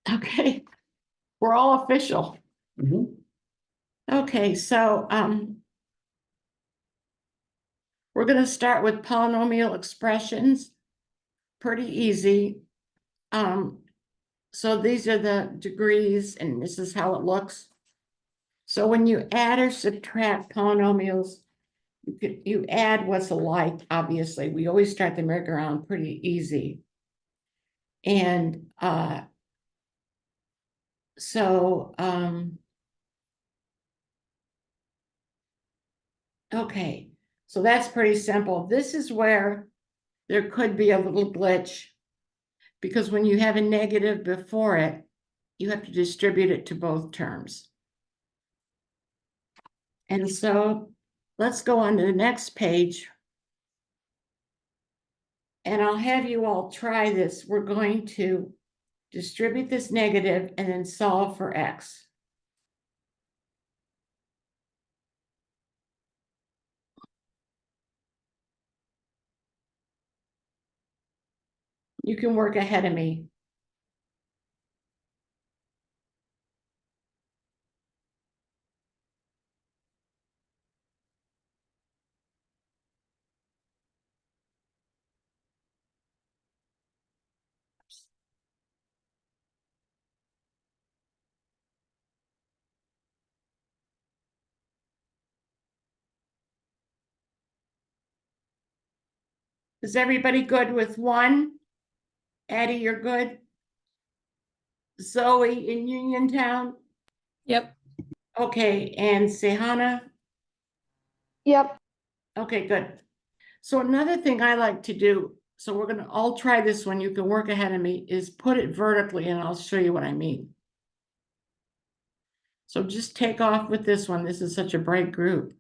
Okay, we're all official. Mhm. Okay, so we're going to start with polynomial expressions. Pretty easy. So these are the degrees, and this is how it looks. So when you add or subtract polynomials, you add what's alike, obviously. We always start the merry-go-round pretty easy. And so okay, so that's pretty simple. This is where there could be a little glitch, because when you have a negative before it, you have to distribute it to both terms. And so let's go on to the next page. And I'll have you all try this. We're going to distribute this negative and then solve for x. You can work ahead of me. Is everybody good with one? Addie, you're good? Zoe in Uniontown? Yep. Okay, and Sehana? Yep. Okay, good. So another thing I like to do, so we're gonna all try this one, you can work ahead of me, is put it vertically and I'll show you what I mean. So just take off with this one. This is such a bright group.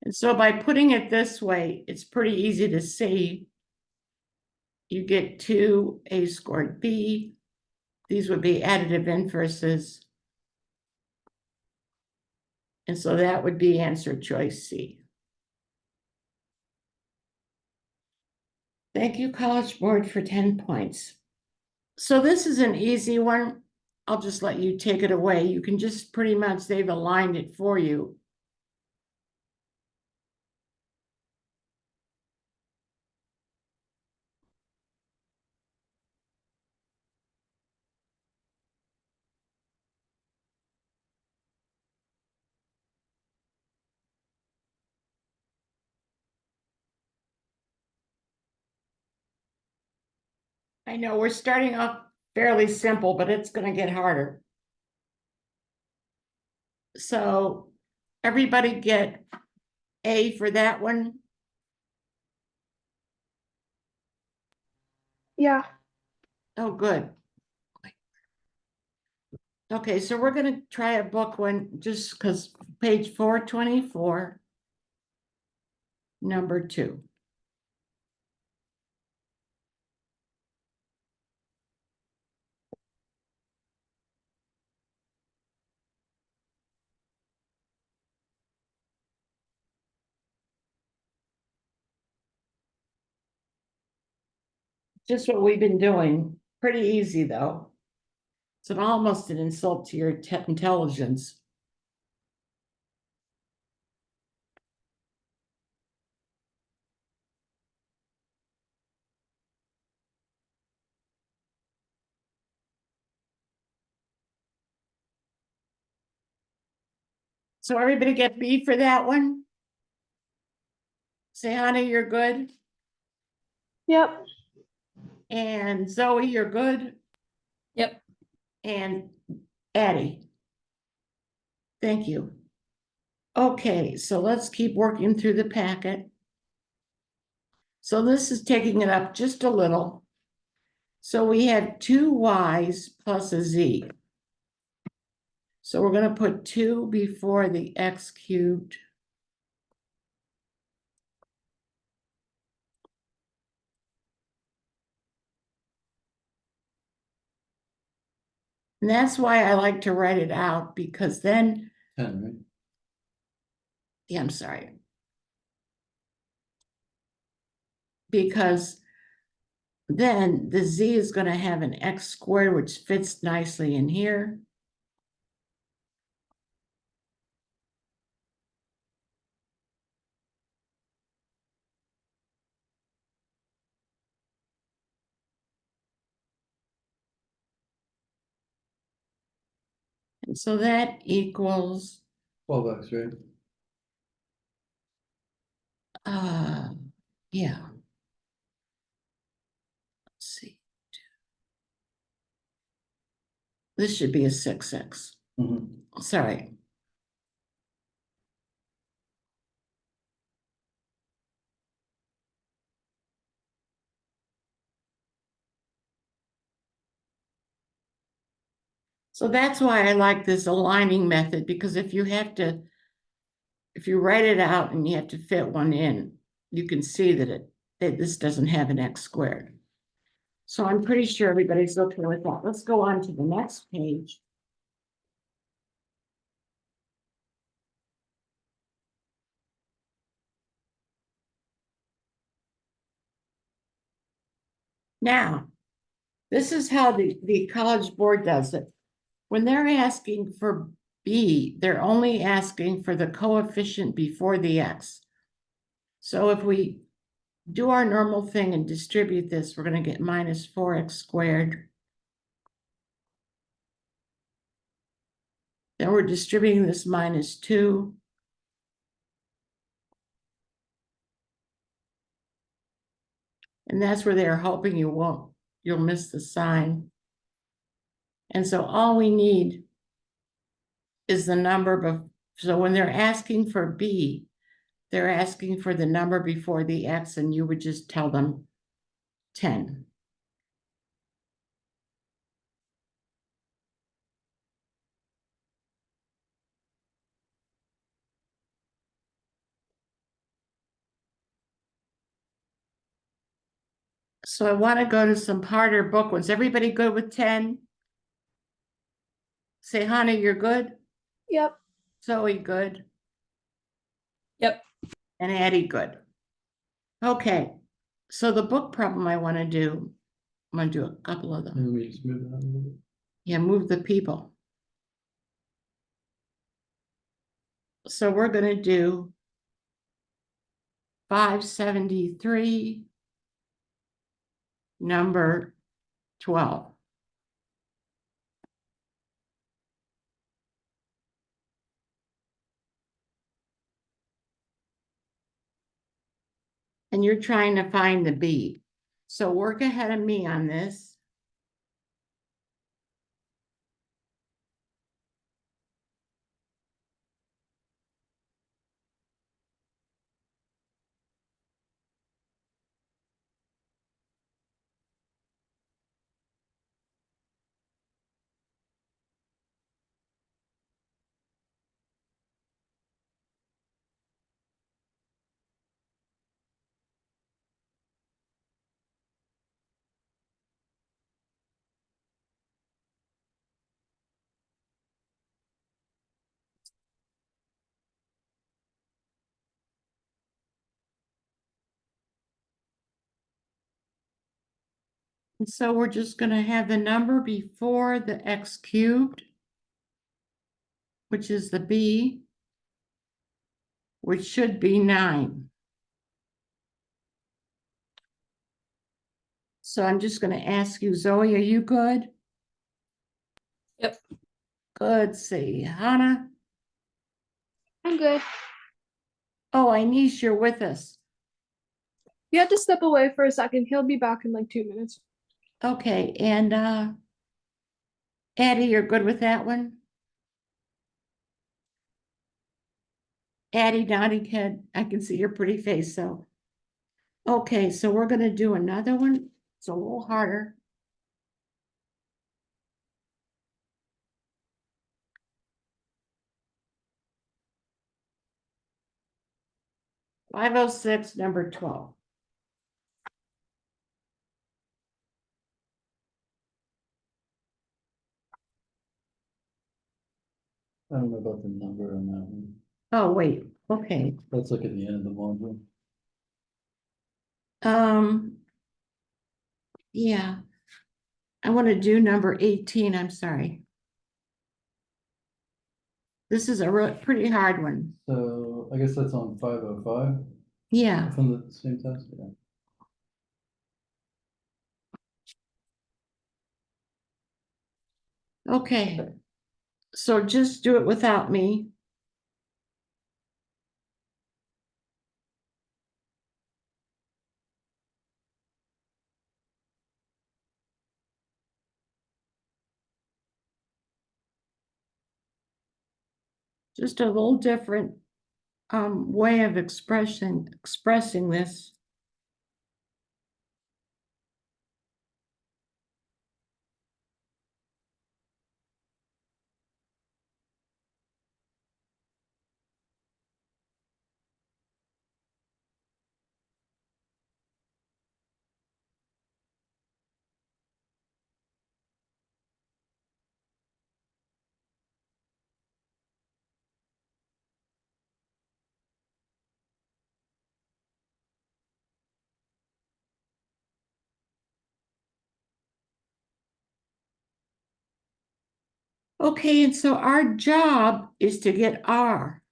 And so by putting it this way, it's pretty easy to see. You get 2a squared b. These would be additive inverses. And so that would be answer choice C. Thank you, College Board, for 10 points. So this is an easy one. I'll just let you take it away. You can just pretty much, they've aligned it for you. I know we're starting off fairly simple, but it's going to get harder. So everybody get A for that one? Yeah. Oh, good. Okay, so we're going to try a book one just because page 424, number 2. Just what we've been doing. Pretty easy, though. It's almost an insult to your intelligence. So everybody get B for that one? Sehana, you're good? Yep. And Zoe, you're good? Yep. And Addie? Thank you. Okay, so let's keep working through the packet. So this is taking it up just a little. So we have 2y's plus a z. So we're going to put 2 before the x cubed. And that's why I like to write it out, because then, 10, right? yeah, I'm sorry. Because then the z is going to have an x squared, which fits nicely in here. And so that equals, 12x, right? yeah. Let's see. This should be a 6x. Mhm. Sorry. So that's why I like this aligning method, because if you write it out and you have to fit one in, you can see that this doesn't have an x squared. So I'm pretty sure everybody's okay with that. Let's go on to the next page. Now, this is how the College Board does it. When they're asking for B, they're only asking for the coefficient before the x. So if we do our normal thing and distribute this, we're going to get minus 4x squared. Then we're distributing this minus 2. And that's where they're hoping you'll miss the sign. And so all we need is the number. So when they're asking for B, they're asking for the number before the x, and you would just tell them 10. So I want to go to some harder book ones. Everybody good with 10? Say, Hannah, you're good? Yep. Zoe, good? Yep. And Addie, good. Okay, so the book problem I want to do, I'm going to do a couple of them. And we just move that a little bit. Yeah, move the people. So we're going to do 573, number 12. And you're trying to find the B. So work ahead of me on this. And so we're just going to have the number before the x cubed, which is the B, which should be 9. So I'm just going to ask you, Zoe, are you good? Yep. Good. See, Hannah. I'm good. Oh, Anish, you're with us. You have to step away for a second. He'll be back in like 2 minutes. Okay, and Addie, you're good with that one? Addie, nodding head. I can see your pretty face, so. Okay, so we're going to do another one. It's a little harder. (506), number 12. I don't know about the number on that one. Oh, wait, okay. Let's look at the end of the module. Yeah. I want to do number 18, I'm sorry. This is a pretty hard one. So I guess that's on 505 Yeah, from the same test, yeah. okay. So just do it without me. Just a little different way of expressing this. Okay, and so our job is to get R.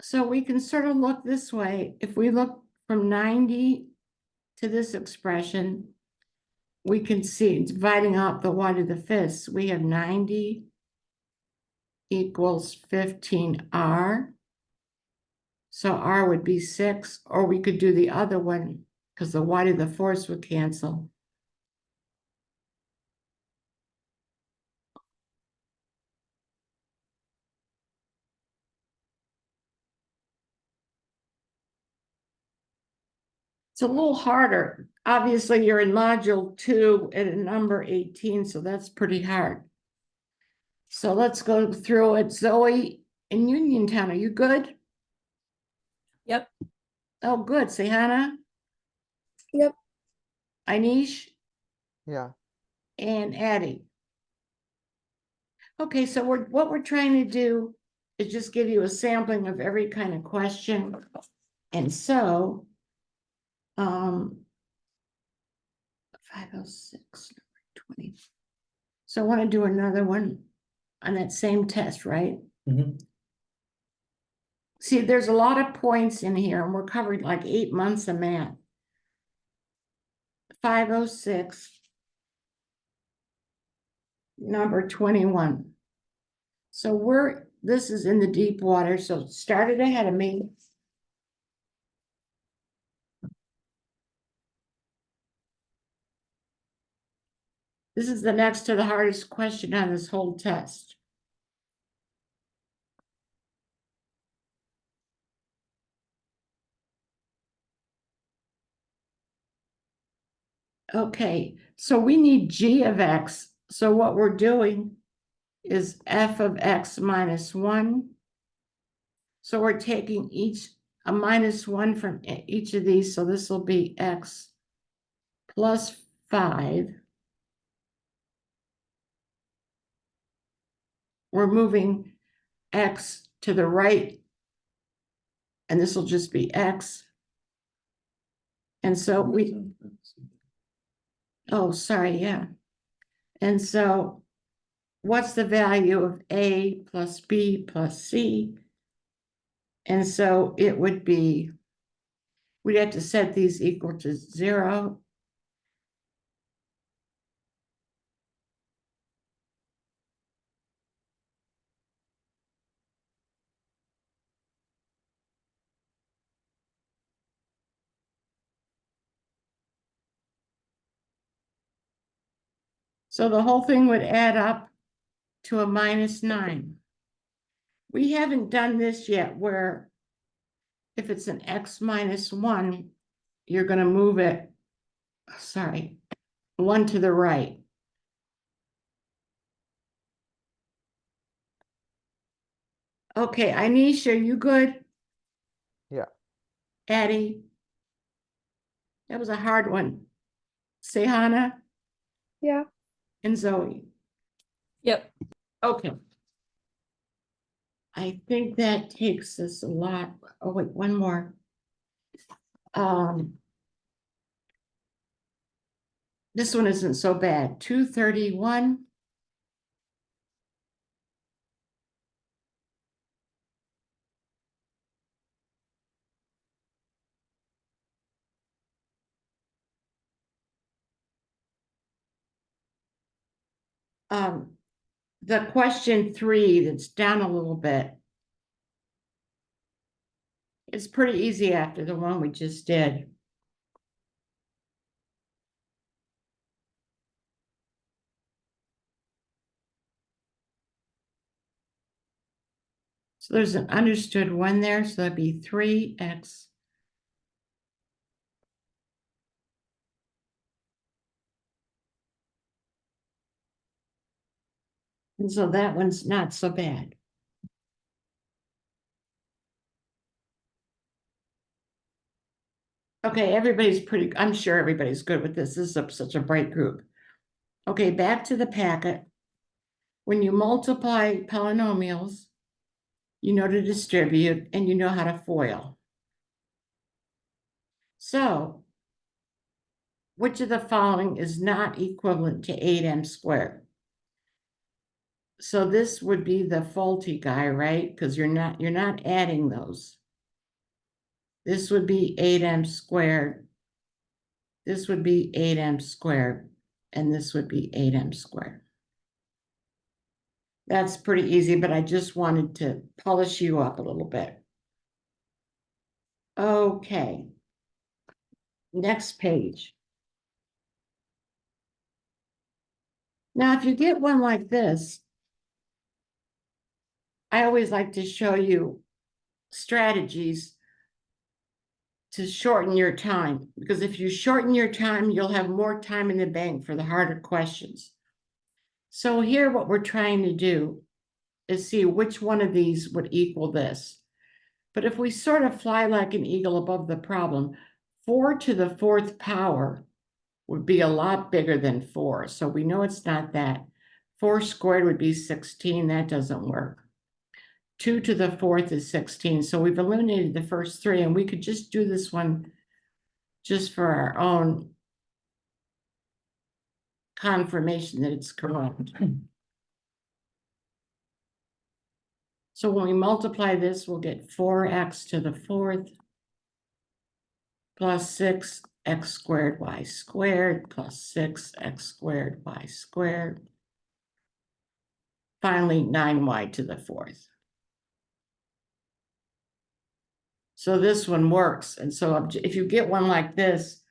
So we can sort of look this way. If we look from 90 to this expression, we can see dividing out the y to the fifth, we have 90 equals 15R. So R would be 6, or we could do the other one because the y to the fourth would cancel. It's a little harder. Obviously, you're in module 2 at a number 18, so that's pretty hard. So let's go through it. Zoe in Uniontown, are you good? Yep. Oh, good. Say Hannah. Yep. Inish Yeah. and Addie. Okay, so what we're trying to do is just give you a sampling of every kind of question. And so, 506, number 20. So I want to do another one on that same test, right? Mhm. See, there's a lot of points in here, and we're covering like 8 months of math. 506, number 21. So this is in the deep water, so it started ahead of me. This is the next to the hardest question on this whole test. Okay, so we need g of x. So what we're doing is f of x minus 1. So we're taking a minus 1 from each of these. So this will be x plus 5. We're moving x to the right, and this will just be x. And so oh, sorry, yeah. And so what's the value of a plus b plus c? And so it would be, we'd have to set these equal to 0. So the whole thing would add up to a minus 9. We haven't done this yet, where if it's an x minus 1, you're going to move it, sorry, 1 to the right. Okay, Anisha, you good? Yeah. Addie? That was a hard one. Say Hannah Yeah. and Zoe. Yep. Okay. I think that takes us a lot. Oh, wait, one more. This one isn't so bad. 231. The question 3 that's down a little bit. It's pretty easy after the one we just did. So there's an understood one there, so that'd be 3x. And so that one's not so bad. Okay, everybody's I'm sure everybody's good with this. This is such a bright group. Okay, back to the packet. When you multiply polynomials, you know to distribute and you know how to FOIL. So, which of the following is not equivalent to 8m squared? So this would be the faulty guy, right? Because you're not adding those. This would be 8m squared. This would be 8m squared, and this would be 8m squared. That's pretty easy, but I just wanted to polish you up a little bit. Okay. Next page. Now, if you get one like this, I always like to show you strategies to shorten your time, because if you shorten your time, you'll have more time in the bank for the harder questions. So here, what we're trying to do is see which one of these would equal this. But if we sort of fly like an eagle above the problem, 4 to the 4th power would be a lot bigger than 4. So we know it's not that. 4 squared would be 16. That doesn't work. 2 to the 4th is 16. So we've eliminated the first 3, and we could just do this one just for our own confirmation that it's correct. So when we multiply this, we'll get 4x to the 4th plus 6x squared y squared plus 6x squared y squared. Finally, 9y to the 4th. So this one works. And so if you get one like this,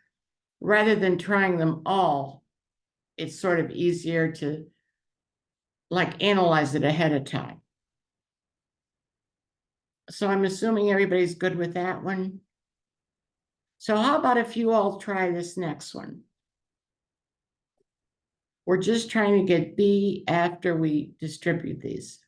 rather than trying them all, it's sort of easier to like analyze it ahead of time. So I'm assuming everybody's good with that one. So how about if you all try this next one? We're just trying to get B after we distribute these.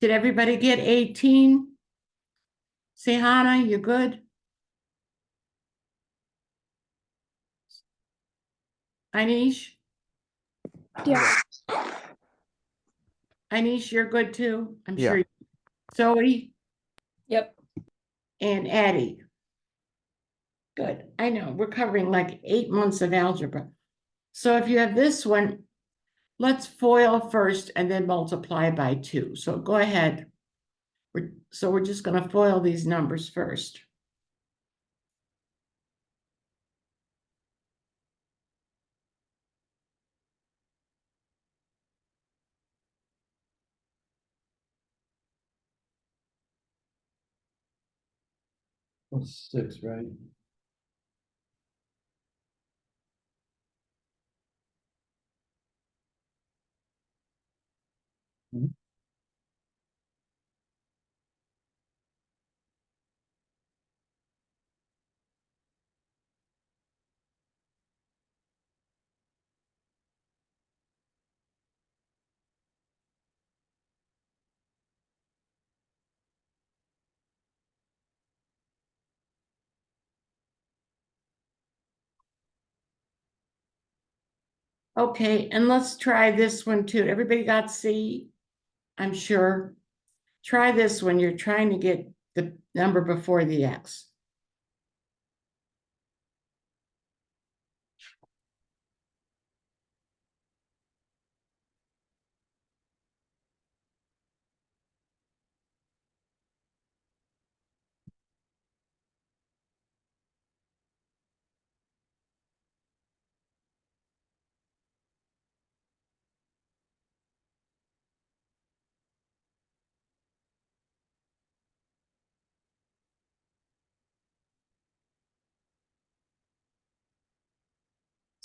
Did everybody get 18? Say, Hannah, you good? Anish? Yeah. Anish, you're good too? I'm Yeah. sure. Zoe Yep. and Addie. Good. I know we're covering like 8 months of algebra. So if you have this one, let's FOIL first and then multiply by 2. So go ahead. We're just going to FOIL these numbers first. Plus 6, right? Mhm. Okay, and let's try this one too. Everybody got C? I'm sure. Try this when you're trying to get the number before the X.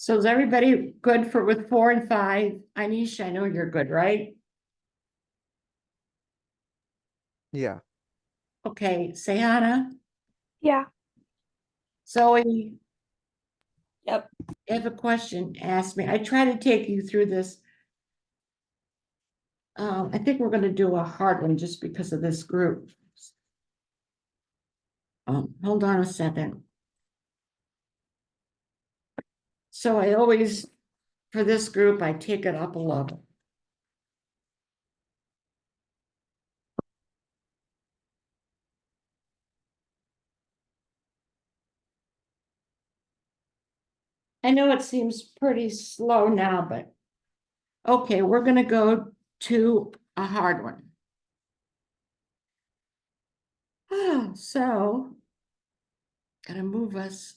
So is everybody good for with 4 and 5? Anisha, I know you're good, right? Yeah. Okay, Sehana, Yeah. Zoe, Yep. if you have a question, ask me. I try to take you through this. I think we're gonna do a hard one just because of this group. Hold on a second. So I always, for this group, I take it up a level. I know it seems pretty slow now, but okay, we're gonna go to a hard one. So, gotta move us.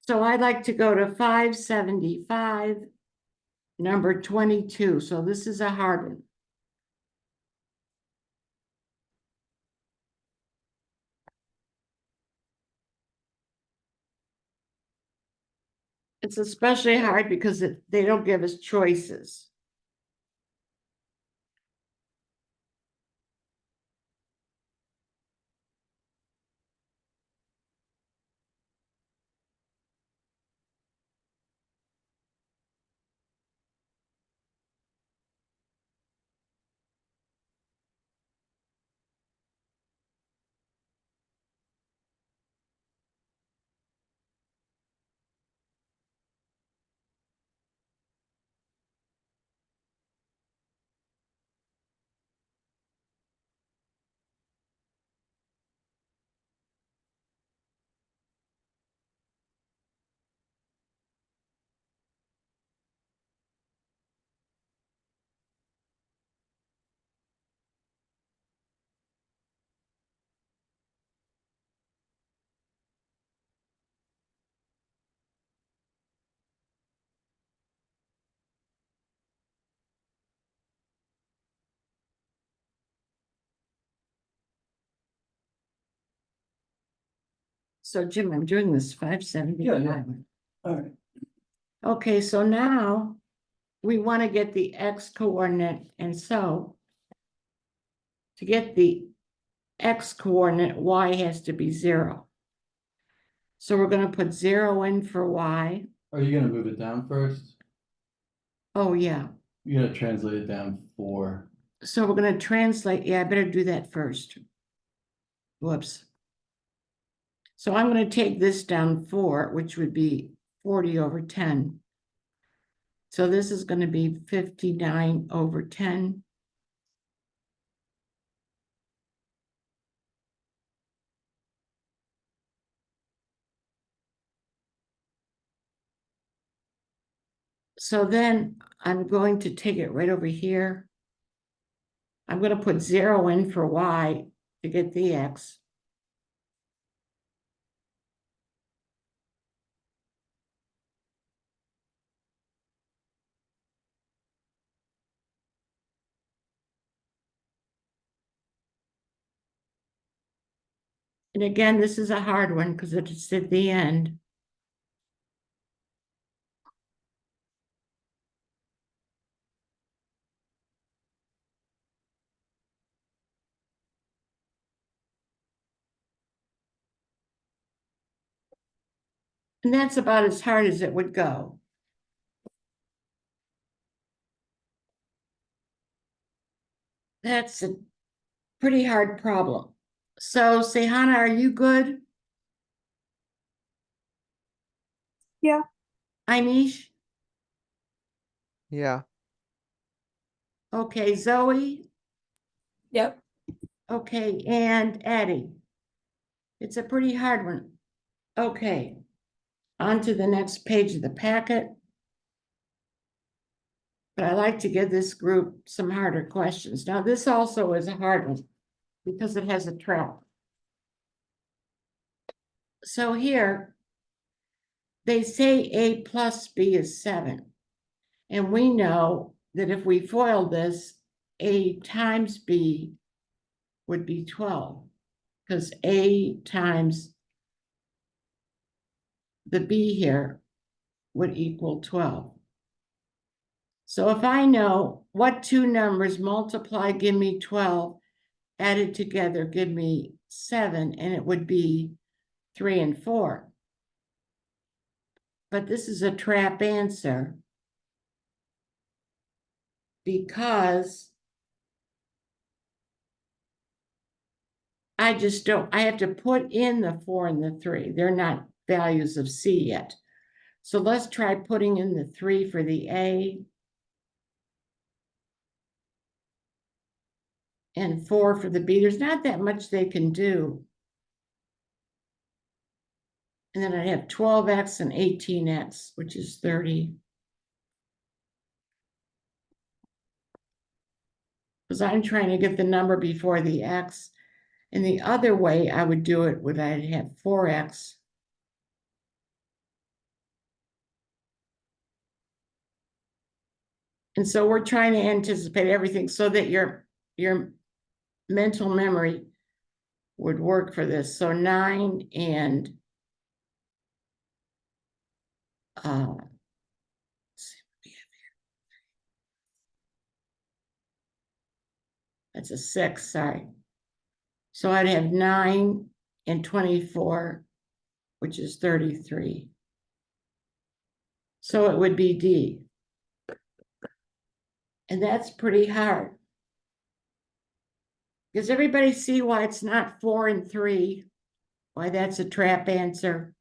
So I'd like to go to 575, number 22. So this is a hard one. It's especially hard because they don't give us choices. So Jim, I'm doing this 575. Yeah. All right. Okay, so now we want to get the X coordinate, and so to get the X coordinate, Y has to be 0. So we're gonna put 0 in for Y. Are you gonna move it down first? Oh, yeah. You're gonna translate it down 4. So we're gonna translate, yeah, I better do that first. Whoops. So I'm gonna take this down 4, which would be 40 over 10. So this is gonna be 59 over 10. So then I'm going to take it right over here. I'm gonna put 0 in for Y to get the X. And again, this is a hard one because it's at the end. And that's about as hard as it would go. That's a pretty hard problem. So, Sehana, are you good? Yeah. Inish? Yeah. Okay, Zoe? Yep. Okay, and Addie? It's a pretty hard one. Okay, on to the next page of the packet. But I like to give this group some harder questions. Now, this also is a hard one because it has a trap. So here, they say A plus B is 7. And we know that if we FOIL this, A times B would be 12. Because A times the B here would equal 12. So if I know what two numbers multiply give me 12, added together give me 7, and it would be 3 and 4. But this is a trap answer because I just don't, I have to put in the 4 and the 3. They're not values of C yet. So let's try putting in the 3 for the A and 4 for the B. There's not that much they can do. And then I have 12x and 18x, which is 30. Because I'm trying to get the number before the x. And the other way I would do it would I'd have 4x. And so we're trying to anticipate everything so that your mental memory would work for this. So 9 and that's a 6, sorry. So I'd have 9 and 24, which is 33. So it would be D. And that's pretty hard. Does everybody see why it's not 4 and 3? Why that's a trap answer?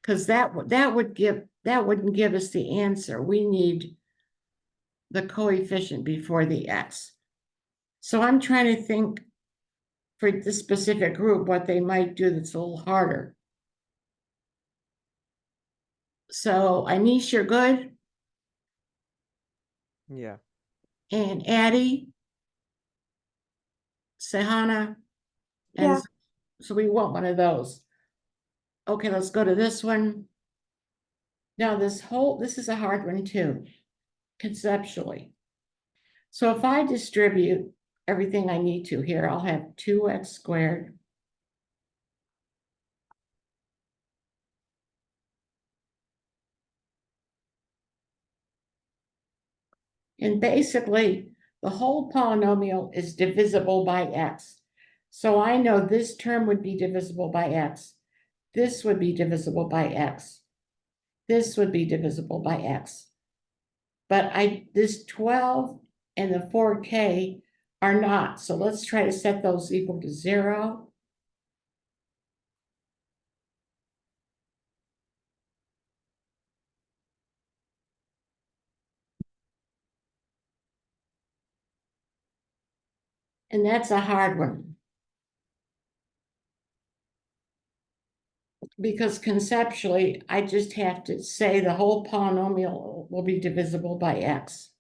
Because that wouldn't give us the answer. We need the coefficient before the x. So I'm trying to think for this specific group what they might do that's a little harder. So Anish, you're good? Yeah. And Addie? Sehana? And Yeah. so we want one of those. Okay, let's go to this one. Now this is a hard one too, conceptually. So if I distribute everything I need to here, I'll have 2x squared and basically the whole polynomial is divisible by x. So I know this term would be divisible by x. This would be divisible by x. This would be divisible by x. But this 12 and the 4k are not. So let's try to set those equal to 0. And that's a hard one. Because conceptually, I just have to say the whole polynomial will be divisible by x.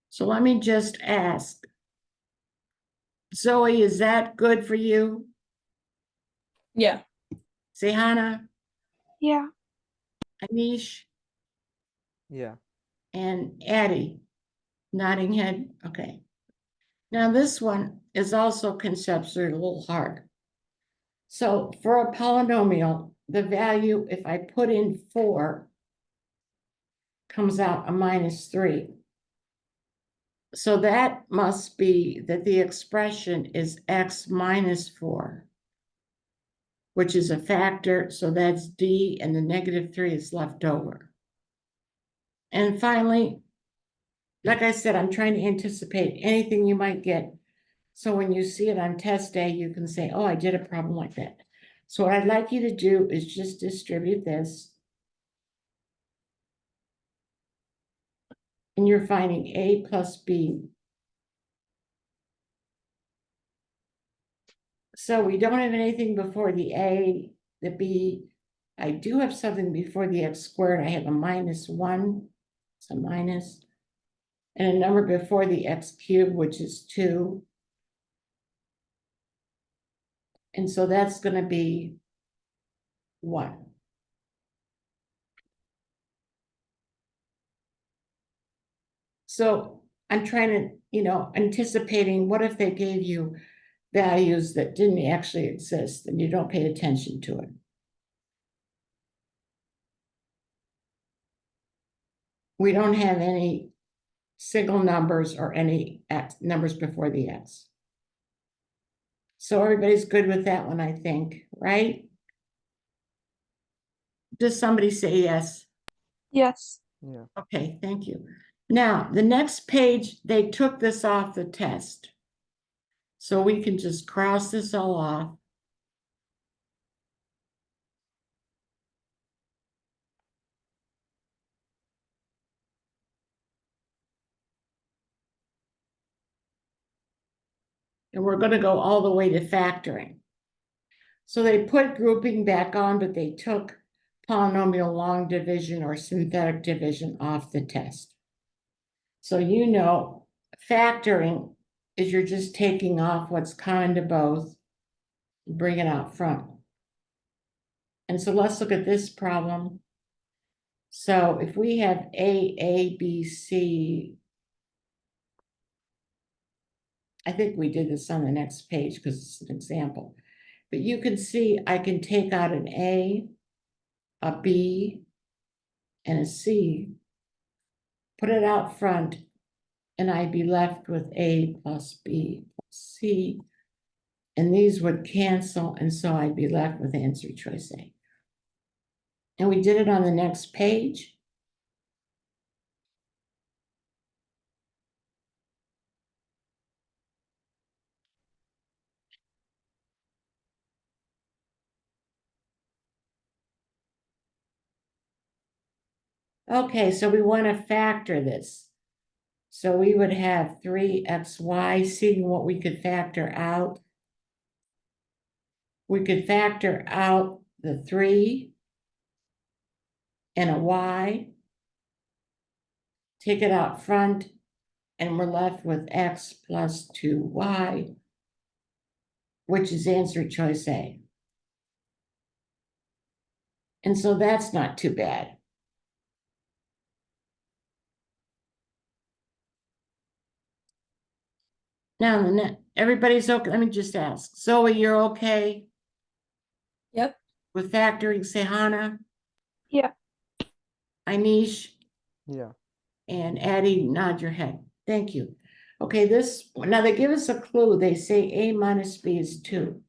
So let me just ask, Zoe, is that good for you? Yeah. Sehana, Yeah. Anish, Yeah. and Addie? Nodding head, okay. Now this one is also conceptually a little hard. So for a polynomial, the value, if I put in 4, comes out a -3. So that must be that the expression is x minus 4, which is a factor, so that's d, and the -3 is left over. And finally, like I said, I'm trying to anticipate anything you might get. So when you see it on test day, you can say, oh, I did a problem like that. So what I'd like you to do is just distribute this. And you're finding a plus b. So we don't have anything before the a, the b. I do have something before the x squared. I have a -1, it's a minus. And a number before the x cubed, which is 2. And so that's going to be 1. So I'm trying to, anticipating what if they gave you values that didn't actually exist and you don't pay attention to it. We don't have any single numbers or any x numbers before the x. So everybody's good with that one, I think, right? Does somebody say yes? Yes. Yeah. Okay, thank you. Now, the next page, they took this off the test. So we can just cross this all off. And we're going to go all the way to factoring. So they put grouping back on, but they took polynomial long division or synthetic division off the test. So factoring is you're just taking off what's common to both, bring it out front. And so let's look at this problem. So if we have A, B, C, I think we did this on the next page because it's an example. But you can see I can take out an A, B, and a C, put it out front, and I'd be left with A plus B plus C. And these would cancel, and so I'd be left with answer choice A. And we did it on the next page. Okay, so we want to factor this. So we would have 3xy, seeing what we could factor out. We could factor out the 3 and a y, take it out front, and we're left with x plus 2y, which is answer choice A. And so that's not too bad. Now, everybody's okay. Let me just ask. Zoe, you're okay Yep. with factoring Sehana? Yeah. Anish Yeah. and Addie, nod your head. Thank you. Okay, now they give us a clue. They say A minus B is 2.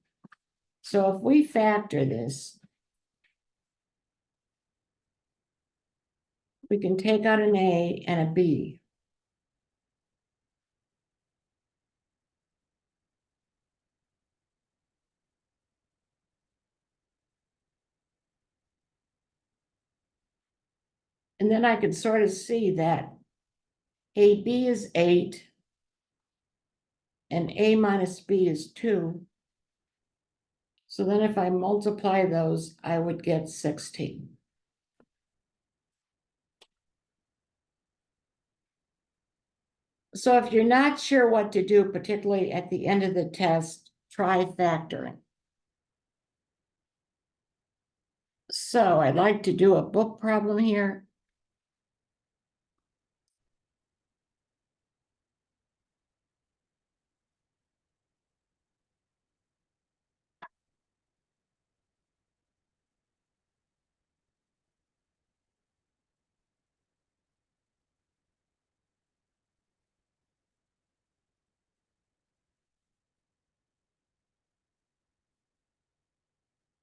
So if we factor this, we can take out an A and a B. And then I could sort of see that AB is 8 and A minus B is 2. So then if I multiply those, I would get 16. So if you're not sure what to do, particularly at the end of the test, try factoring. So I'd like to do a book problem here.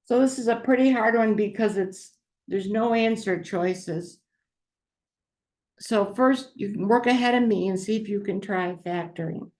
So this is a pretty hard one because there's no answer choices. So first, you can work ahead of me and see if you can try factoring.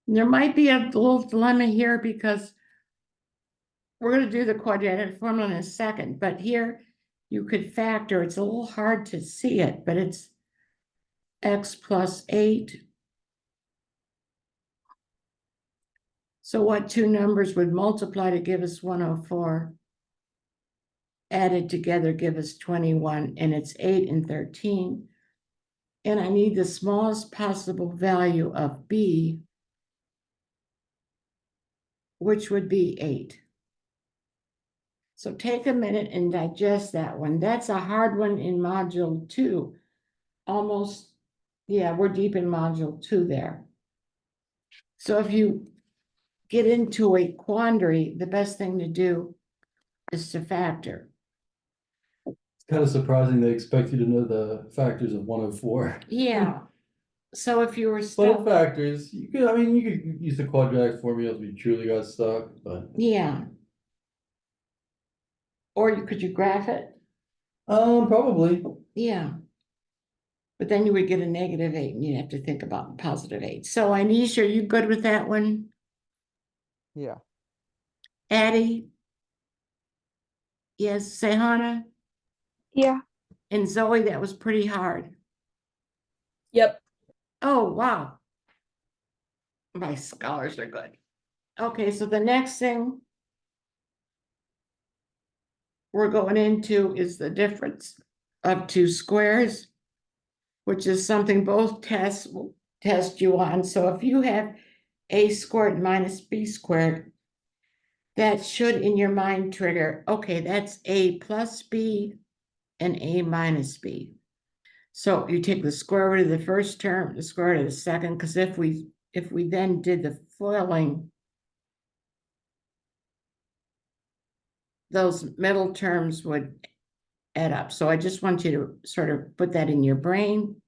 There might be a little dilemma here because we're gonna do the quadratic formula in a second, but here you could factor, it's a little hard to see it, but it's x plus 8. So what two numbers would multiply to give us 104? Added together give us 21, and it's 8 and 13. And I need the smallest possible value of b, which would be 8. So take a minute and digest that one. That's a hard one in module 2. Almost, yeah, we're deep in module 2 there. So if you get into a quandary, the best thing to do is to factor. It's kind of surprising they expect you to know the factors of 104. Yeah. So if you were But stuck, factors, you could, I mean, you could use the quadratic formulas if you truly got stuck, but yeah. Or could you graph it? probably. Yeah. But then you would get a -8 and you'd have to think about +8. So Anisha, are you good with that one? Yeah. Addie? Yes, Sehana? Yeah. And Zoe, that was pretty hard. Yep. Oh, wow. My scholars are good. Okay, so the next thing we're going into is the difference of two squares, which is something both tests will test you on. So if you have a squared minus b squared, that should in your mind trigger, okay, that's a plus b and a minus b. So you take the square root of the first term, the square root of the second, because if we then did the FOILing, those middle terms would add up. So I just want you to sort of put that in your brain.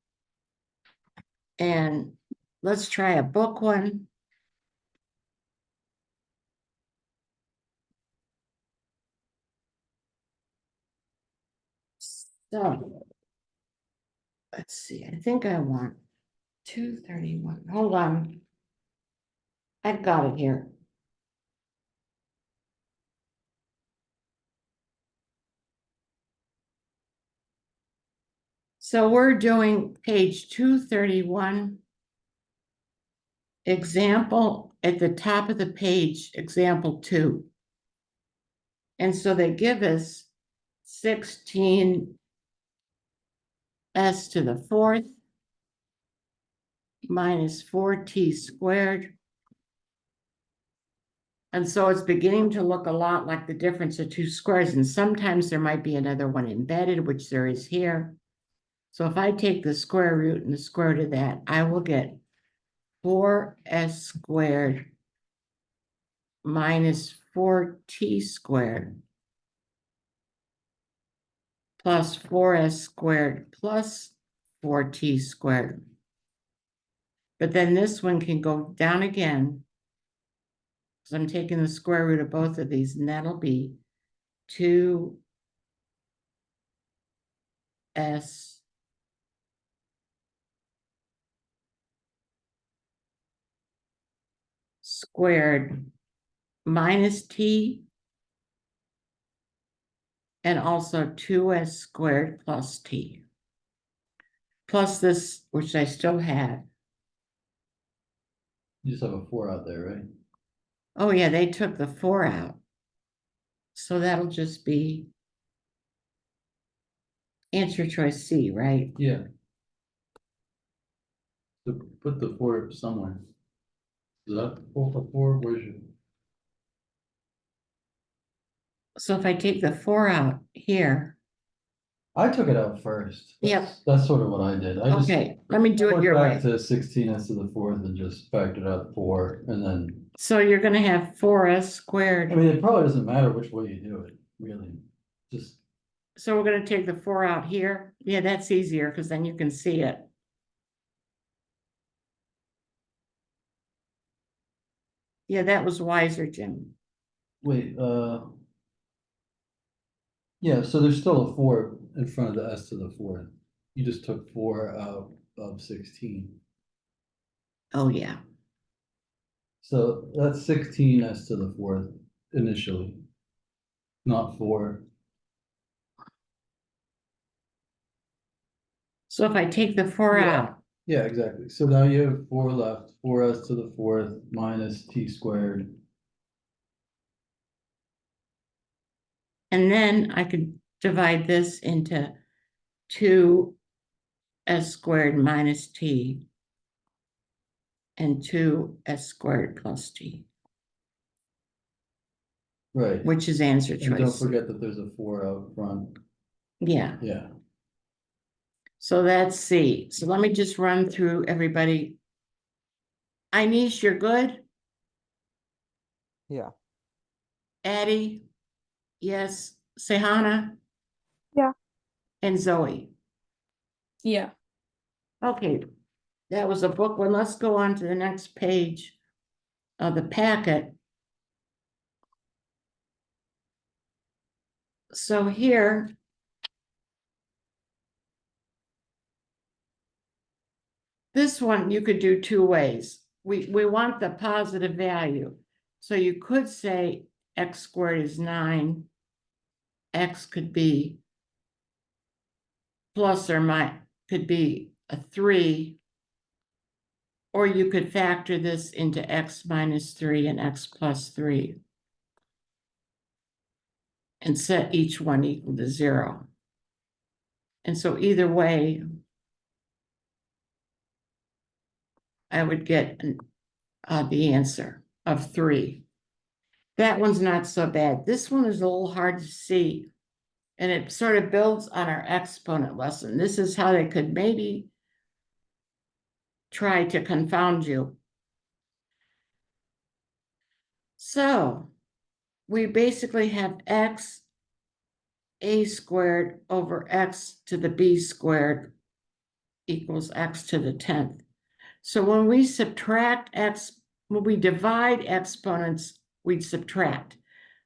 And let's try a book one. So let's see, I think I want 231. Hold on. I've got it here. So we're doing page 231. Example at the top of the page, example 2. And so they give us 16 s to the 4th minus 4t squared. And so it's beginning to look a lot like the difference of two squares, and sometimes there might be another one embedded, which there is here. So if I take the square root and the square root of that, I will get 4s squared minus 4t squared plus 4s squared plus 4t squared. But then this one can go down again, because I'm taking the square root of both of these, and that'll be 2s squared minus t, and also 2s squared plus t. Plus this, which I still have. You just have a 4 out there, right? Oh, yeah, they took the 4 out. So that'll just be answer choice C, right? Yeah. So put the 4 somewhere. Is that 4? Where's your? So if I take the 4 out here, I took it out first. Yep. That's sort of what I did. I just okay, let me do it went your back way. to 16 s to the 4th and just factored out 4, and then, So you're gonna have 4s I squared. mean, it probably doesn't matter which way you do it, really. Just, So we're gonna take the 4 out here. Yeah, that's easier because then you can see it. Yeah, that was wiser, Jim. wait, yeah, so there's still a 4 in front of the s to the 4th. You just took 4 out of 16. Oh, yeah. So that's 16 s to the 4th initially, not 4. So if I take the 4 Yeah. out, Yeah, exactly. So now you have 4 left, 4s to the 4th minus t squared. and then I could divide this into 2s squared minus t and 2s squared plus t, Right. which is answer And don't choice. forget that there's a 4 out front. Yeah, Yeah. so that's C. So let me just run through everybody. Inish, you're good? Yeah. Addie? Yes. Sehana? Yeah. And Zoe? Yeah. Okay, that was a book one. Let's go on to the next page of the packet. So here, this one you could do 2 ways. We want the positive value. So you could say x squared is 9. X could be plus or minus, could be a 3. Or you could factor this into x minus 3 and x plus 3. And set each one equal to 0. And so either way, I would get the answer of 3. That one's not so bad. This one is a little hard to see. And it sort of builds on our exponent lesson. This is how they could maybe try to confound you. So we basically have x a squared over x to the b squared equals x to the 10th. So when we subtract x, when we divide exponents, we'd subtract.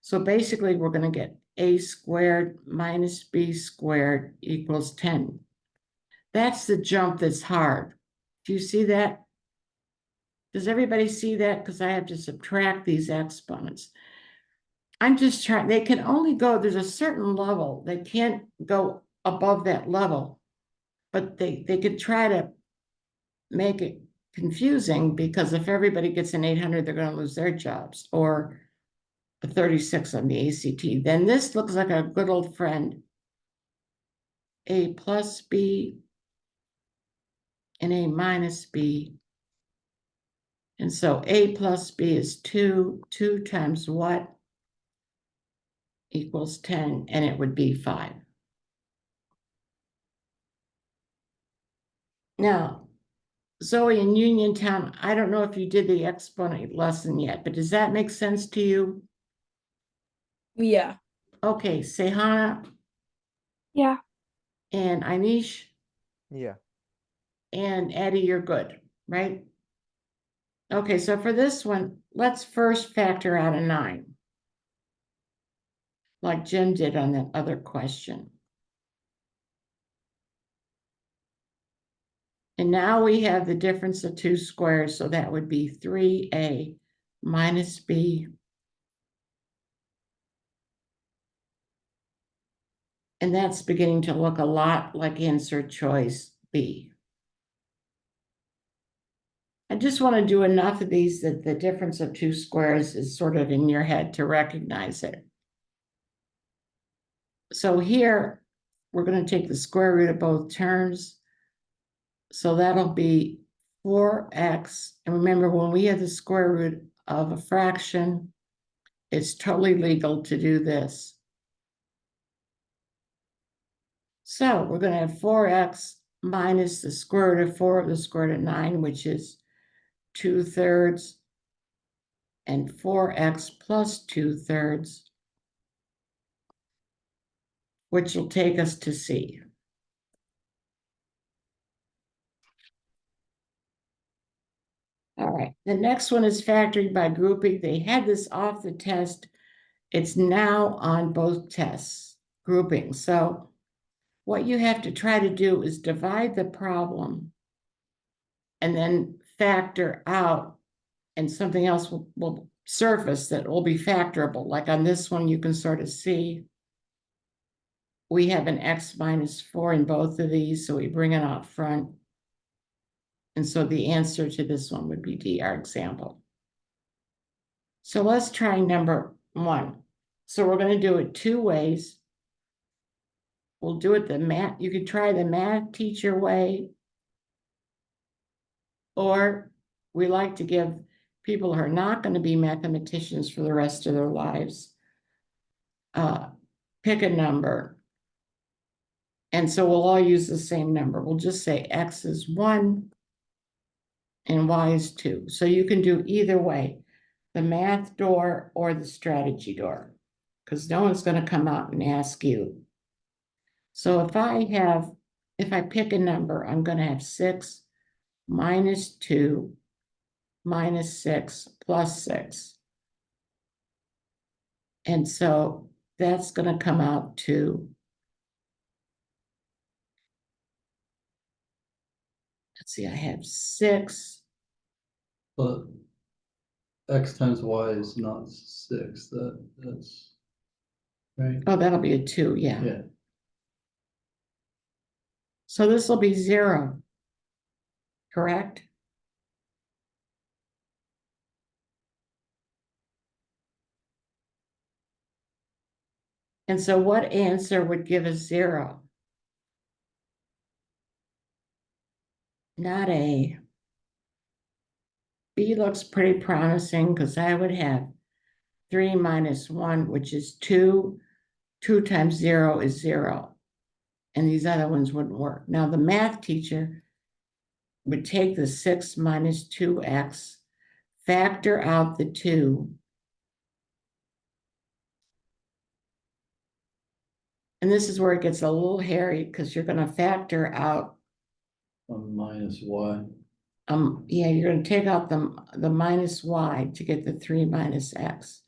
So basically, we're going to get a squared minus b squared equals 10. That's the jump that's hard. Do you see that? Does everybody see that? Because I have to subtract these exponents. I'm just trying, they can only go, there's a certain level. They can't go above that level. But they could try to make it confusing because if everybody gets an 800, they're going to lose their jobs, or a 36 on the ACT. Then this looks like a good old friend. A plus B and A minus B. And so A plus B is 2. 2 times what? Equals 10, and it would be 5. Now, Zoe in Uniontown, I don't know if you did the exponent lesson yet, but does that make sense to you? Yeah. Okay, Sehana Yeah. and Inish Yeah. and Eddie, you're good, right? Okay, so for this one, let's first factor out a 9, like Jim did on that other question. And now we have the difference of 2 squares, so that would be 3a minus b. And that's beginning to look a lot like answer choice B. I just want to do enough of these that the difference of two squares is sort of in your head to recognize it. So here, we're going to take the square root of both terms. So that'll be 4x. And remember, when we have the square root of a fraction, it's totally legal to do this. So we're going to have 4x minus the square root of 4 of the square root of 9, which is 2/3, and 4x plus 2/3, which will take us to C. All right, the next one is factoring by grouping. They had this off the test. It's now on both tests, grouping. So what you have to try to do is divide the problem and then factor out, and something else will surface that will be factorable. Like on this one, you can sort of see we have an x minus 4 in both of these, so we bring it out front. And so the answer to this one would be D, our example. So let's try number 1. So we're going to do it 2 ways. We'll do it the math. You could try the math teacher way, or we like to give people who are not going to be mathematicians for the rest of their lives, pick a number. And so we'll all use the same number. We'll just say x is 1 and y is 2. So you can do either way, the math door or the strategy door, because no one's going to come out and ask you. So if I pick a number, I'm going to have 6 minus 2 minus 6 plus 6. And so that's going to come out to, let's see, I have 6. But x times y is not 6, that's, right? Oh, that'll be a 2, yeah. Yeah, So this will be 0, correct? And so what answer would give us 0? Not A. B looks pretty promising because I would have 3 minus 1, which is 2. 2 times 0 is 0. And these other ones wouldn't work. Now the math teacher would take the 6 minus 2x, factor out the 2, and this is where it gets a little hairy because you're going to factor out, minus y. yeah, you're going to take out the minus y to get the 3 minus x.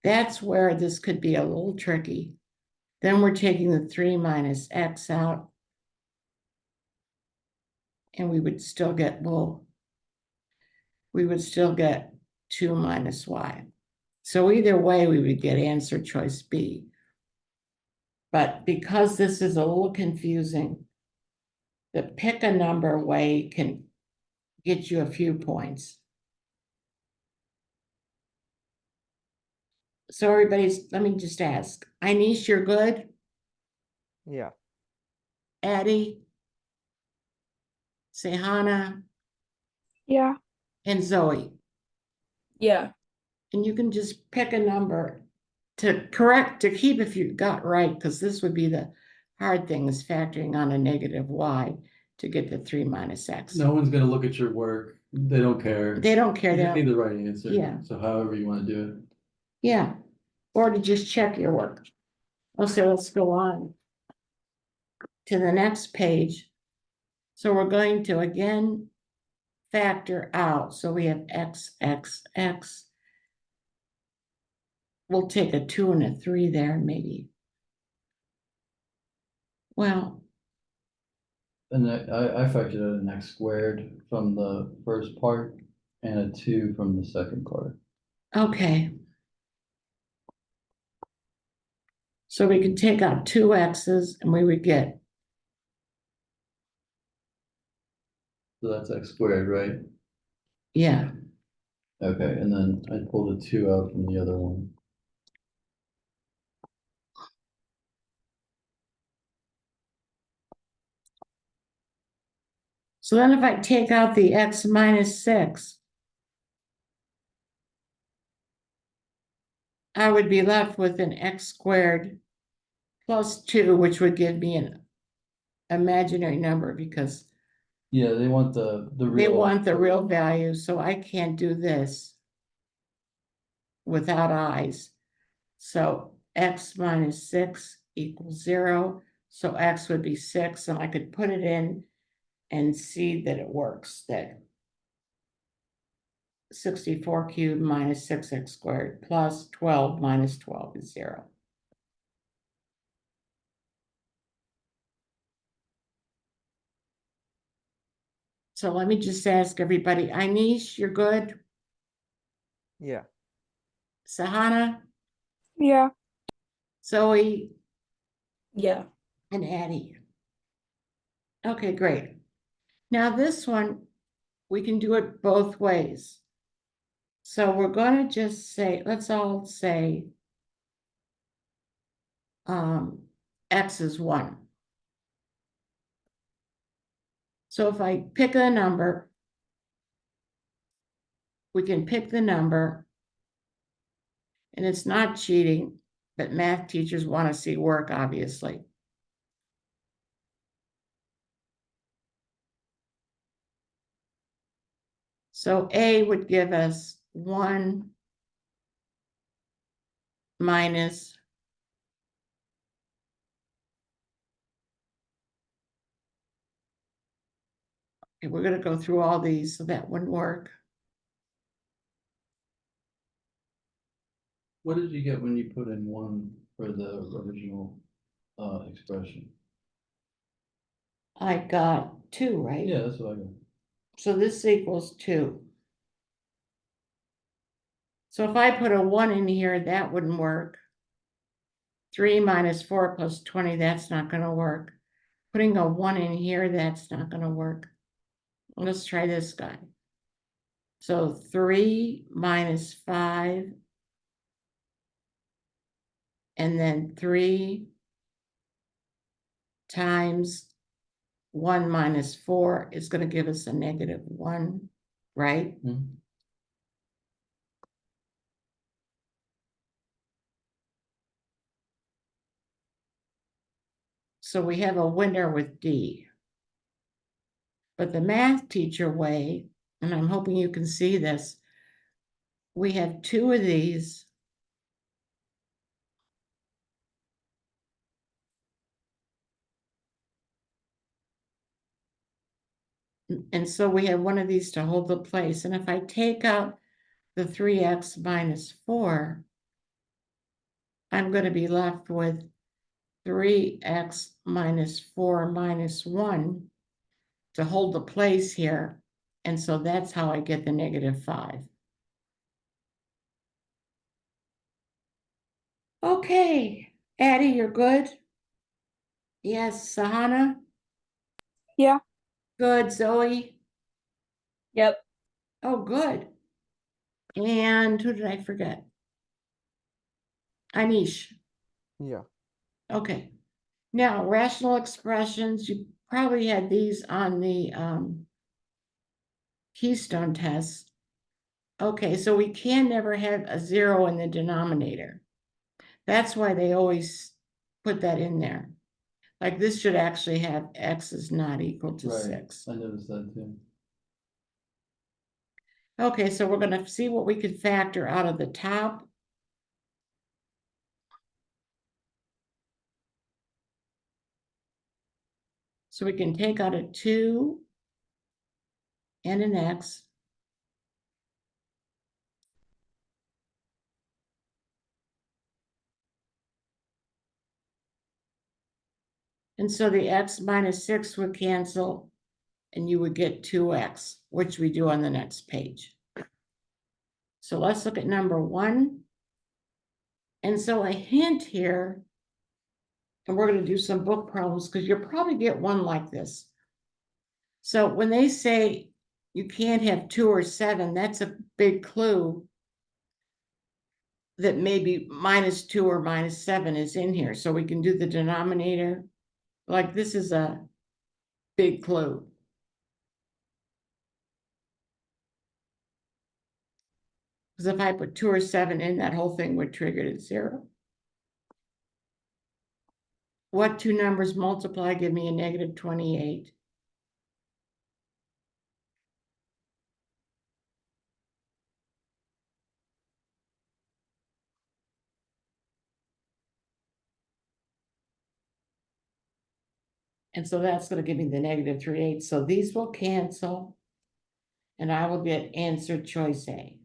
That's where this could be a little tricky. Then we're taking the 3 minus x out, and we would still get, well, we would still get 2 minus y. So either way, we would get answer choice B. But because this is a little confusing, the pick a number way can get you a few points. So let me just ask, Inish, you're good? Yeah. Addie? Sehana? Yeah. And Zoe? Yeah. And you can just pick a number to keep if you got right, because this would be the hard thing, is factoring on a negative y to get the 3 minus x. No one's gonna look at your work, they don't care. They don't care. You They just need don't, the right answer. Yeah. So however you wanna do it. yeah, or to just check your work. Okay, let's go on to the next page. So we're going to again factor out. So we have x, x, x. We'll take a 2 and a 3 there, maybe. Well, And I factored out an x squared from the first part and a 2 from the second part. okay. So we can take out 2 x's and we would get, So that's x squared, right? Yeah, Okay, and then I pulled a 2 out from the other one. so then if I take out the x minus 6, I would be left with an x squared plus 2, which would give me an imaginary number because Yeah, they want the they real. want the real value, so I can't do this without i's. So x minus 6 equals 0, so x would be 6, and I could put it in and see that it works, that 64 cubed minus 6x squared plus 12 minus 12 is 0. So let me just ask everybody, Anish, you're good? Yeah. Sahana, Yeah. Zoe, Yeah. and Addie. Okay, great. Now this one, we can do it both ways. So we're gonna just say, let's all say x is 1. So if I pick a number, we can pick the number, and it's not cheating, but math teachers want to see work, obviously. So A would give us 1 minus okay, we're going to go through all these, so that wouldn't work. What did you get when you put in 1 for the original expression? I got 2, right? Yeah, that's what I got. So this equals 2. So if I put a 1 in here, that wouldn't work. 3 minus 4 plus 20, that's not going to work. Putting a 1 in here, that's not going to work. Let's try this guy. So 3 minus 5, and then 3 times 1 minus 4 is going to give us a -1, right? Mhm. So we have a winner with D. But the math teacher way, and I'm hoping you can see this, we have 2 of these. And so we have one of these to hold the place. And if I take out the 3x minus 4, I'm going to be left with 3x minus 4 minus 1 to hold the place here. And so that's how I get the -5. Okay, Addie, you're good? Yes, Sahana? Yeah. Good, Zoe? Yep. Oh, good. And who did I forget? Anish. Yeah. Okay. Now, rational expressions, you probably had these on the Keystone test. Okay, so we can never have a 0 in the denominator. That's why they always put that in there. Like this should actually have x is not equal to Right, 6. I noticed that too. Okay, so we're going to see what we could factor out of the top. So we can take out a 2 and an x. And so the x minus 6 would cancel, and you would get 2x, which we do on the next page. So let's look at number 1. And so a hint here, and we're going to do some book problems because you'll probably get one like this. So when they say you can't have 2 or 7. That's a big clue that maybe -2 or -7 is in here. So we can do the denominator. Like this is a big clue. Because if I put 2 or 7 in, that whole thing would trigger it at 0. What two numbers multiply give me a -28? And so that's going to give me the -3/8. So these will cancel. And I will get answer choice A.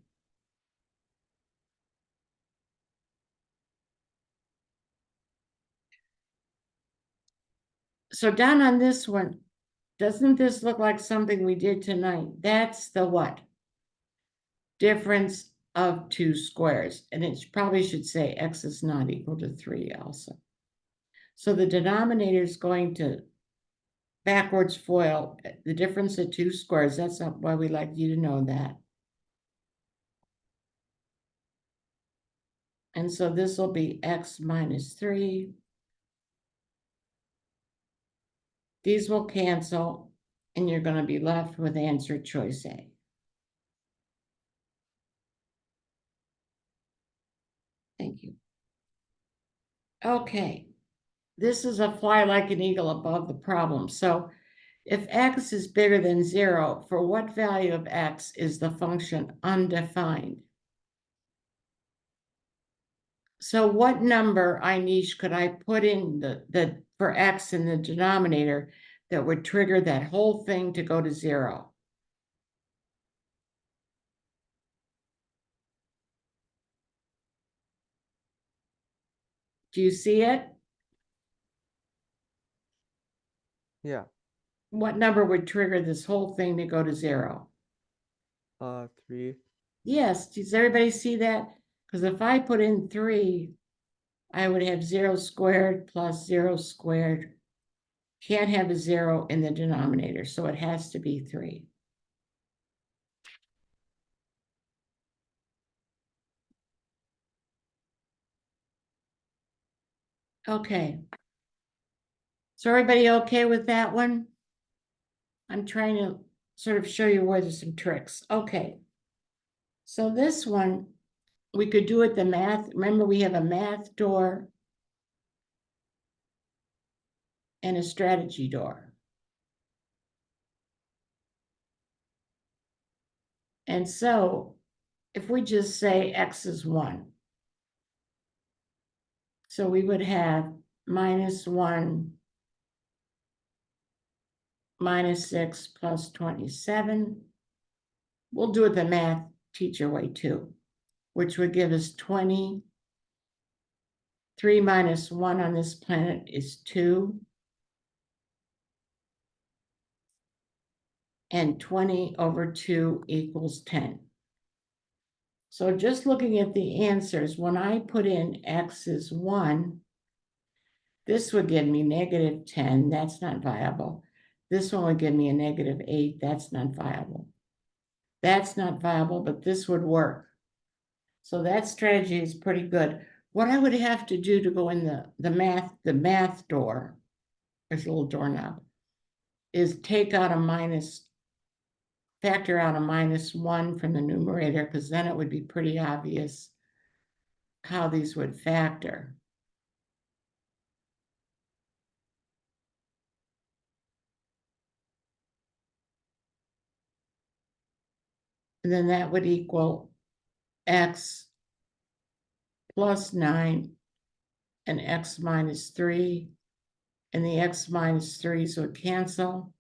So down on this one, doesn't this look like something we did tonight? That's the what? Difference of two squares. And it probably should say x is not equal to 3 also. So the denominator is going to backwards FOIL the difference of two squares. That's not why we like you to know that. And so this will be x minus 3. These will cancel, and you're going to be left with answer choice A. Thank you. Okay, this is a fly like an eagle above the problem. So if x is bigger than 0, for what value of x is the function undefined? So what number, Inish, could I put in the for x in the denominator that would trigger that whole thing to go to 0? Do you see it? Yeah. What number would trigger this whole thing to go to 0? 3. Yes, does everybody see that? Because if I put in 3, I would have 0 squared plus 0 squared. Can't have a 0 in the denominator, so it has to be 3. Okay. So everybody okay with that one? I'm trying to sort of show you where there's some tricks. Okay. So this one, we could do it the math. Remember, we have a math door and a strategy door. And so if we just say x is 1, so we would have -1 -6 plus 27. We'll do it the math teacher way too, which would give us 20. 3 minus 1 on this planet is 2. And 20 over 2 equals 10. So just looking at the answers, when I put in x is 1, this would give me -10. That's not viable. This one would give me a -8. That's not viable. That's not viable, but this would work. So that strategy is pretty good. What I would have to do to go in the math door, there's a little doorknob, is take out a minus, factor out a -1 from the numerator, because then it would be pretty obvious how these would factor. And then that would equal x plus 9 and x minus 3. And the x minus 3s would cancel.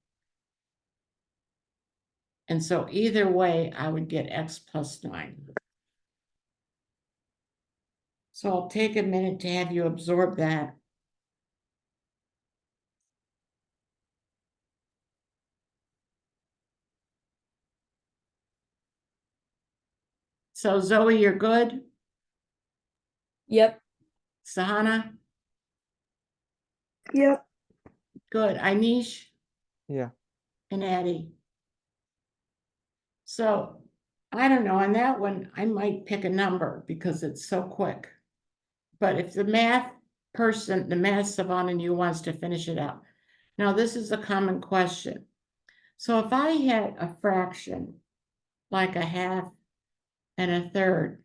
And so either way, I would get x plus 9. So I'll take a minute to have you absorb that. So Zoe, you're good? Yep. Sahana? Yep. Good. Inish Yeah. and Addie? So I don't know, on that one, I might pick a number because it's so quick. But if the math person, the math savant in you wants to finish it out. Now, this is a common question. So if I had a fraction, like a half and a third,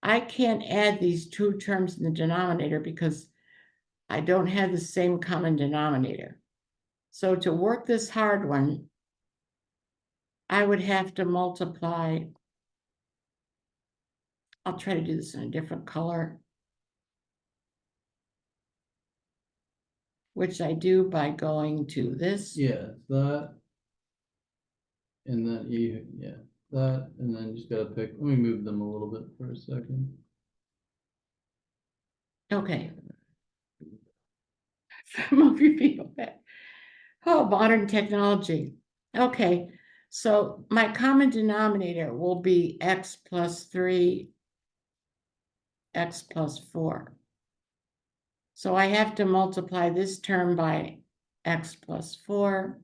I can't add these two terms in the denominator because I don't have the same common denominator. So to work this hard one, I would have to multiply. I'll try to do this in a different color, which I do by going to this. Yeah, that. And then yeah, that, and then you just gotta pick, let me move them a little bit for a second. Okay. Move your people back. Oh, modern technology. Okay, so my common denominator will be x plus 3, x plus 4. So I have to multiply this term by x plus 4.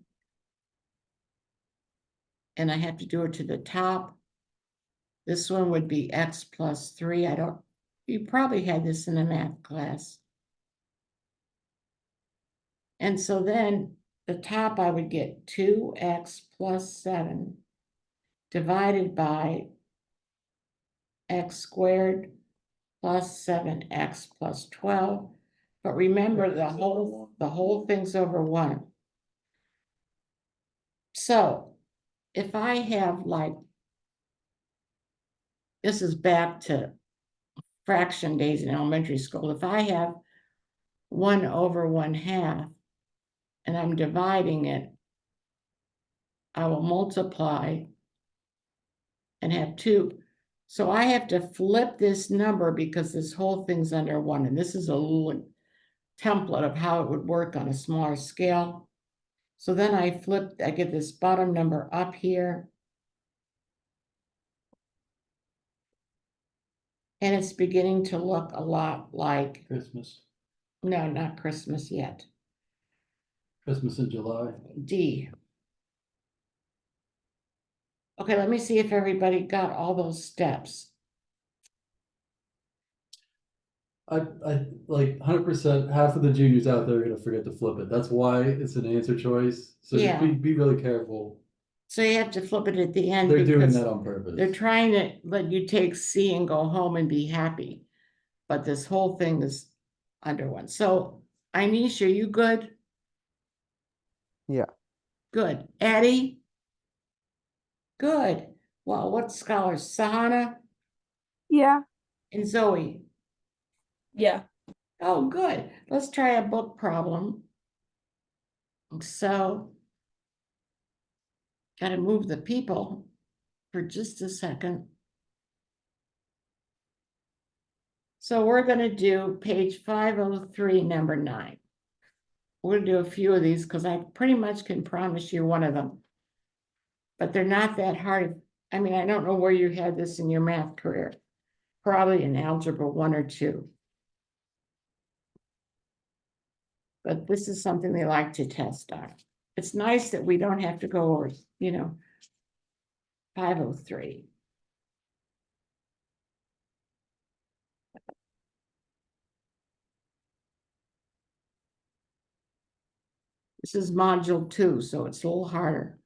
And I have to do it to the top. This one would be x plus 3. You probably had this in a math class. And so then the top I would get 2x plus 7 divided by x squared plus 7x plus 12. But remember, the whole thing's over 1. So if I have like, this is back to fraction days in elementary school. If I have 1 over 1/2 and I'm dividing it, I will multiply and have 2. So I have to flip this number because this whole thing's under 1. And this is a little template of how it would work on a smaller scale. So then I get this bottom number up here. And it's beginning to look a lot like, Christmas, no, not Christmas yet. Christmas in July. D. Okay, let me see if everybody got all those steps. I like 100%, half of the juniors out there are gonna forget to flip it. That's why it's an answer choice. So just Yeah. be really careful. So you have to flip it at the end. They're doing because that on purpose. They're trying to let you take C and go home and be happy. But this whole thing is under 1. So Inish, are you good? Yeah. Good. Addie? Good. Well, what scholars? Sahana Yeah. and Zoe? Yeah. Oh, good. Let's try a book problem. So, gotta move the people for just a second. So we're gonna do page 503, number 9. We're gonna do a few of these because I pretty much can promise you one of them. But they're not that hard. I mean, I don't know where you had this in your math career. Probably in algebra 1 or 2. But this is something they like to test on. It's nice that we don't have to go over, 503. This is module 2, so it's a little harder.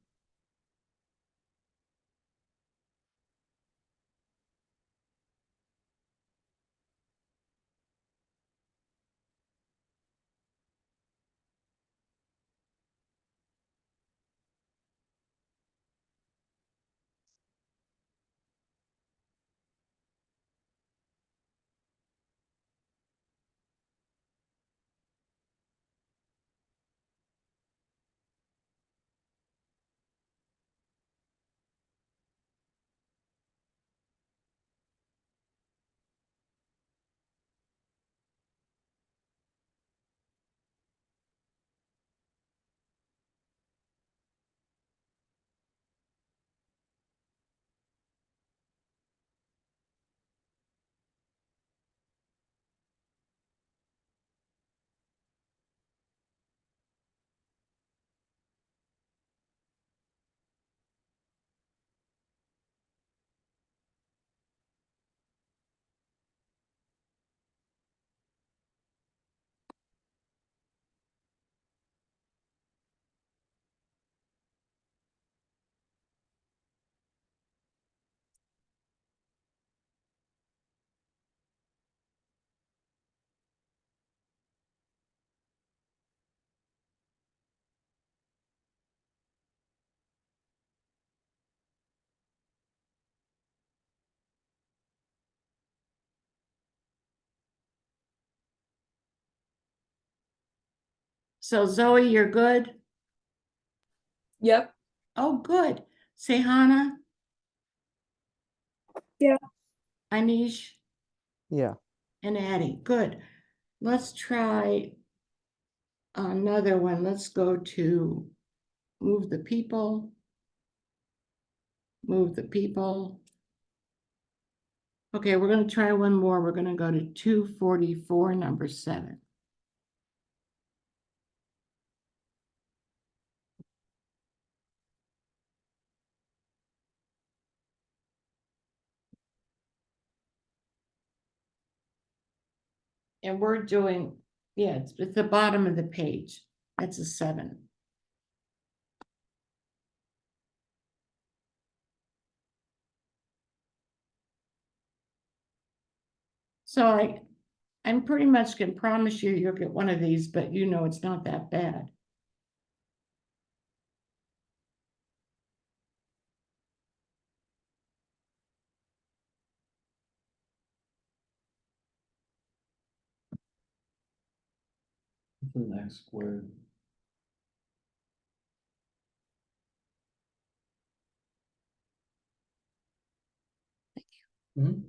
So Zoe, you're good? Yep. Oh, good. Sehana? Yeah. Anish Yeah. and Addie, good. Let's try another one. Let's go to move the people. Move the people. Okay, we're gonna try one more. We're gonna go to 244, number 7. And we're doing, yeah, it's at the bottom of the page. That's a 7. So I'm pretty much can promise you you'll get one of these, but you know it's not that bad. What's the next squared? Mhm.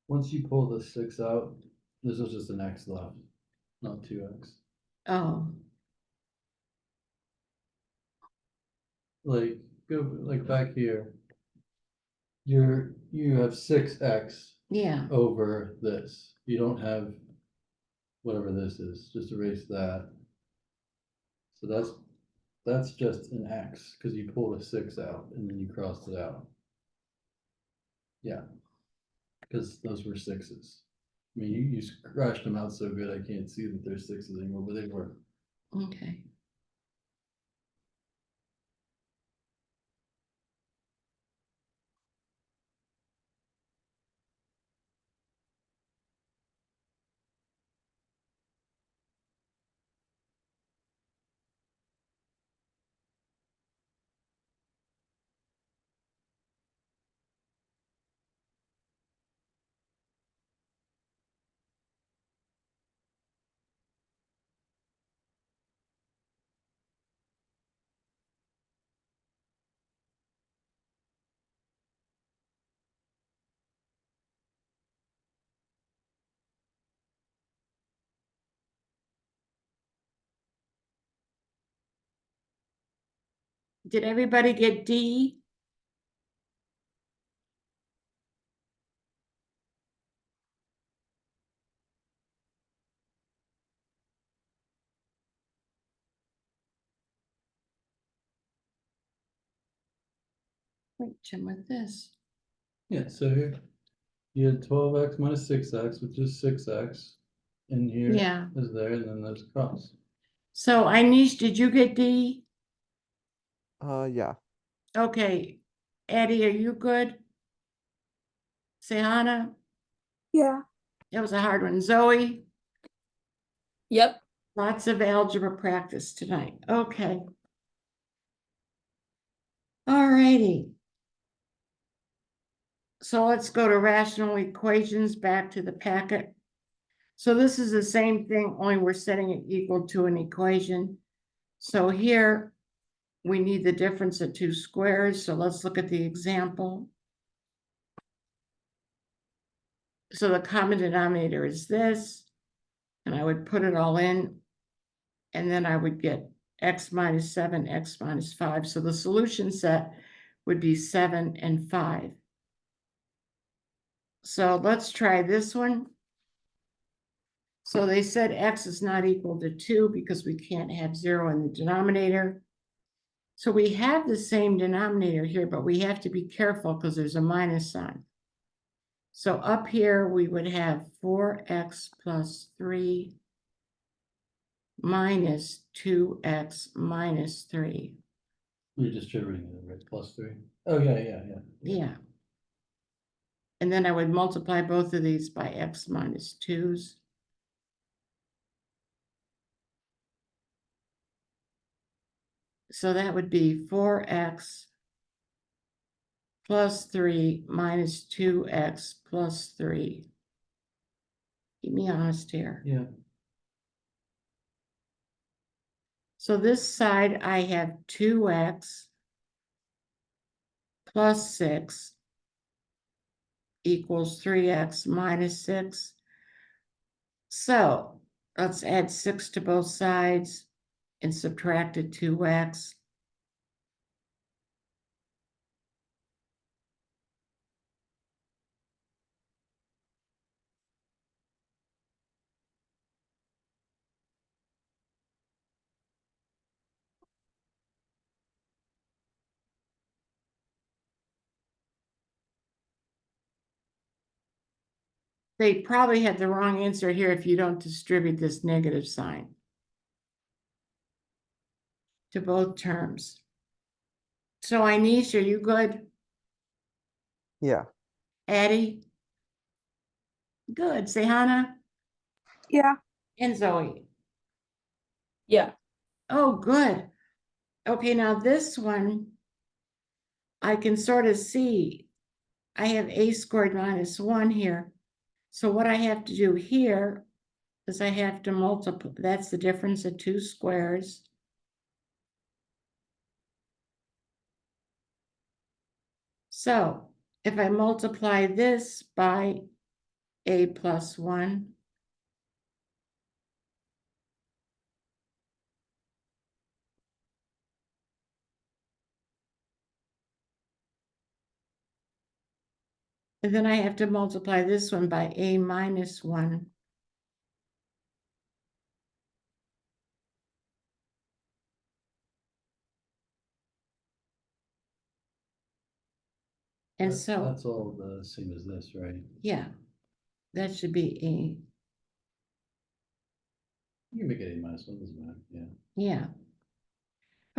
Once you pull the 6 out, this is just an X left, not 2X. Oh, Like, go, like back here. You have 6X yeah, over this. You don't have whatever this is, just erase that. So that's just an X, because you pulled a 6 out and then you crossed it out. Yeah. Because those were 6s. I mean, you scratched them out so good, I can't see that they're 6s anymore, but they were. okay. Did everybody get D? Wait, Jim, with this. Yeah, so here, you had 12X minus 6X, which is 6X. And here Yeah. is there, and then there's cross. So Anish, did you get D? Yeah. Okay. Addie, are you good? Sehana? Yeah. That was a hard one. Zoe? Yep. Lots of algebra practice tonight. Okay. All righty. So let's go to rational equations, back to the packet. So this is the same thing, only we're setting it equal to an equation. So here we need the difference of 2 squares. So let's look at the example. So the common denominator is this, and I would put it all in, and then I would get x minus 7, x minus 5. So the solution set would be 7 and 5. So let's try this one. So they said x is not equal to 2 because we can't have 0 in the denominator. So we have the same denominator here, but we have to be careful because there's a minus sign. So up here, we would have 4x plus 3 minus 2x minus 3. You're distributing it, right? Plus 3. Oh, yeah. Yeah. And then I would multiply both of these by x minus 2's. So that would be 4x plus 3 minus 2x plus 3. Keep me honest here. Yeah. So this side, I have 2x plus 6 equals 3x minus 6. So let's add 6 to both sides and subtract a 2x. They probably had the wrong answer here if you don't distribute this negative sign to both terms. So Inish, are you good? Yeah. Addie? Good. Sehana Yeah. and Zoe. Yeah. Oh, good. Okay, now this one, I can sort of see. I have a squared minus 1 here. So what I have to do here is I have to multiply, that's the difference of 2 squares. So if I multiply this by a plus 1, and then I have to multiply this one by a minus 1. And so, That's all the same as this, right? yeah, that should be You can make it a minus 1, doesn't matter, yeah. yeah.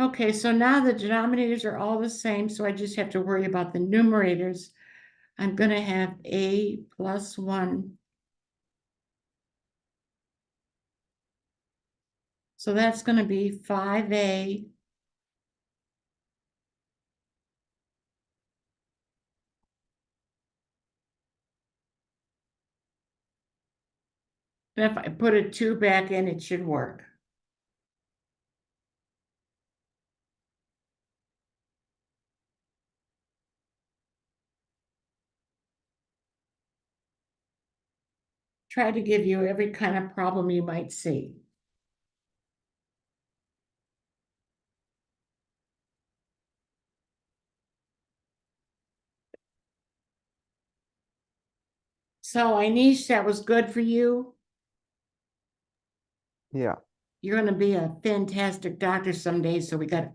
Okay, so now the denominators are all the same, so I just have to worry about the numerators. I'm gonna have a plus 1. So that's gonna be 5a and if I put a 2 back in, it should work. Try to give you every kind of problem you might see. So Inish, that was good for you. Yeah. You're gonna be a fantastic doctor someday, so we got,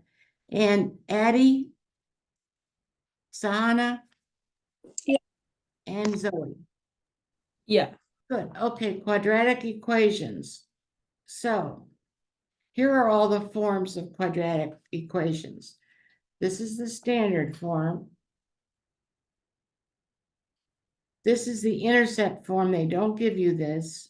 and Addie, Sahana. Yeah. And Zoe. Yeah. Good, okay, quadratic equations. So here are all the forms of quadratic equations. This is the standard form. This is the intercept form. They don't give you this.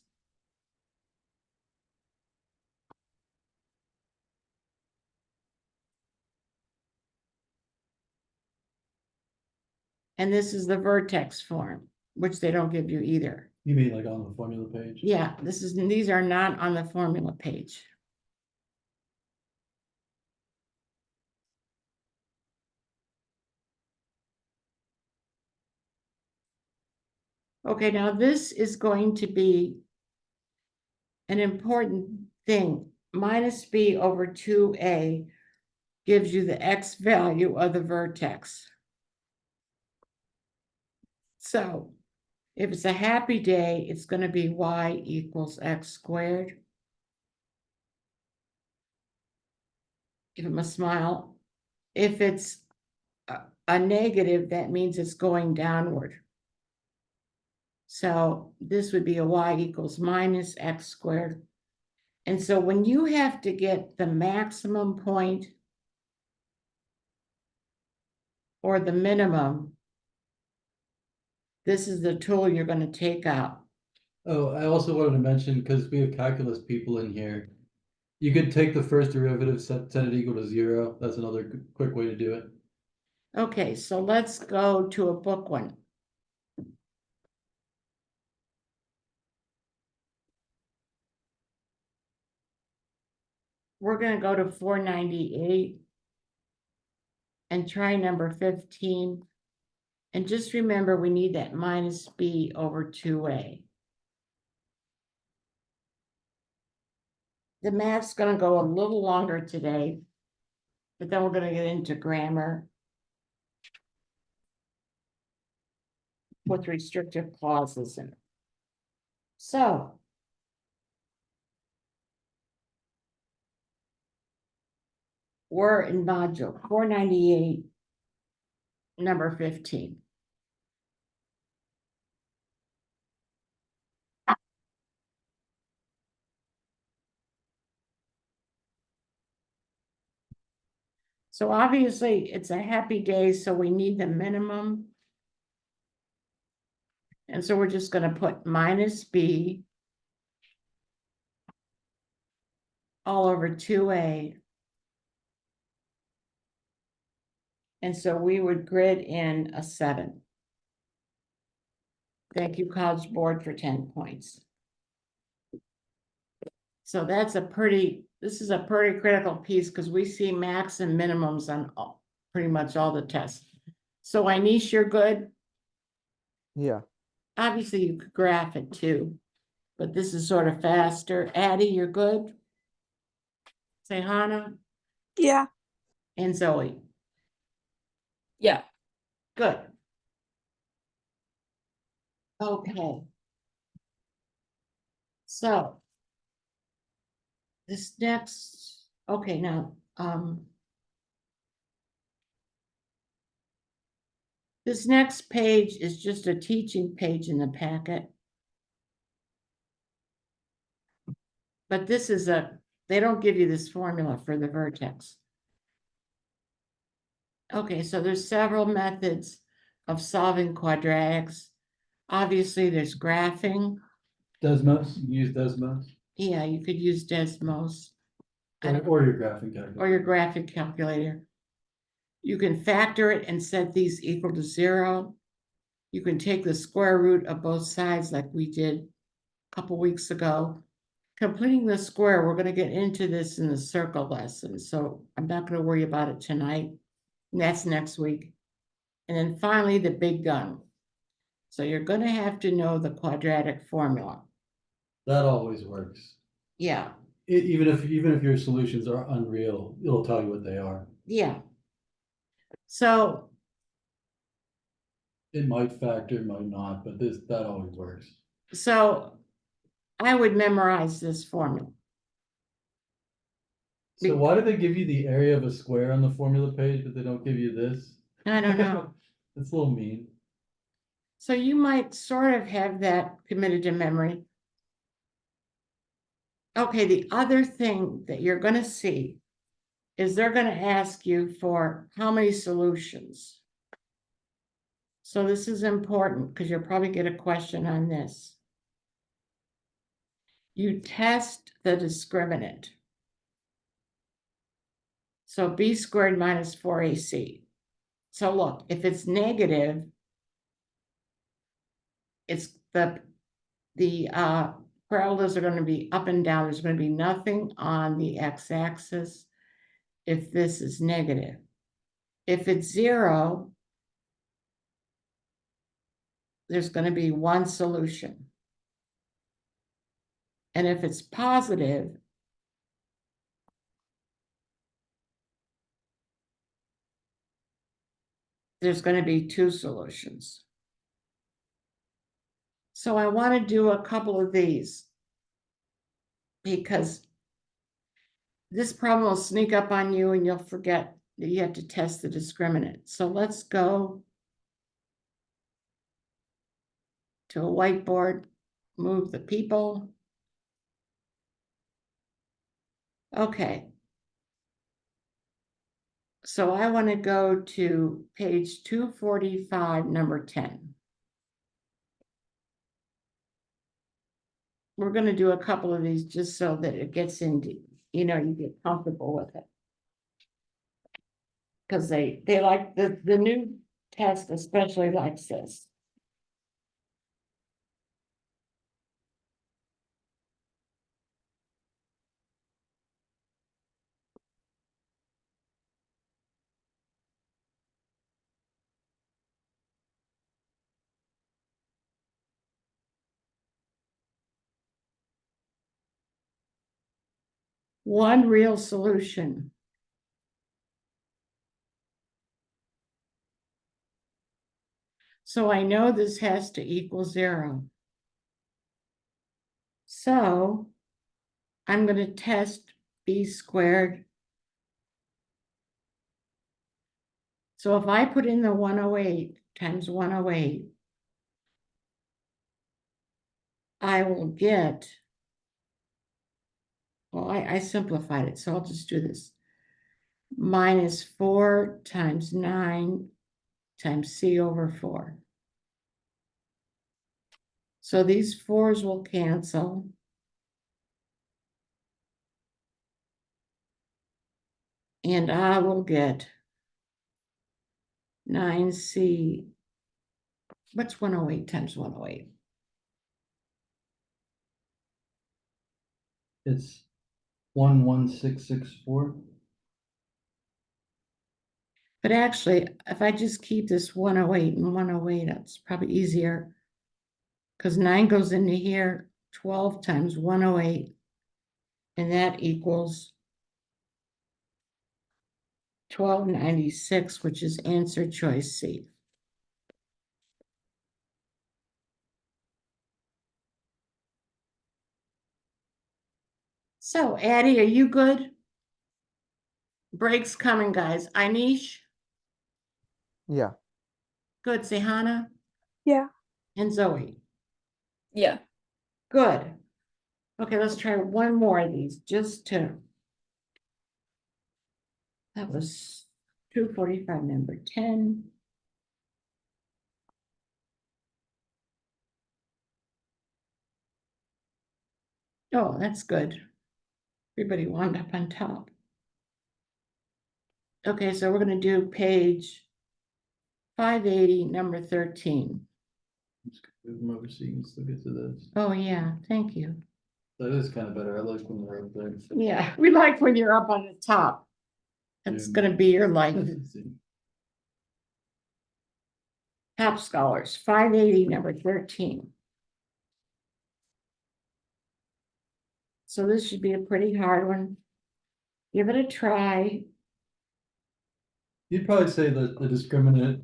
And this is the vertex form, which they don't give you either. You mean like on the formula page? Yeah, these are not on the formula page. Okay, now this is going to be an important thing. Minus b over 2a gives you the x value of the vertex. So If it's a happy day, it's gonna be y equals x squared. Give him a smile. If it's a negative, that means it's going downward. So this would be a y equals minus x squared. And so when you have to get the maximum point or the minimum, this is the tool you're going to take out. Oh, I also wanted to mention, because we have calculus people in here, you could take the first derivative, set it equal to 0. That's another quick way to do it. Okay, so let's go to a book one. We're going to go to 498 and try number 15. And just remember, we need that minus b over 2a. The math's going to go a little longer today, but then we're going to get into grammar with restrictive clauses in it. So we're in module 498, number 15. So obviously it's a happy day, so we need the minimum. And so we're just going to put minus b all over 2a. And so we would grid in a 7. Thank you, College Board, for 10 points. So that's this is a pretty critical piece because we see max and minimums on pretty much all the tests. So Anish, you're good. Yeah. Obviously you could graph it too, but this is sort of faster. Addie, you're good. Say Hannah Yeah. and Zoe. Yeah. Good. Okay. So this next, okay, now, this next page is just a teaching page in the packet. But this is they don't give you this formula for the vertex. Okay, so there's several methods of solving quadratics. Obviously, there's graphing. Desmos, you use Desmos, Yeah, you could use Desmos or your graphing calculator. or your graphic calculator. You can factor it and set these equal to 0. You can take the square root of both sides like we did a couple weeks ago. Completing the square, we're going to get into this in the circle lesson, so I'm not going to worry about it tonight. And that's next week. And then finally, the big gun. So you're going to have to know the quadratic formula. That always works. Yeah, Even if your solutions are unreal, it'll tell you what they are. yeah. So, It might factor, it might not, but that always works. so I would memorize this formula. So why do they give you the area of a square on the formula page, but they don't give you this? I don't know. It's a little mean. So you might sort of have that committed to memory. Okay, the other thing that you're going to see is they're going to ask you for how many solutions. So this is important because you'll probably get a question on this. You test the discriminant. So b squared minus 4ac. So look, if it's negative, it's the parallels are going to be up and down. There's going to be nothing on the x-axis if this is negative. If it's 0, there's going to be one solution. And if it's positive, there's going to be 2 solutions. So I want to do a couple of these. Because this problem will sneak up on you and you'll forget that you have to test the discriminant. So let's go to a whiteboard, move the people. Okay. So I want to go to page 245, number 10. We're going to do a couple of these just so that it gets into, you get comfortable with it. Because they like the new test especially likes this. One real solution. So I know this has to equal 0. So I'm going to test b squared. So if I put in the 108 times 108, I will get, well, I simplified it, so I'll just do this. Minus 4 times 9 times c over 4. So these 4s will cancel. And I will get 9c. What's 108 times 108? It's 11664. But actually, if I just keep this 108 and 108, it's probably easier. Because 9 goes into here, 12 times 108, and that equals 1296, which is answer choice C. So, Addie, are you good? Break's coming, guys. Anish, Yeah. good. Sehana Yeah. and Zoe, Yeah. good. Okay, let's try one more of these just to. That was 245, number 10. Oh, that's good. Everybody wound up on top. Okay, so we're going to do page 580, number 13. Move them over so you can still get to this. Oh, yeah, thank you. That is kind of better. I like when they're up there. Yeah, we like when you're up on the top. That's going to be your life. Top scholars, 580, number 13. So this should be a pretty hard one. Give it a try. You'd probably say that the discriminant,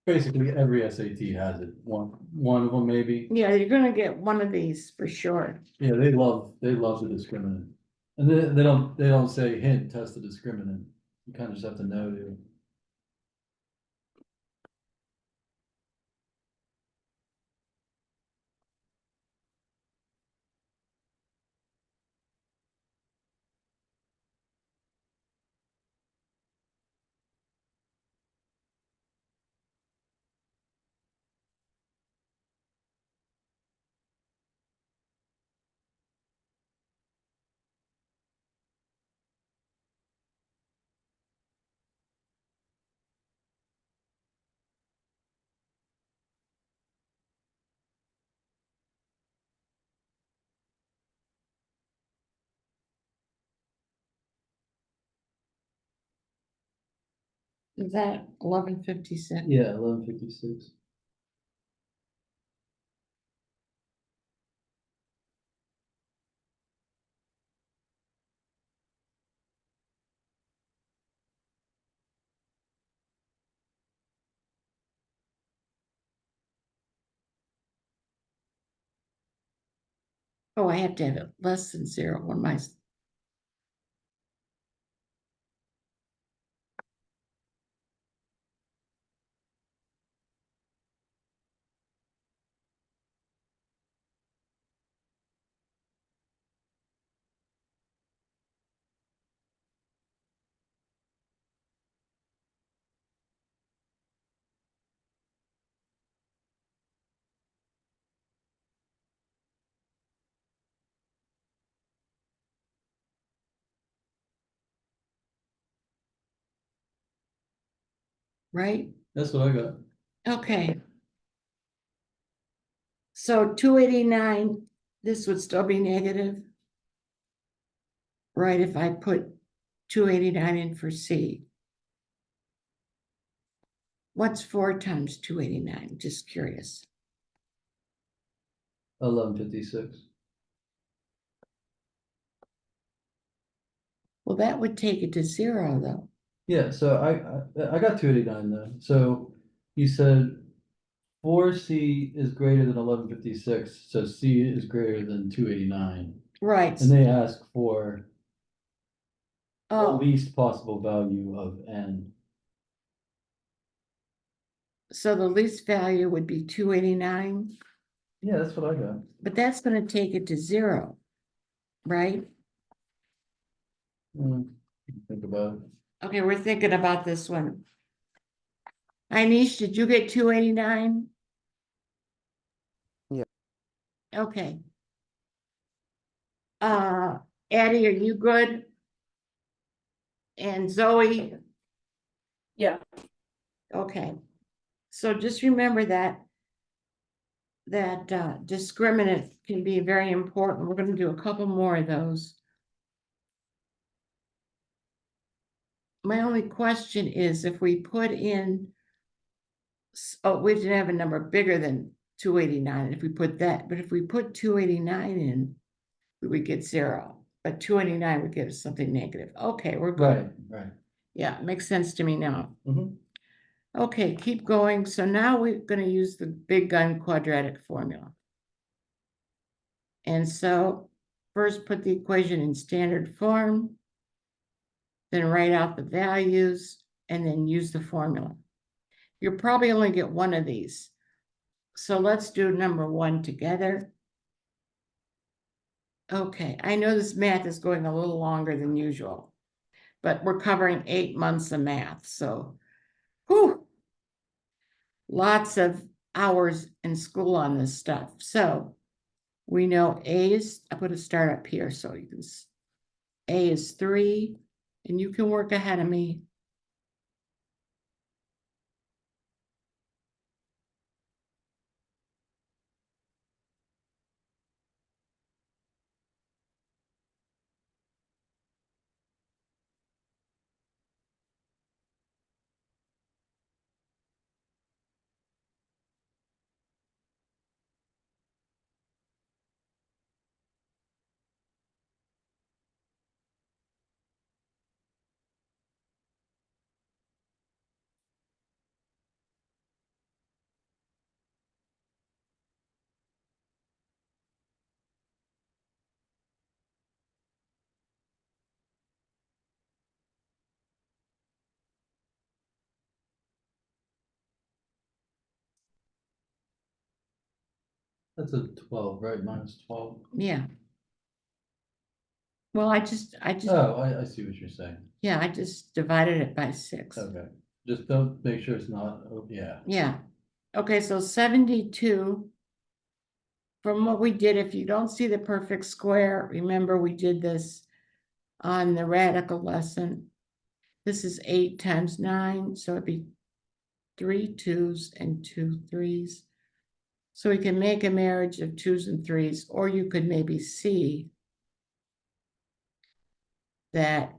basically every SAT has it. One of them maybe. Yeah, you're going to get one of these for sure. Yeah, they love the discriminant. And they don't say hint, test the discriminant. You kind of just have to know to. Is that 1156? Yeah, 1156. Oh, I have to have it less than 0. What am I? Right? That's what I got. Okay. So 289, this would still be negative. Right, if I put 289 in for C. What's 4 times 289? Just curious. 1156. Well, that would take it to 0 though. Yeah, so I got 289 though. So you said 4C is greater than 1156, so C is greater than 289. Right. And they ask for the Oh, least possible value of N. so the least value would be 289, Yeah, that's what I got. but that's going to take it to 0, right? Think about it. Okay, we're thinking about this one. Inish, did you get 289? Yeah. Okay. Addie, are you good? And Zoe? Yeah. Okay. So just remember that discriminant can be very important. We're going to do a couple more of those. My only question is if we put in, oh, we didn't have a number bigger than 289 if we put that, but if we put 289 in, we would get 0, but 289 would give us something negative. Okay, we're good. Right. Yeah, makes sense to me now. Mhm. Okay, keep going. So now we're going to use the big gun quadratic formula. And so first put the equation in standard form, then write out the values, and then use the formula. You'll probably only get one of these. So let's do number 1 together. Okay, I know this math is going a little longer than usual, but we're covering 8 months of math, so whew, lots of hours in school on this stuff. So we know A is, I put a start up here so you can, A is 3, and you can work ahead of me. That's a 12, right? Minus 12. Yeah. Well, I just, Oh, I see what you're saying. yeah, I just divided it by 6. Okay. Just don't make sure it's not, oh, yeah. Yeah. Okay, so 72. From what we did, if you don't see the perfect square, remember we did this on the radical lesson. This is 8 times 9, so it'd be 3 2s and 2 3s. So we can make a marriage of 2s and 3s, or you could maybe see that.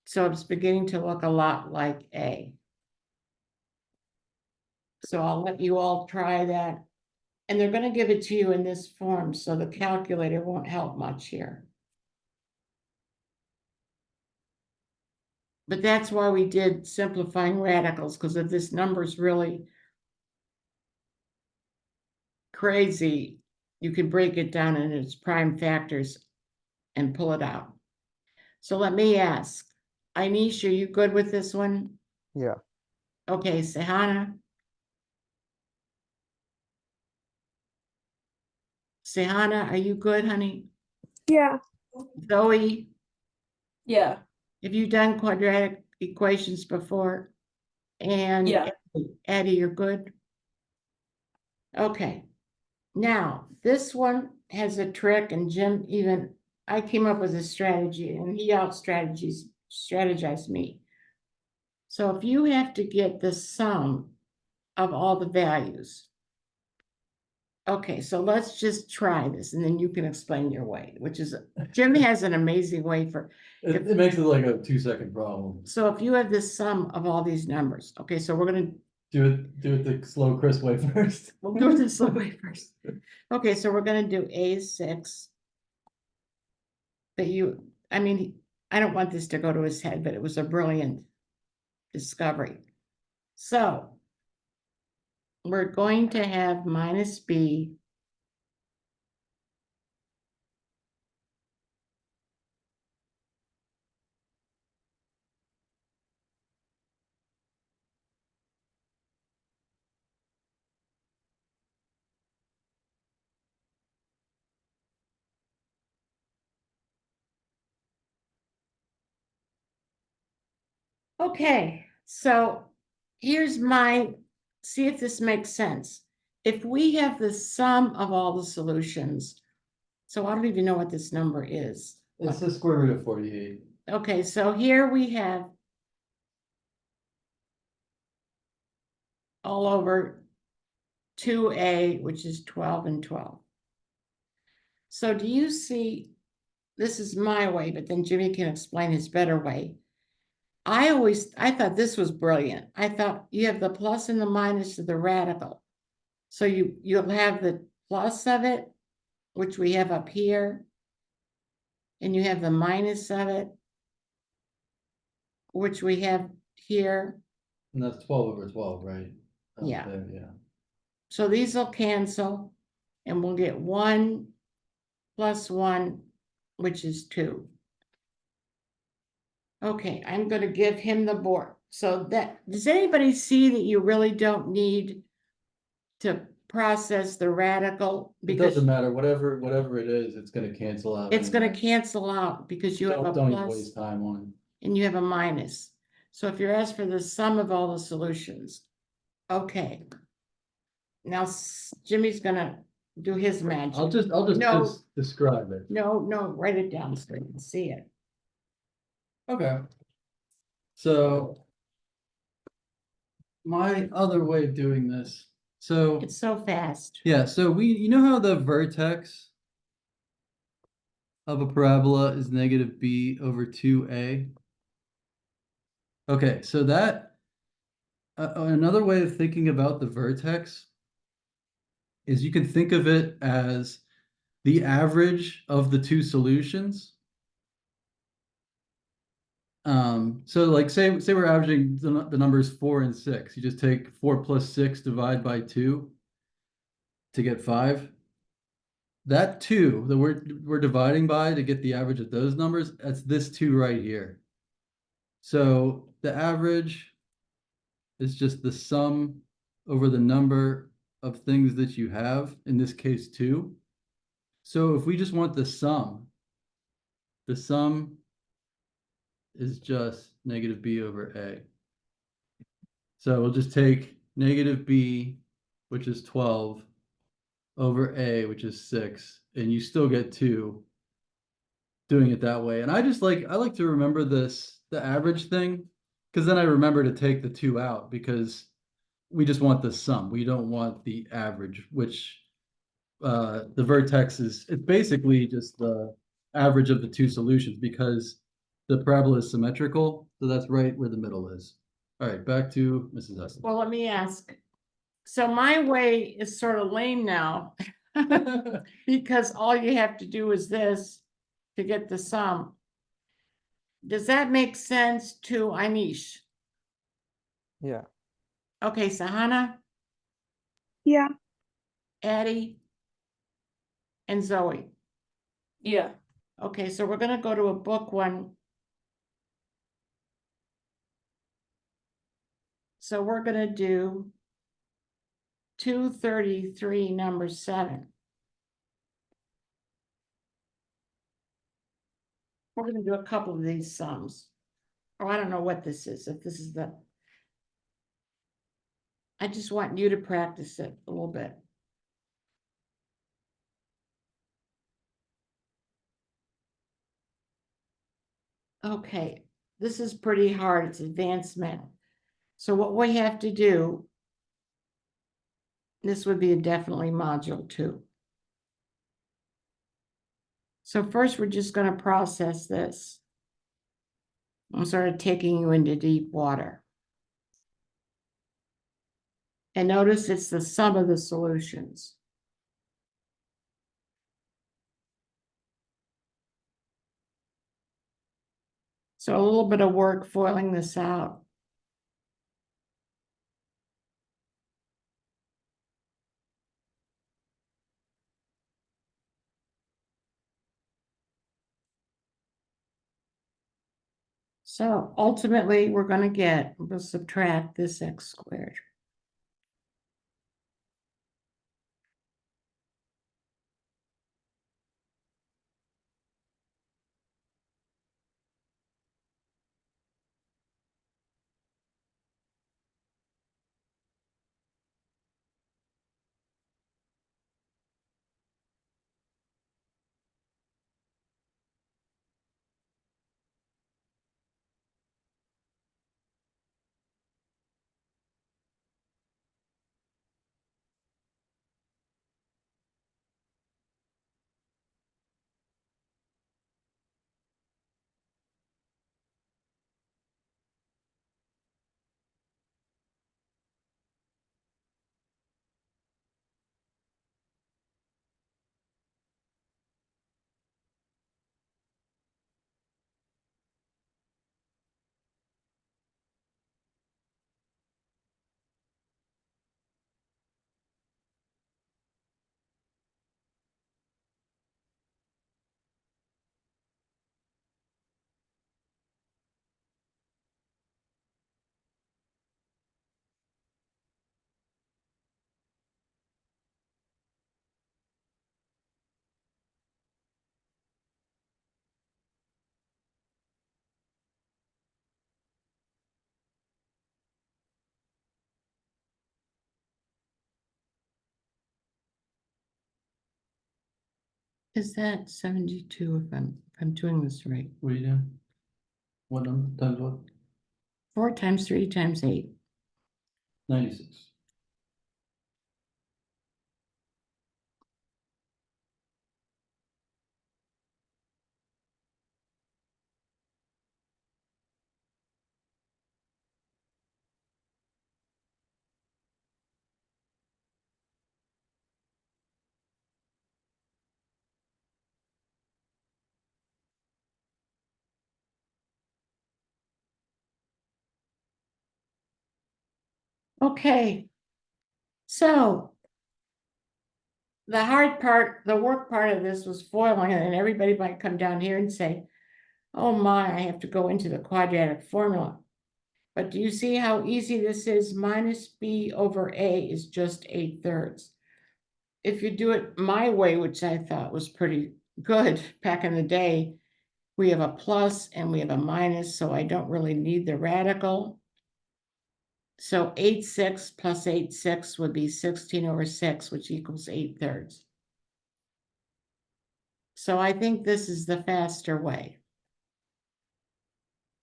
So it's beginning to look a lot like A. So I'll let you all try that. And they're going to give it to you in this form, so the calculator won't help much here. But that's why we did simplifying radicals, because if this number is really crazy, you can break it down into its prime factors and pull it out. So let me ask, Inish, are you good with this one? Yeah. Okay, Sehana? Sehana, are you good, honey? Yeah. Zoe, Yeah. have you done quadratic equations before? And Yeah. Eddie, you're good? Okay. Now, this one has a trick, and Jim even, I came up with a strategy and he strategized me. So if you have to get the sum of all the values. Okay, so let's just try this and then you can explain your way, which is, Jim has an amazing way for, It makes it like a 2-second problem. so if you have the sum of all these numbers, okay, so we're gonna, Do it the slow Chris way first. we'll do it this way first. Okay, so we're gonna do A is 6. But I mean, I don't want this to go to his head, but it was a brilliant discovery. So we're going to have minus B Okay, so here's see if this makes sense. If we have the sum of all the solutions, so I don't even know what this number is. It's the square root of 48. Okay, so here we have all over 2A, which is 12 and 12. So do you see, this is my way, but then Jimmy can explain his better way. I thought this was brilliant. I thought you have the plus and the minus of the radical. So you'll have the plus of it, which we have up here. And you have the minus of it, which we have here. And that's 12/12, right? Yeah. Okay, yeah. So these will cancel and we'll get 1 plus 1, which is 2. Okay, I'm going to give him the board. So does anybody see that you really don't need to process the radical? It Because doesn't matter, whatever it is, it's gonna cancel out. it's going to anyway. cancel out because you have a Don't even plus waste time on and you have a minus. So if you're asked for the sum of all the solutions, okay. Now Jimmy's gonna do his it. magic. I'll just No. describe it. No, write it down so you can see it. Okay. So my other way of doing this, so It's so fast. yeah, so you know how the vertex of a parabola is negative b over 2a? Okay, so that another way of thinking about the vertex is you can think of it as the average of the two solutions. So like say we're averaging the numbers 4 and 6. You just take 4 plus 6 divide by 2 to get 5. That 2 that we're dividing by to get the average of those numbers, that's this 2 right here. So the average is just the sum over the number of things that you have, in this case 2. So if we just want the sum is just negative b over a. So we'll just take negative b, which is 12, over a, which is 6, and you still get 2 doing it that way. And I like to remember the average thing, because then I remember to take the 2 out, because we just want the sum. We don't want the average, which the vertex it's basically just the average of the two solutions, because the parabola is symmetrical. So that's right where the middle is. All right, back to Mrs. Essen. Well, let me ask. So my way is sort of lame now. Because all you have to do is this to get the sum. Does that make sense to Anish? Yeah. Okay, Sahana, Yeah. Addie, and Zoe. Yeah. Okay, so we're gonna go to a book one. So we're gonna do 233, number 7. We're gonna do a couple of these sums. Oh, I don't know what this is, if this is the. I just want you to practice it a little bit. Okay, this is pretty hard, it's advanced math. So what we have to do, this would be a definitely module 2. So first, we're just gonna process this. I'm sort of taking you into deep water. And notice it's the sum of the solutions. So a little bit of work foiling this out. So ultimately, we're going to we'll subtract this x squared. Is that 72 if I'm doing this right? What are you doing? What number, times what? 4 times 3 times 8. 96. Okay. So the hard part, the work part of this was foiling it, and everybody might come down here and say, oh my, I have to go into the quadratic formula. But do you see how easy this is? Minus b over a is just 8/3. If you do it my way, which I thought was pretty good back in the day, we have a plus and we have a minus, so I don't really need the radical. So 8/6 plus 8/6 would be 16/6, which equals 8/3. So I think this is the faster way.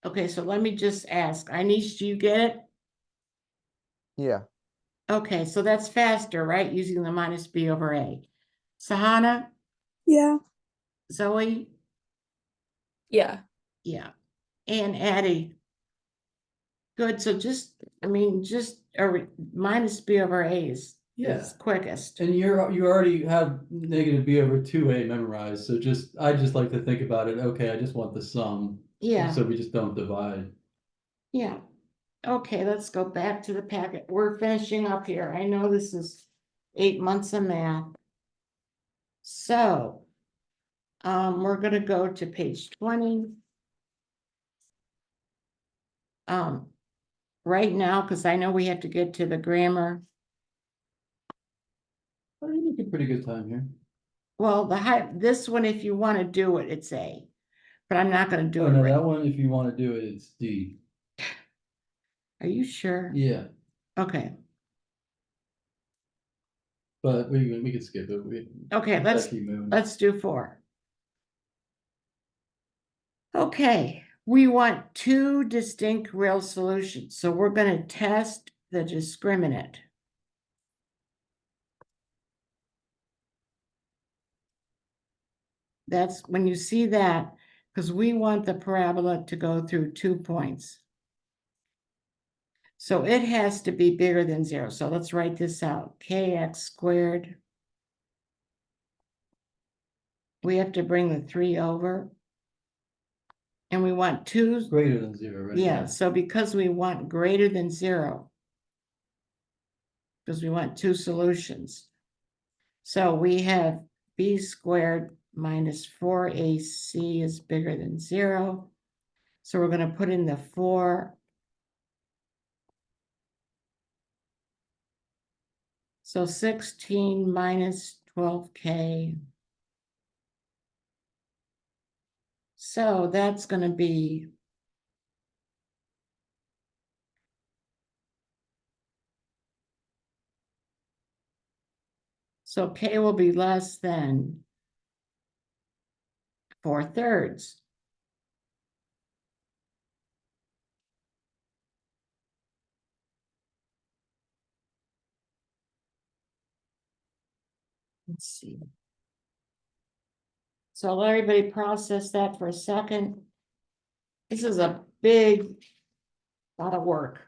Okay, so let me just ask, Anish, do you get it? Yeah. Okay, so that's faster, right? Using the minus b over a. Sahana, Yeah. Zoe, Yeah. yeah, and Addie. Good, so just, I mean, just, or minus b over a is Yeah. quickest. And you already have negative b over 2a memorized, so I just like to think about it, okay, I just want the sum. Yeah. So we just don't divide. Yeah, okay, let's go back to the packet. We're finishing up here. I know this is 8 months of math. So, we're gonna go to page 20. Right now, because I know we have to get to the grammar. Oh, you make a pretty good time here. Well, this one, if you want to do it, it's A, but I'm not gonna do Oh, it no, right. that one, if you wanna do it, it's D. Are you sure? Yeah, Okay, but we could skip it. okay, Gotta let's keep moving. do 4. Okay, we want 2 distinct real solutions, so we're gonna test the discriminant. That's when you see that, because we want the parabola to go through 2 points. So it has to be bigger than 0. So let's write this out. Kx squared. We have to bring the 3 over. And we want 2. Greater than 0, right? Yeah, so because we want greater than 0, because we want 2 solutions. So we have b squared minus 4ac is bigger than 0. So we're going to put in the 4. So 16 minus 12k. So that's going to be so k will be less than 4/3. Let's see. So let everybody process that for a second. This is a big lot of work.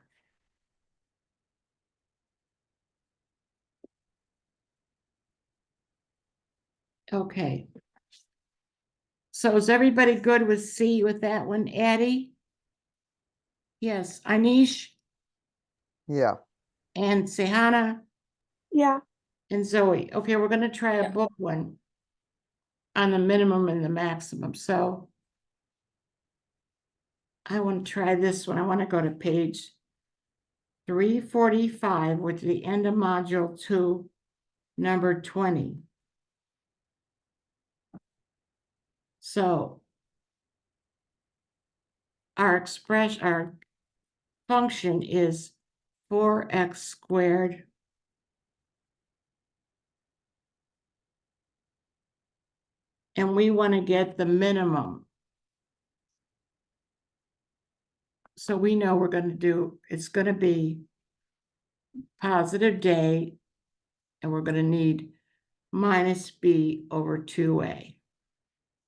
Okay. So is everybody good with C with that one, Addie? Yes, Anish Yeah. and Sehana Yeah. and Zoe. Okay, we're gonna try a Yeah. book one on the minimum and the maximum. So I want to try this one. I want to go to page 345 with the end of module 2, number 20. So our function is 4x squared and we want to get the minimum. So we know we're going to do, it's going to be positive day, and we're going to need minus b over 2a.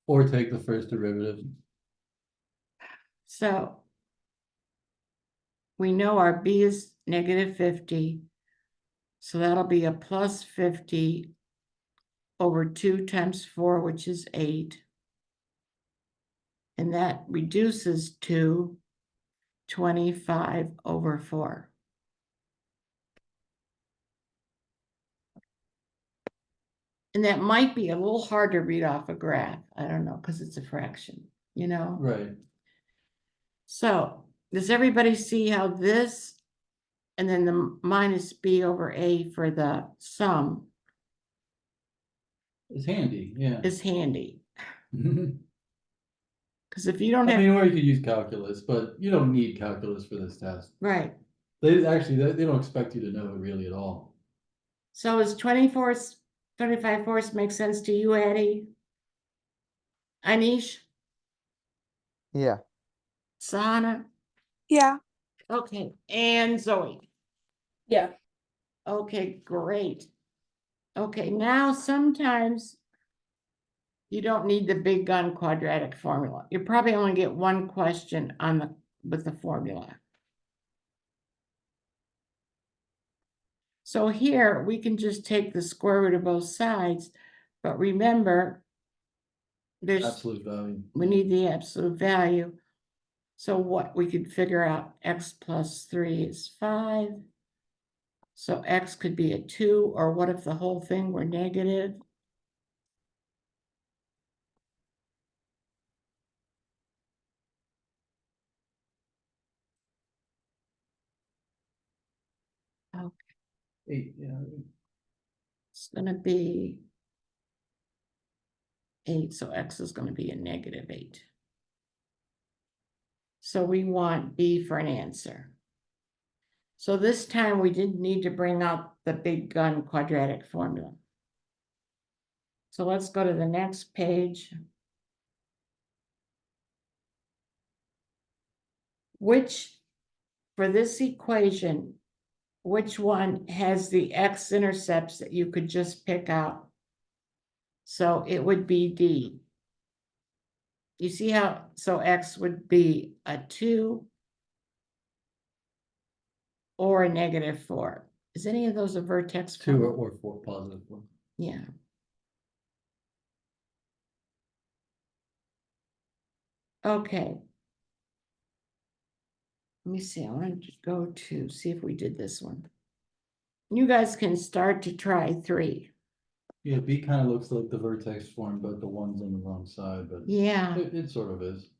Or take the first derivative. So we know our b is negative 50. So that'll be a plus 50 over 2 times 4, which is 8. And that reduces to 25 over 4. And that might be a little hard to read off a graph. I don't know, because it's a fraction, you know? Right. So does everybody see how this and then the minus b over a for the sum It's handy, yeah. is handy? I Because if you don't have, mean, or you could use calculus, but you don't need calculus for this test. right. They actually, they don't expect you to know it really at all. So is 25/4 make sense to you, Addie? Anish? Yeah. Sana? Yeah. Okay, and Zoe. Yeah. Okay, great. Okay, now sometimes you don't need the big gun quadratic formula. You probably only get one question on with the formula. So here we can just take the square root of both sides, but remember, there's Absolute value. we need the absolute value. So what we could figure out, x plus 3 is 5. So X could be a 2, or what if the whole thing were negative? Eight, yeah. It's gonna be 8, so X is gonna be a -8. So we want B for an answer. So this time we didn't need to bring out the big gun quadratic formula. So let's go to the next page. Which, for this equation, which one has the x-intercepts that you could just pick out? So it would be D. You see how, so X would be a 2 or a -4. Is any of those a vertex? 2 form? or 4 positive one. Yeah. Okay. Let me see, I want to go to see if we did this one. You guys can start to try 3. Yeah, B kind of looks like the vertex form, but the one's on the wrong side, but Yeah, it sort of is.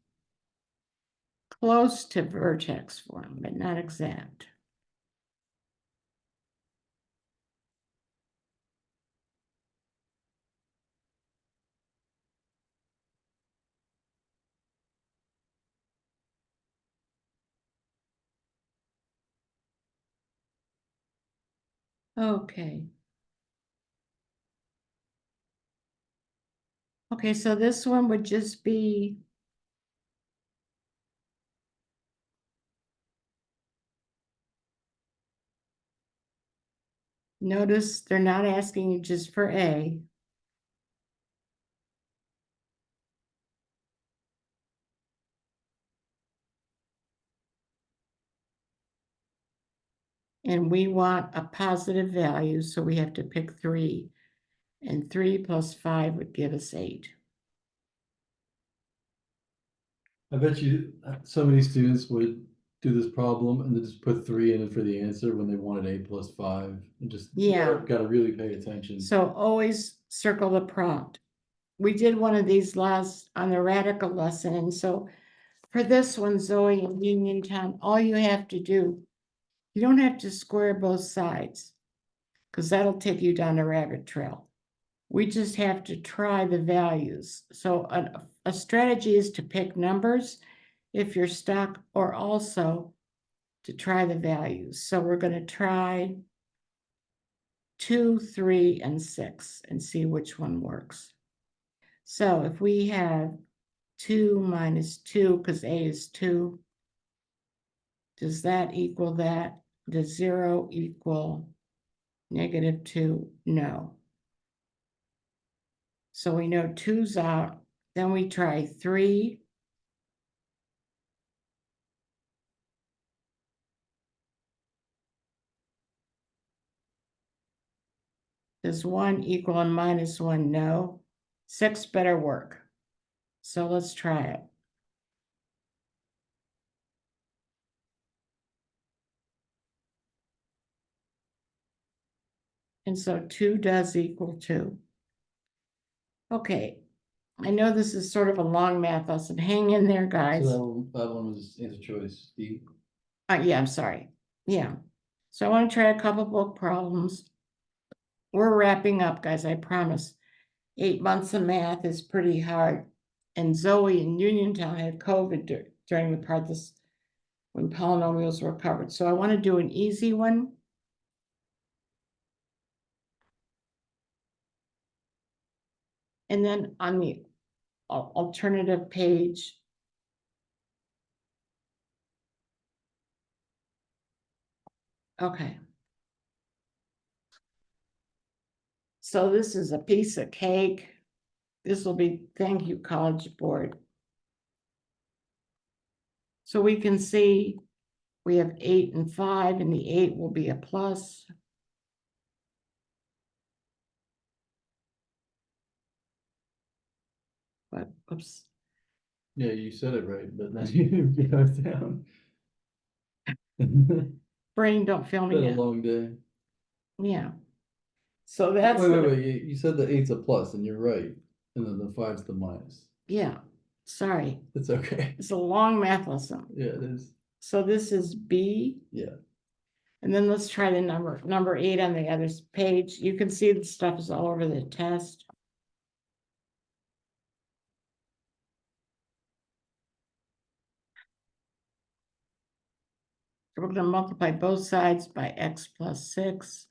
close to vertex form, but not exact. Okay. Okay, so this one would just be notice they're not asking you just for A. And we want a positive value, so we have to pick 3. And 3 plus 5 would give us 8. I bet you so many students would do this problem and then just put 3 in it for the answer when they wanted 8 plus 5. And just Yeah. gotta really pay attention. So always circle the prompt. We did one of these last on the radical lesson, and so for this one, Zoe in Uniontown, all you have to do, you don't have to square both sides, because that'll take you down a rabbit trail. We just have to try the values. So a strategy is to pick numbers if you're stuck, or also to try the values. So we're going to try 2, 3, and 6 and see which one works. So if we have 2 minus 2, because A is 2, does that equal that? Does 0 equal -2? No. So we know 2's out. Then we try 3. Does 1 equal a -1? No. 6 better work. So let's try it. And so 2 does equal 2. Okay, I know this is sort of a long math lesson. Hang in there, guys. So that one was answer choice D. Yeah, I'm sorry. Yeah. So I want to try a couple book problems. We're wrapping up, guys, I promise. 8 months of math is pretty hard. And Zoe in Uniontown had COVID during the part this when polynomials were covered. So I want to do an easy one. And then on the alternative page, okay. So this is a piece of cake. This will be, thank you, College Board. So we can see we have 8 and 5, and the 8 will be a plus. But, oops, Yeah, you said it right, but then you get it down. Been brain, don't fail me a yet. long day. Yeah. So that's, Wait, you said the 8's a plus, and you're right, and then the 5's the minus. yeah, sorry, It's okay. it's a long math lesson. Yeah, it is. So this is B. Yeah. And then let's try the number 8 on the other page. You can see the stuff is all over the test. We're gonna multiply both sides by x plus 6.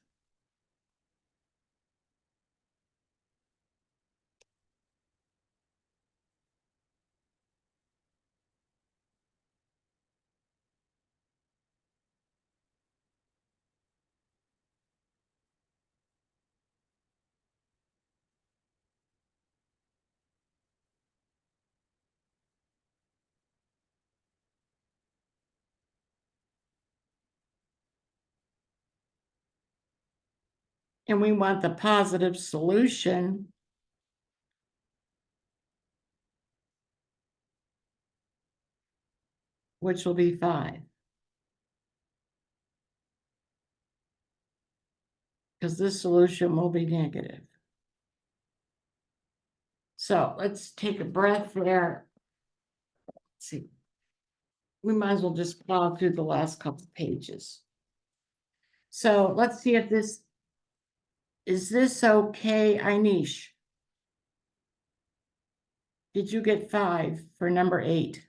And we want the positive solution. Which will be 5. Because this solution will be negative. So let's take a breath there. Let's see. We might as well just plow through the last couple of pages. So let's see if is this okay, Inish? Did you get 5 for number 8?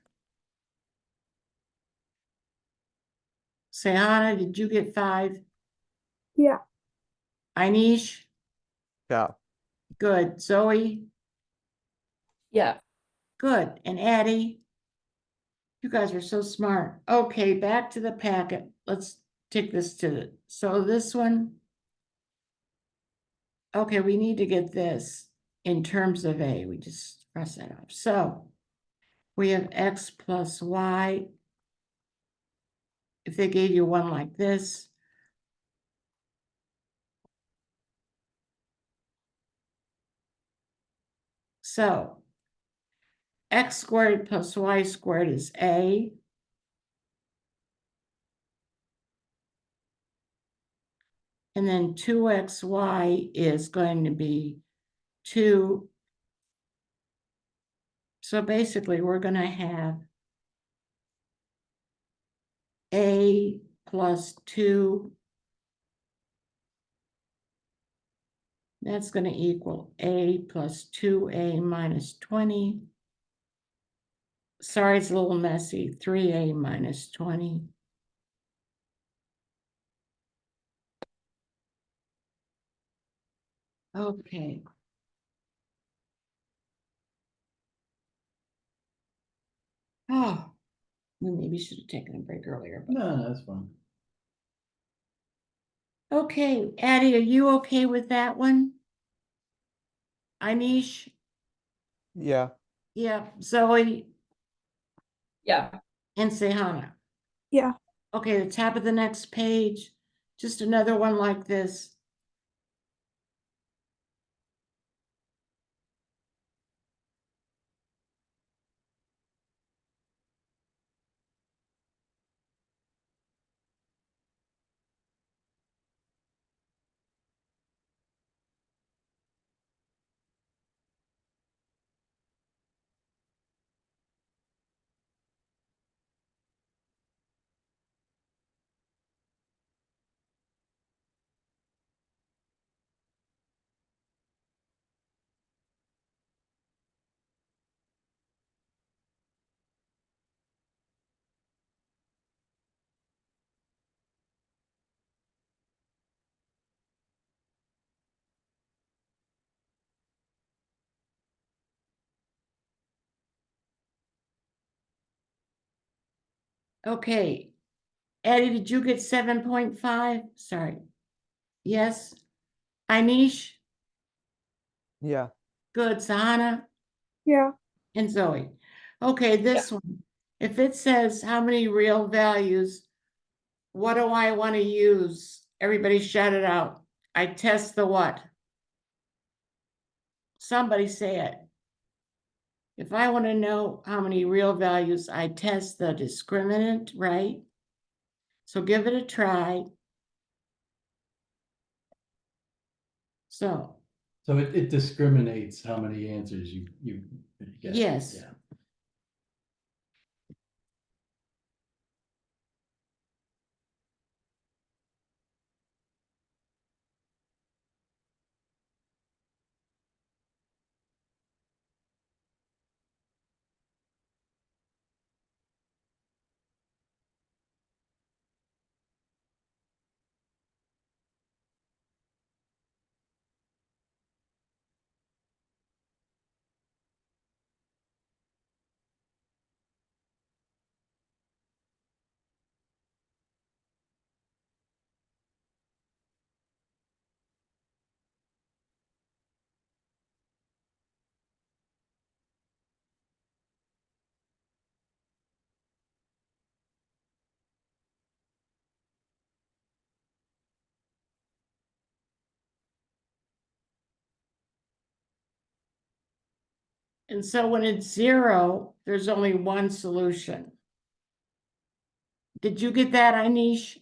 Sayana, did you get 5? Yeah. Inish? Yeah. Good. Zoe? Yeah. Good. And Addie? You guys are so smart. Okay, back to the packet. Let's take this so this one. Okay, we need to get this in terms of A. We just cross that off. So we have x plus y. If they gave you one like this. So x squared plus y squared is A. And then 2xy is going to be 2. So basically, we're going to have A plus 2. That's going to equal A plus 2A minus 20. Sorry, it's a little messy. 3A minus 20. Okay. Oh, we maybe should have taken a break earlier. But... No, that's fine. Okay, Addie, are you okay with that one? Inish? Yeah. Yeah, Zoe Yeah. and Sehana. Yeah. Okay, the top of the next page, just another one like this. Okay, Addie, did you get 7.5? Sorry. Yes. Inish? Yeah. Good. Sahana Yeah. and Zoe. Okay, this one. If it says how many real values, what do I want to use? Everybody shout it out. I test the what? Somebody say it. If I want to know how many real values, I test the discriminant, right? So give it a try. So, So it discriminates how many answers you get. Yes. Yeah. and so when it's 0, there's only one solution. Did you get that, Anish?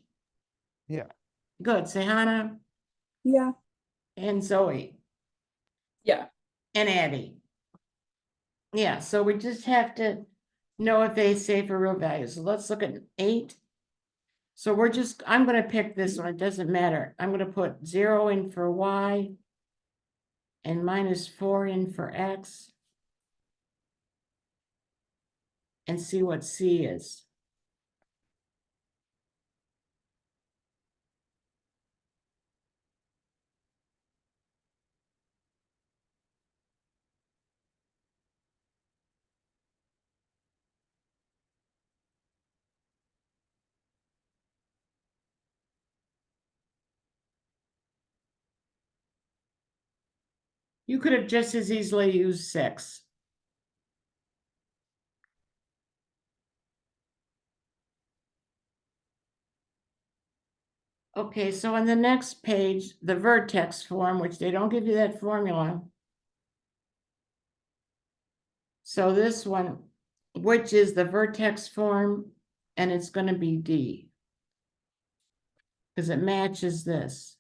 Yeah. Good, say Hannah Yeah. and Zoe Yeah, and Addie. Yeah, so we just have to know if they say for real values. So let's look at 8. So I'm gonna pick this one, it doesn't matter. I'm gonna put 0 in for Y and -4 in for X. And see what C is. You could have just as easily used 6. Okay, so on the next page, the vertex form, which they don't give you that formula. So this one, which is the vertex form, and it's gonna be D. Because it matches this.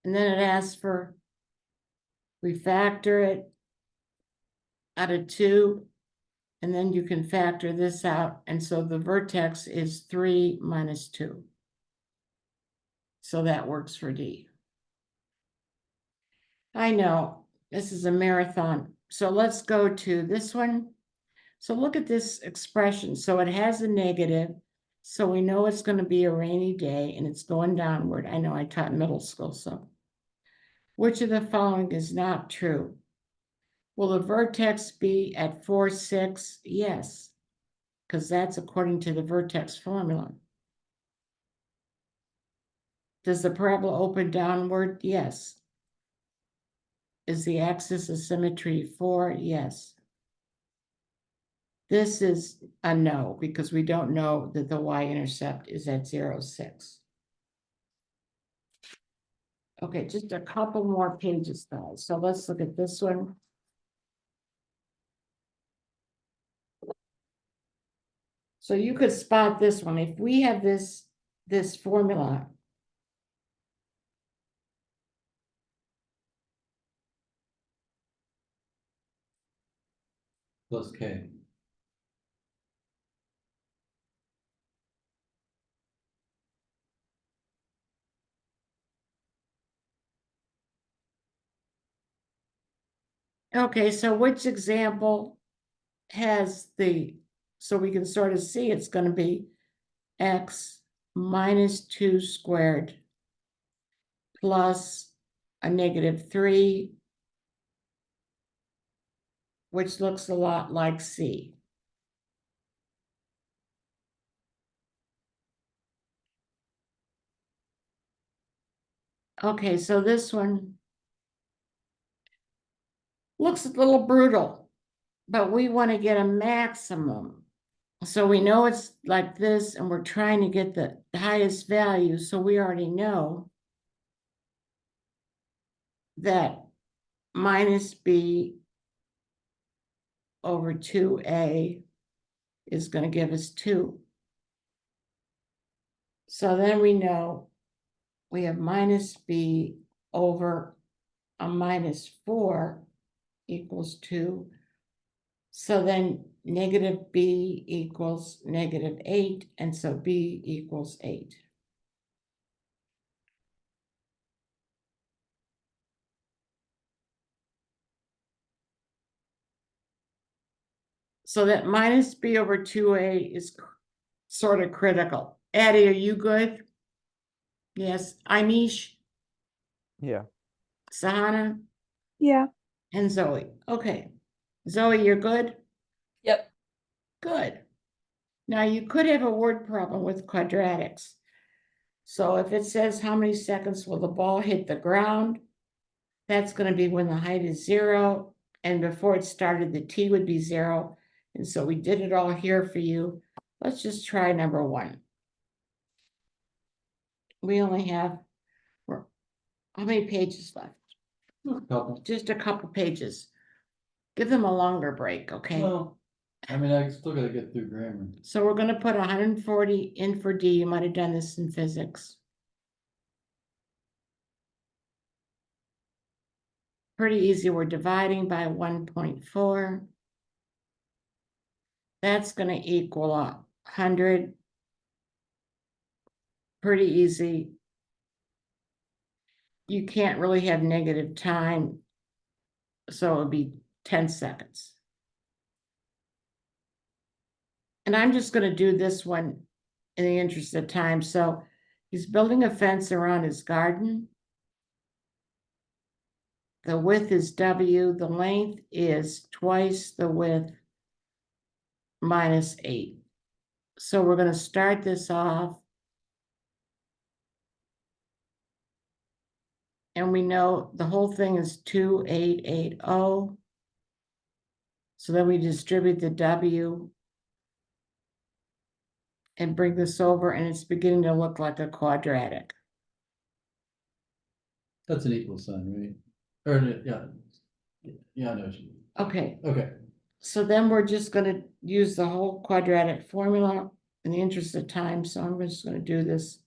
And then it asks for, we factor it out of 2, and then you can factor this out, and so the vertex is 3 minus 2. So that works for D. I know, this is a marathon. So let's go to this one. So look at this expression. So it has a negative. So we know it's going to be a rainy day and it's going downward. I know I taught middle school, so. Which of the following is not true? Will the vertex be at 4, 6? Yes, because that's according to the vertex formula. Does the parabola open downward? Yes. Is the axis of symmetry 4? Yes. This is a no, because we don't know that the y-intercept is at 0, 6. Okay, just a couple more pages, guys. So let's look at this one. So you could spot this one. If we have this formula, Plus K. okay, so which example has so we can sort of see it's going to be x minus 2 squared plus a -3, which looks a lot like C. Okay, so this one looks a little brutal, but we want to get a maximum. So we know it's like this, and we're trying to get the highest value, so we already know that minus b over 2a is going to give us 2. So then we know we have minus b over a minus 4 equals 2. So then negative b equals negative 8, and so b equals 8. So that minus b over 2a is sort of critical. Addie, are you good? Yes, Anish, yeah, Sahana, Yeah. and Zoe. Okay. Zoe, you're good? Yep. Good. Now you could have a word problem with quadratics. So if it says how many seconds will the ball hit the ground, that's going to be when the height is 0. And before it started, the t would be 0. And so we did it all here for you. Let's just try number 1. We only have, how many pages left? Couple. Just a couple pages. Give them a longer break, okay? Well, I mean, I still gotta get through grammar. So we're gonna put 140 in for D. You might have done this in physics. Pretty easy. We're dividing by 1.4. That's gonna equal 100. Pretty easy. You can't really have negative time, so it would be 10 seconds. And I'm just gonna do this one in the interest of time. So he's building a fence around his garden. The width is W, the length is twice the width minus 8. So we're going to start this off. And we know the whole thing is 2880. So then we distribute the W and bring this over, and it's beginning to look like a quadratic. That's an equal sign, right? Or, yeah. Yeah, I know what you mean. Okay, Okay, so then we're just going to use the whole quadratic formula in the interest of time. So I'm just going to do this.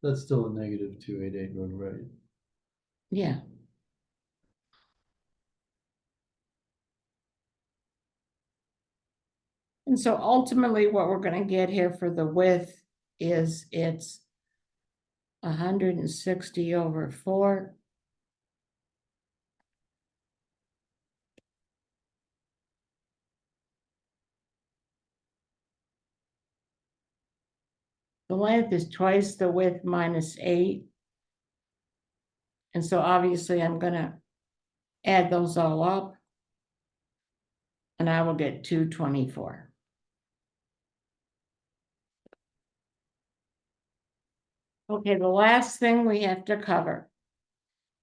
that's still a negative 288 road, right? Yeah. And so ultimately what we're going to get here for the width is it's 160 over 4. The length is twice the width minus 8. And so obviously I'm going to add those all up. And I will get 224. Okay, the last thing we have to cover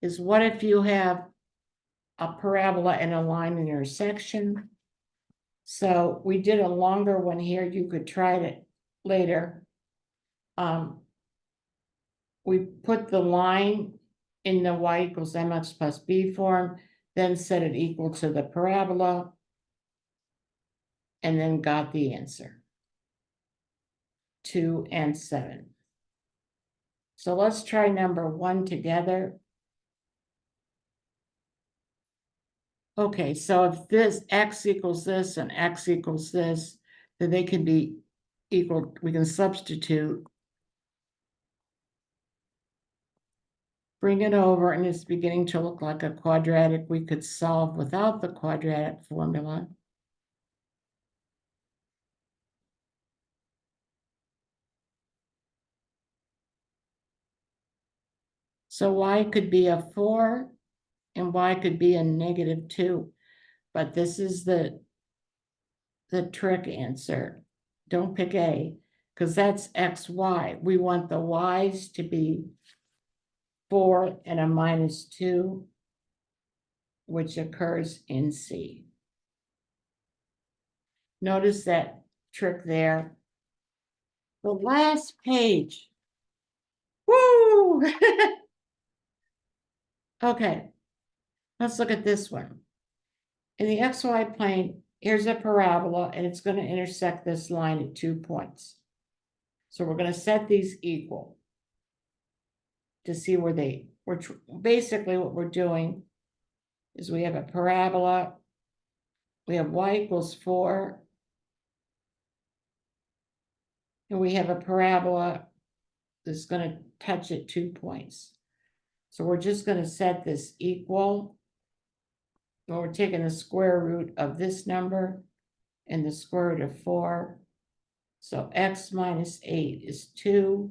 is what if you have a parabola and a line intersection? So we did a longer one here. You could try it later. We put the line in the y equals mx plus b form, then set it equal to the parabola, and then got the answer. 2 and 7. So let's try number 1 together. Okay, so if this x equals this and x equals this, then they can be equal. We can substitute. Bring it over, and it's beginning to look like a quadratic we could solve without the quadratic formula. So y could be a 4 and y could be a negative 2. But this is the trick answer. Don't pick A, because that's xy. We want the y's to be 4 and a minus 2, which occurs in C. Notice that trick there. The last page. Woo! Okay, let's look at this one. In the XY plane, here's a parabola and it's going to intersect this line at 2 points. So we're going to set these equal to see where basically what we're doing is we have a parabola. We have y equals 4. And we have a parabola that's going to touch at 2 points. So we're just going to set this equal. And we're taking the square root of this number and the square root of 4. So x minus 8 is 2.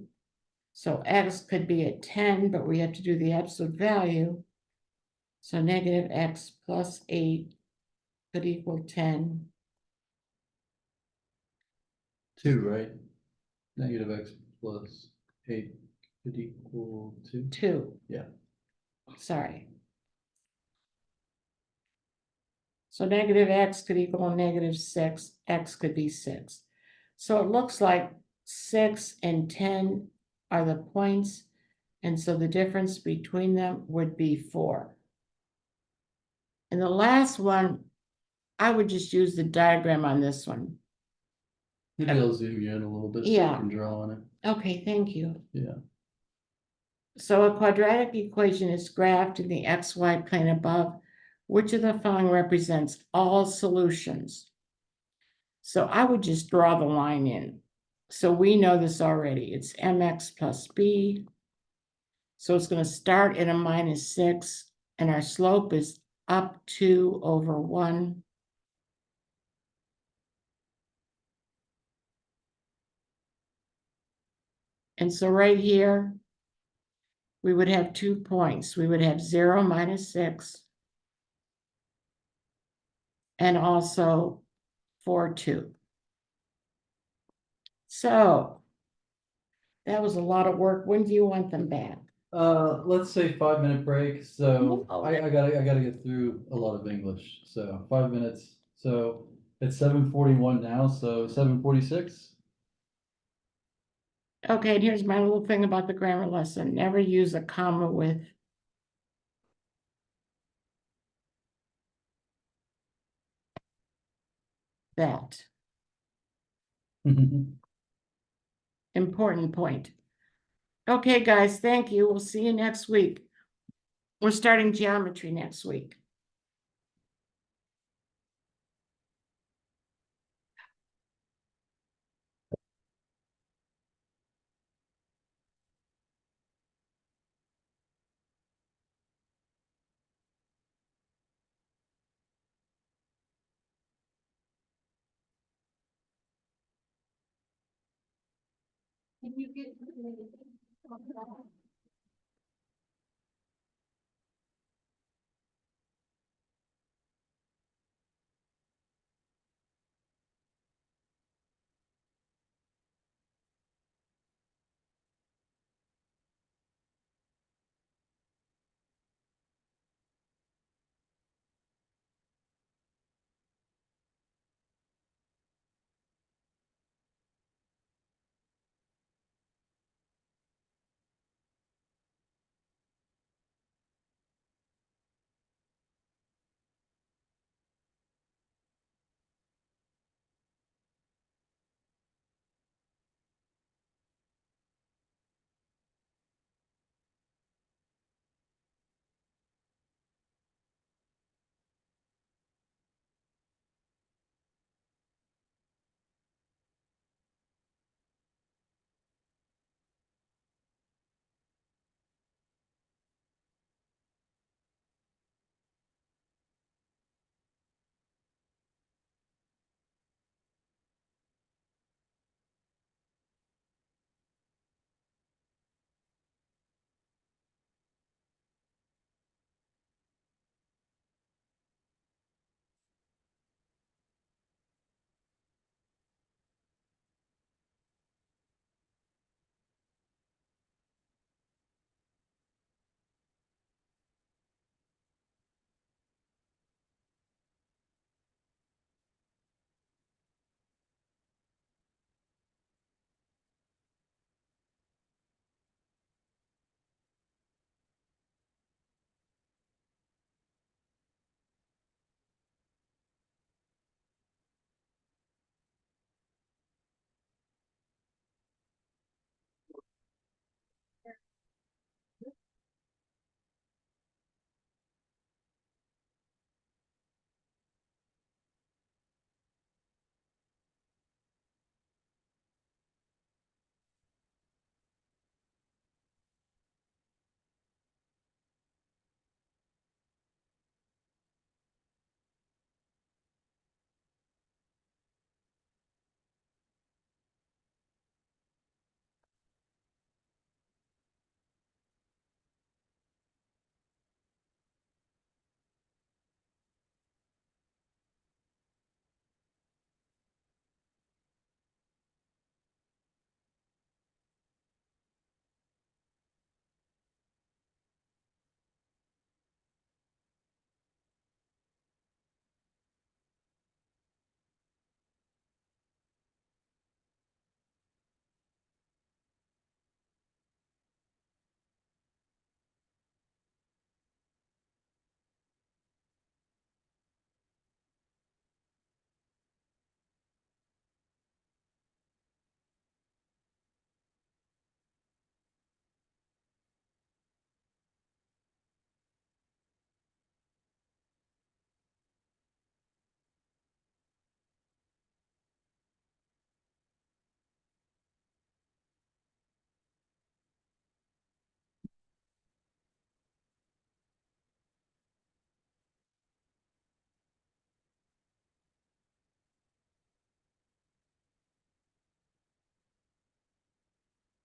So x could be at 10, but we have to do the absolute value. So negative x plus 8 could equal 10. 2, right? Negative x plus 8 could equal 2. 2. Yeah. Sorry. So negative x could equal negative 6. X could be 6. So it looks like 6 and 10 are the points. And so the difference between them would be 4. And the last one, I would just use the diagram on this one. Maybe I'll zoom you in a little bit so Yeah. you can draw on it. Okay, thank you. Yeah. So a quadratic equation is graphed in the xy plane above. Which of the following represents all solutions? So I would just draw the line in. So we know this already. It's mx plus b. So it's going to start at a minus 6, and our slope is up 2 over 1. And so right here, we would have 2 points. We would have 0, minus 6, and also 4, 2. So that was a lot of work. When do you want them back? Let's say 5-minute break. So No. I gotta get through a lot of English. So 5 minutes. So it's 7:41 now. So 7:46. Okay, and here's my little thing about the grammar lesson. Never use a comma with that. Important point. Okay, guys, thank you. We'll see you next week. We're starting geometry next week. Can you get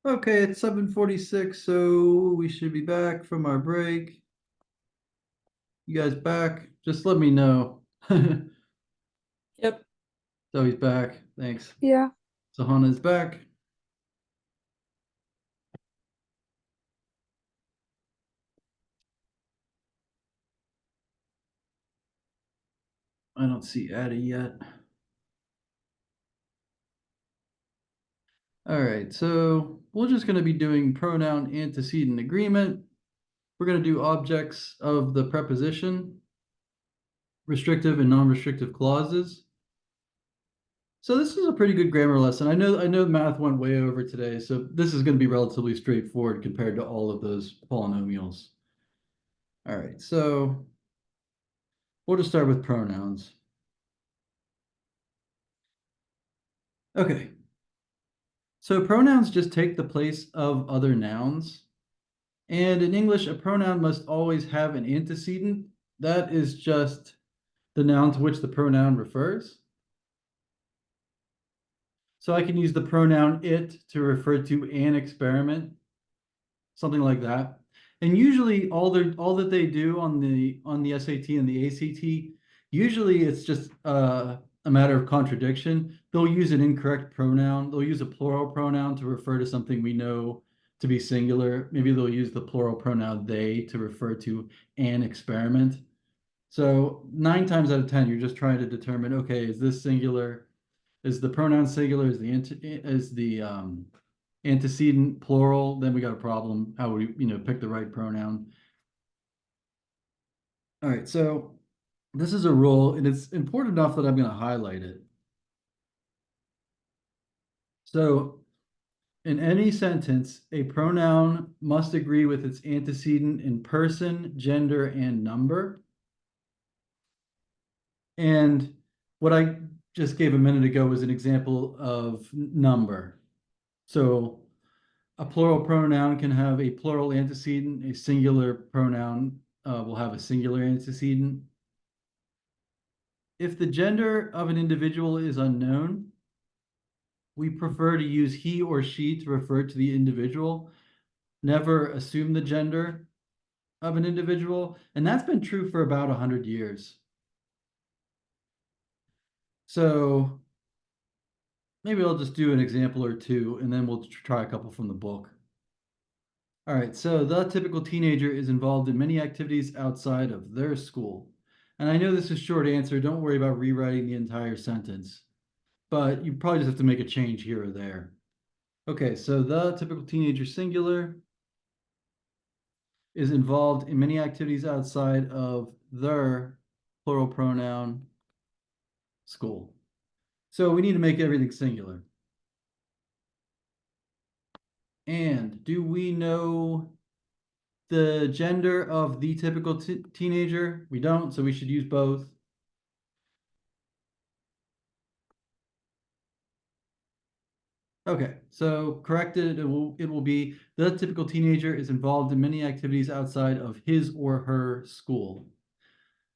Okay, it's 7:46, so we should be back from our break. You guys back? Just let me know. Yep. Zoe's back. Thanks. Yeah. Sahana's back. I don't see Addie yet. All right, so we're just going to be doing pronoun antecedent agreement. We're going to do objects of the preposition, restrictive and non-restrictive clauses. So this is a pretty good grammar lesson. I know math went way over today, so this is going to be relatively straightforward compared to all of those polynomials. All right, so we'll just start with pronouns. Okay. So pronouns just take the place of other nouns. And in English, a pronoun must always have an antecedent. That is just the noun to which the pronoun refers. So I can use the pronoun it to refer to an experiment, something like that. And usually all that they do on the SAT and the ACT, usually it's just a matter of contradiction. They'll use an incorrect pronoun. They'll use a plural pronoun to refer to something we know to be singular. Maybe they'll use the plural pronoun they to refer to an experiment. So 9 times out of 10, you're just trying to determine, okay, is this singular? Is the pronoun singular? Is the antecedent plural? Then we got a problem. How would we, pick the right pronoun? All right, so this is a rule, and it's important enough that I'm going to highlight it. So in any sentence, a pronoun must agree with its antecedent in person, gender, and number. And what I just gave a minute ago was an example of number. So a plural pronoun can have a plural antecedent, a singular pronoun will have a singular antecedent. If the gender of an individual is unknown, we prefer to use he or she to refer to the individual, never assume the gender of an individual, and that's been true for about 100 years. So maybe I'll just do an example or two, and then we'll try a couple from the book. All right, so the typical teenager is involved in many activities outside of their school. And I know this is short answer, don't worry about rewriting the entire sentence, but you probably just have to make a change here or there. Okay, so the typical teenager singular is involved in many activities outside of their plural pronoun school. So we need to make everything singular. And do we know the gender of the typical teenager? We don't, so we should use both. Okay, so corrected, it will be the typical teenager is involved in many activities outside of his or her school.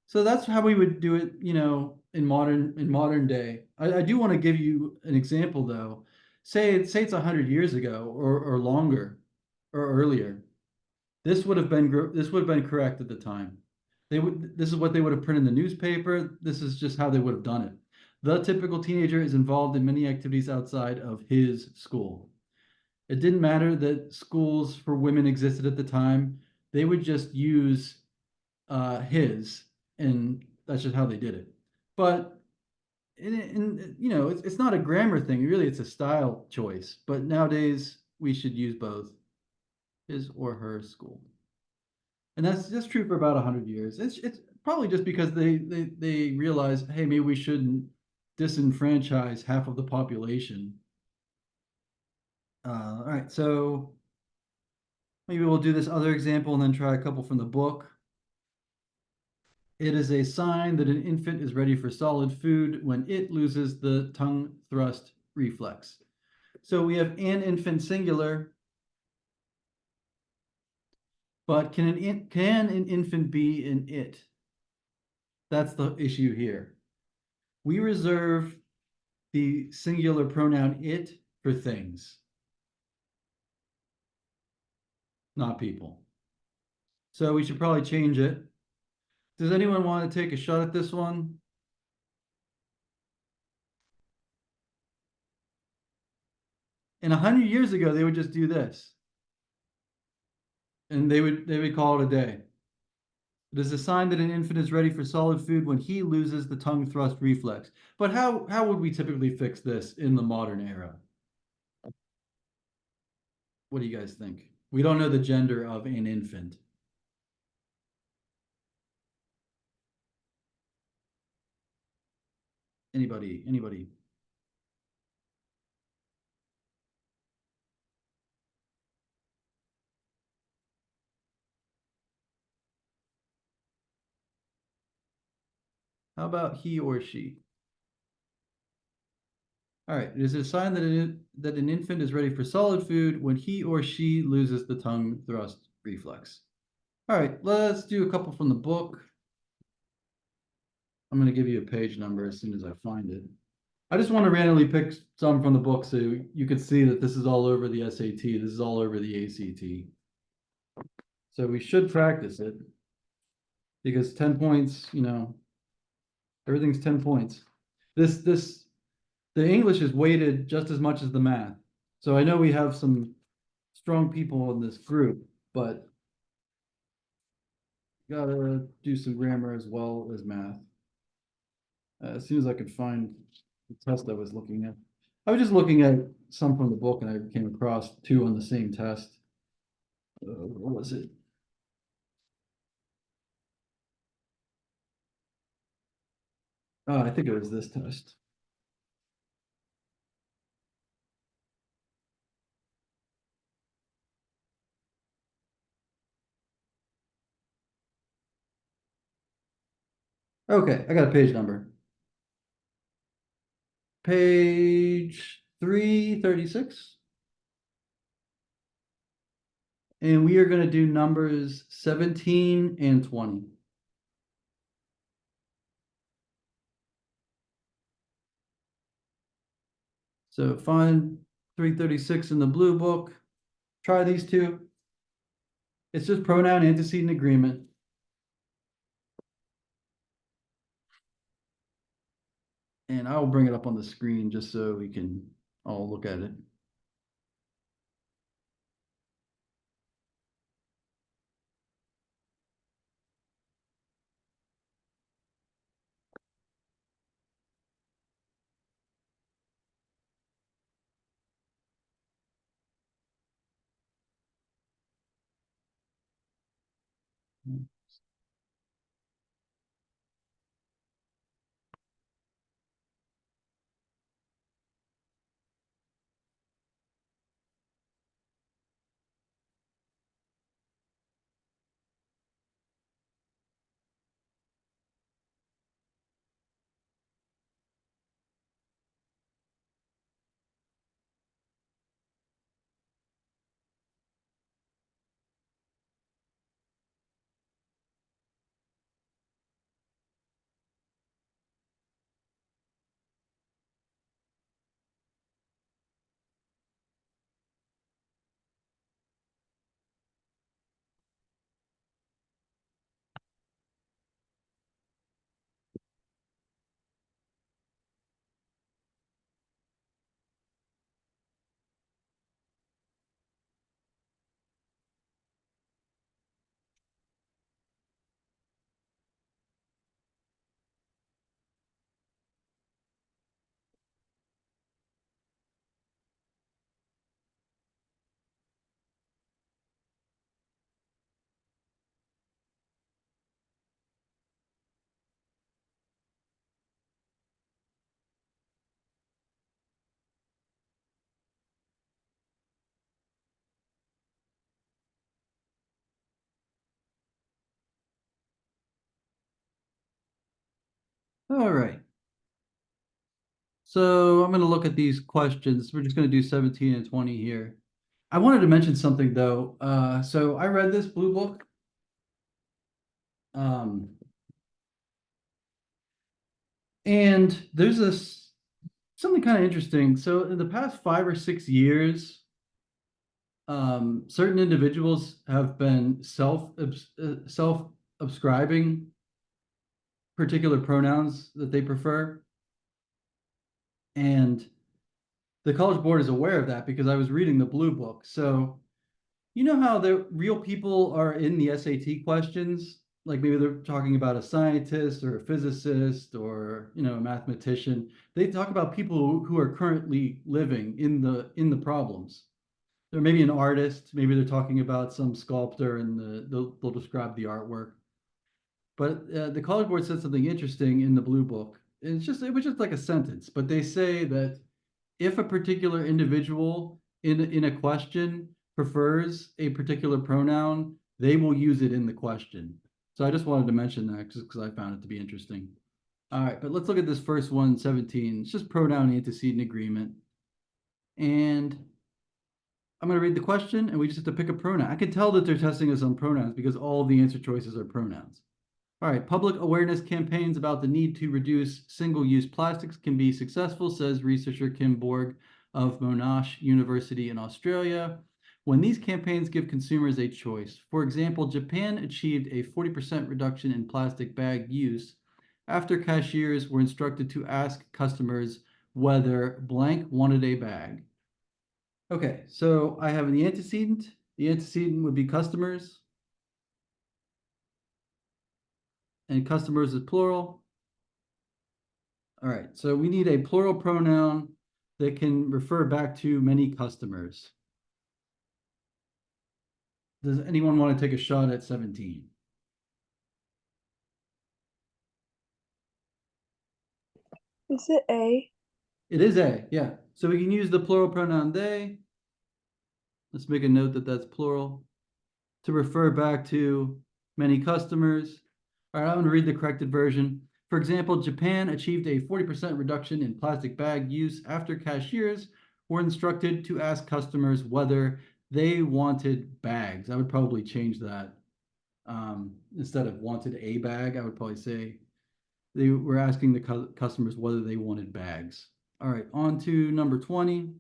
So that's how we would do it, in modern day. I do want to give you an example though. Say it's 100 years ago or longer or earlier. This would have been correct at the time. This is what they would have printed in the newspaper. This is just how they would have done it. The typical teenager is involved in many activities outside of his school. It didn't matter that schools for women existed at the time. They would just use his, and that's just how they did it. But it's not a grammar thing. Really, it's a style choice. But nowadays, we should use both his or her school. And that's true for about 100 years. It's probably just because they realize, hey, maybe we shouldn't disenfranchise half of the population. All right, so maybe we'll do this other example and then try a couple from the book. It is a sign that an infant is ready for solid food when it loses the tongue thrust reflex. So we have an infant singular, but can an infant be an it? That's the issue here. We reserve the singular pronoun it for things. not people. So we should probably change it. Does anyone want to take a shot at this one? And 100 years ago, they would just do this. And they would call it a day. It is a sign that an infant is ready for solid food when he loses the tongue thrust reflex. But how would we typically fix this in the modern era? What do you guys think? We don't know the gender of an infant. Anybody? How about he or she? All right, it is a sign that an infant is ready for solid food when he or she loses the tongue thrust reflex. All right, let's do a couple from the book. I'm going to give you a page number as soon as I find it. I just want to randomly pick some from the book so you could see that this is all over the SAT. This is all over the ACT. So we should practice it because 10 points, everything's 10 points. The English is weighted just as much as the math. So I know we have some strong people in this group, but gotta do some grammar as well as math. As soon as I could find the test I was looking at. I was just looking at some from the book and I came across two on the same test. What was it? Oh, I think it was this test. Okay, I got a page number. Page 336. And we are going to do numbers 17 and 20. So find 336 in the blue book. Try these two. It's just pronoun antecedent agreement. And I will bring it up on the screen just so we can all look at it. All right. So I'm going to look at these questions. We're just going to do 17 and 20 here. I wanted to mention something though. So I read this blue book. And there's something kind of interesting. So in the past 5 or 6 years, certain individuals have been self-ascribing particular pronouns that they prefer. And the College Board is aware of that because I was reading the Blue Book. So you know how the real people are in the SAT questions? Like maybe they're talking about a scientist or a physicist or, you know, a mathematician. They talk about people who are currently living in the problems. Or maybe an artist, maybe they're talking about some sculptor and they'll describe the artwork. But the College Board said something interesting in the Blue Book. It was just like a sentence, but they say that if a particular individual in a question prefers a particular pronoun, they will use it in the question. So I just wanted to mention that just because I found it to be interesting. All right, but let's look at this first one, 17. It's just pronoun antecedent agreement. And I'm going to read the question and we just have to pick a pronoun. I can tell that they're testing us on pronouns because all of the answer choices are pronouns. All right, public awareness campaigns about the need to reduce single-use plastics can be successful, says researcher Kim Borg of Monash University in Australia, when these campaigns give consumers a choice. For example, Japan achieved a 40% reduction in plastic bag use after cashiers were instructed to ask customers whether blank wanted a bag. Okay, so I have the antecedent. The antecedent would be customers. And customers is plural. All right, so we need a plural pronoun that can refer back to many customers. Does anyone want to take a shot at 17? Is it A? It is A, yeah. So we can use the plural pronoun they. Let's make a note that that's plural to refer back to many customers. All right, I'm going to read the corrected version. For example, Japan achieved a 40% reduction in plastic bag use after cashiers were instructed to ask customers whether they wanted bags. I would probably change that. Instead of wanted a bag, I would probably say they were asking the customers whether they wanted bags. All right, on to number 20.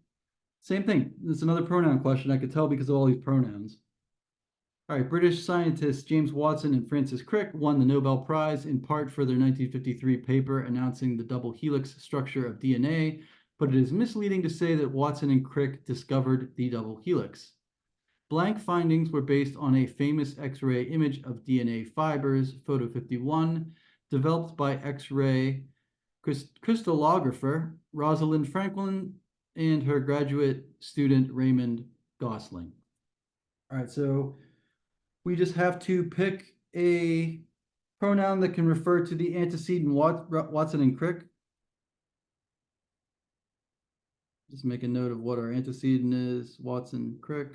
Same thing. It's another pronoun question. I could tell because of all these pronouns. All right, British scientists James Watson and Francis Crick won the Nobel Prize in part for their 1953 paper announcing the double helix structure of DNA, but it is misleading to say that Watson and Crick discovered the double helix. Blank findings were based on a famous X-ray image of DNA fibers, photo 51, developed by X-ray crystallographer Rosalind Franklin and her graduate student Raymond Gosling. All right, so we just have to pick a pronoun that can refer to the antecedent Watson and Crick. Just make a note of what our antecedent is, Watson, Crick.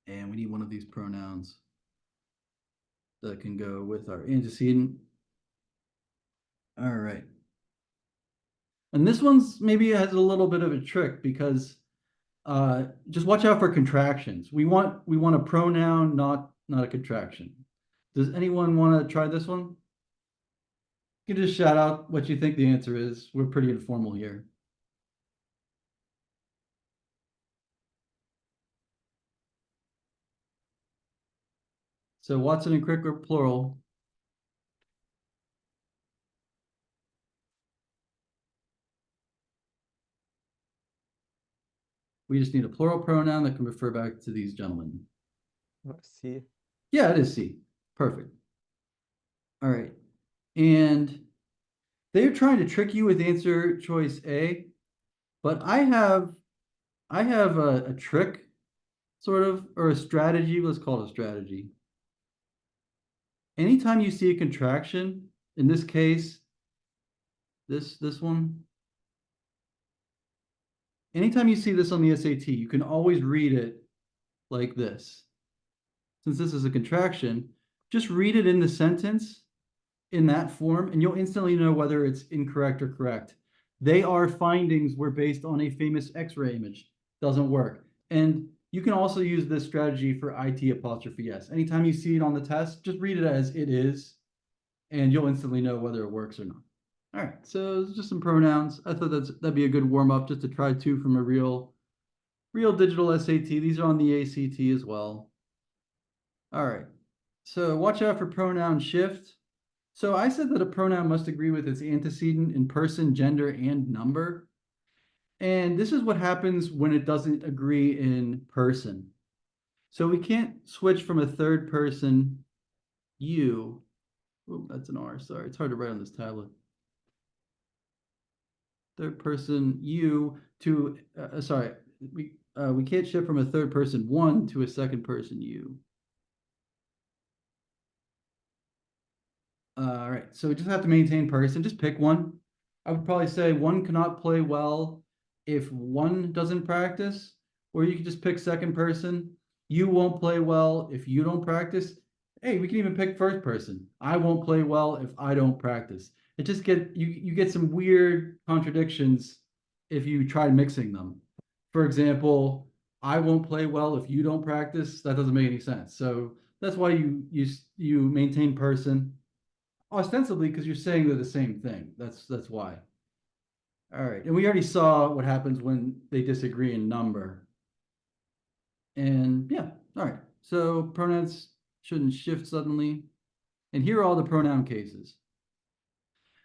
And we need one of these pronouns that can go with our antecedent. All right. And this one's maybe has a little bit of a trick because just watch out for contractions. We want a pronoun, not a contraction. Does anyone want to try this one? You can just shout out what you think the answer is. We're pretty informal here. So Watson and Crick are plural. We just need a plural pronoun that can refer back to these gentlemen. C. Yeah, it is C. Perfect. All right. And they're trying to trick you with answer choice A, but I have a trick, sort of, or a strategy. Let's call it a strategy. Anytime you see a contraction, in this case, this one, anytime you see this on the SAT, you can always read it like this. Since this is a contraction, just read it in the sentence in that form, and you'll instantly know whether it's incorrect or correct. They are findings were based on a famous X-ray image. Doesn't work. And you can also use this strategy for IT apostrophe S. Anytime you see it on the test, just read it as it is, and you'll instantly know whether it works or not. All right, so it's just some pronouns. I thought that'd be a good warm up just to try two from a real digital SAT. These are on the ACT as well. All right, so watch out for pronoun shift. So I said that a pronoun must agree with its antecedent in person, gender, and number. And this is what happens when it doesn't agree in person. So we can't switch from a third person, you. Oh, that's an R, sorry. It's hard to write on this tablet. Third person, you, to, sorry. We can't shift from a third person, one, to a second person, you. All right, so we just have to maintain person. Just pick one. I would probably say one cannot play well if one doesn't practice, or you could just pick second person. You won't play well if you don't practice. Hey, we can even pick first person. I won't play well if I don't practice. It just you get some weird contradictions if you try mixing them. For example, I won't play well if you don't practice. That doesn't make any sense. So that's why you maintain person. Ostensibly, because you're saying they're the same thing. That's why. All right, and we already saw what happens when they disagree in number. And yeah, all right. So pronouns shouldn't shift suddenly. And here are all the pronoun cases.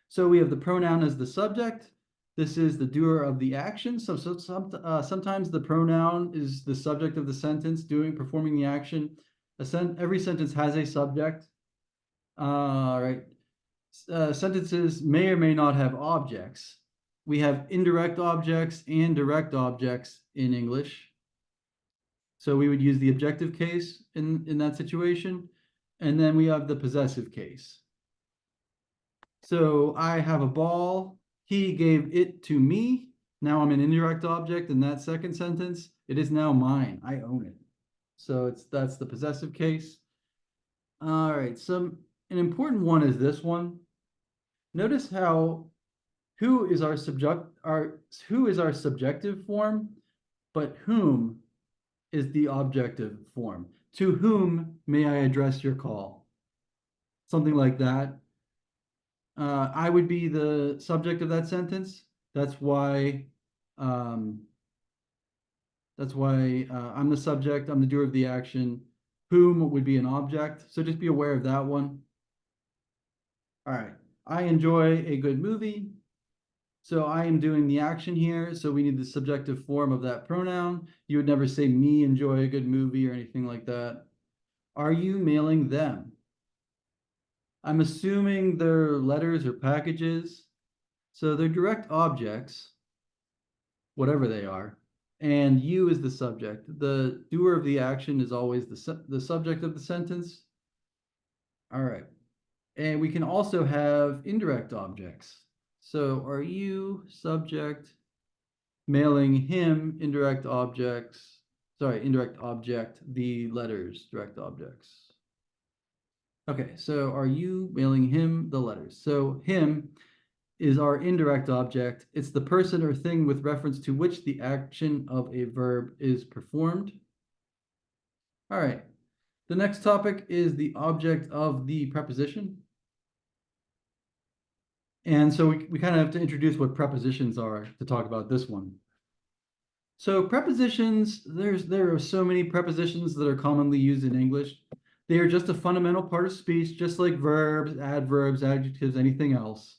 So we have the pronoun as the subject. This is the doer of the action. Sometimes the pronoun is the subject of the sentence performing the action. Every sentence has a subject. All right. Sentences may or may not have objects. We have indirect objects and direct objects in English. So we would use the objective case in that situation. And then we have the possessive case. So I have a ball. He gave it to me. Now I'm an indirect object in that second sentence. It is now mine. I own it. So that's the possessive case. All right. An important one is this one. Notice how who is our subjective form, but whom is the objective form. To whom may I address your call? Something like that. I would be the subject of that sentence. That's why I'm the subject. I'm the doer of the action. Whom would be an object. So just be aware of that one. All right. I enjoy a good movie. So I am doing the action here. So we need the subjective form of that pronoun. You would never say me enjoy a good movie or anything like that. Are you mailing them? I'm assuming they're letters or packages. So they're direct objects, whatever they are. And you is the subject. The doer of the action is always the subject of the sentence. All right. And we can also have indirect objects. So are you subject mailing him indirect object, the letters, direct objects. Okay, so are you mailing him the letters? So him is our indirect object. It's the person or thing with reference to which the action of a verb is performed. All right, the next topic is the object of the preposition. And so we kind of have to introduce what prepositions are to talk about this one. So prepositions, there are so many prepositions that are commonly used in English. They are just a fundamental part of speech, just like verbs, adverbs, adjectives, anything else.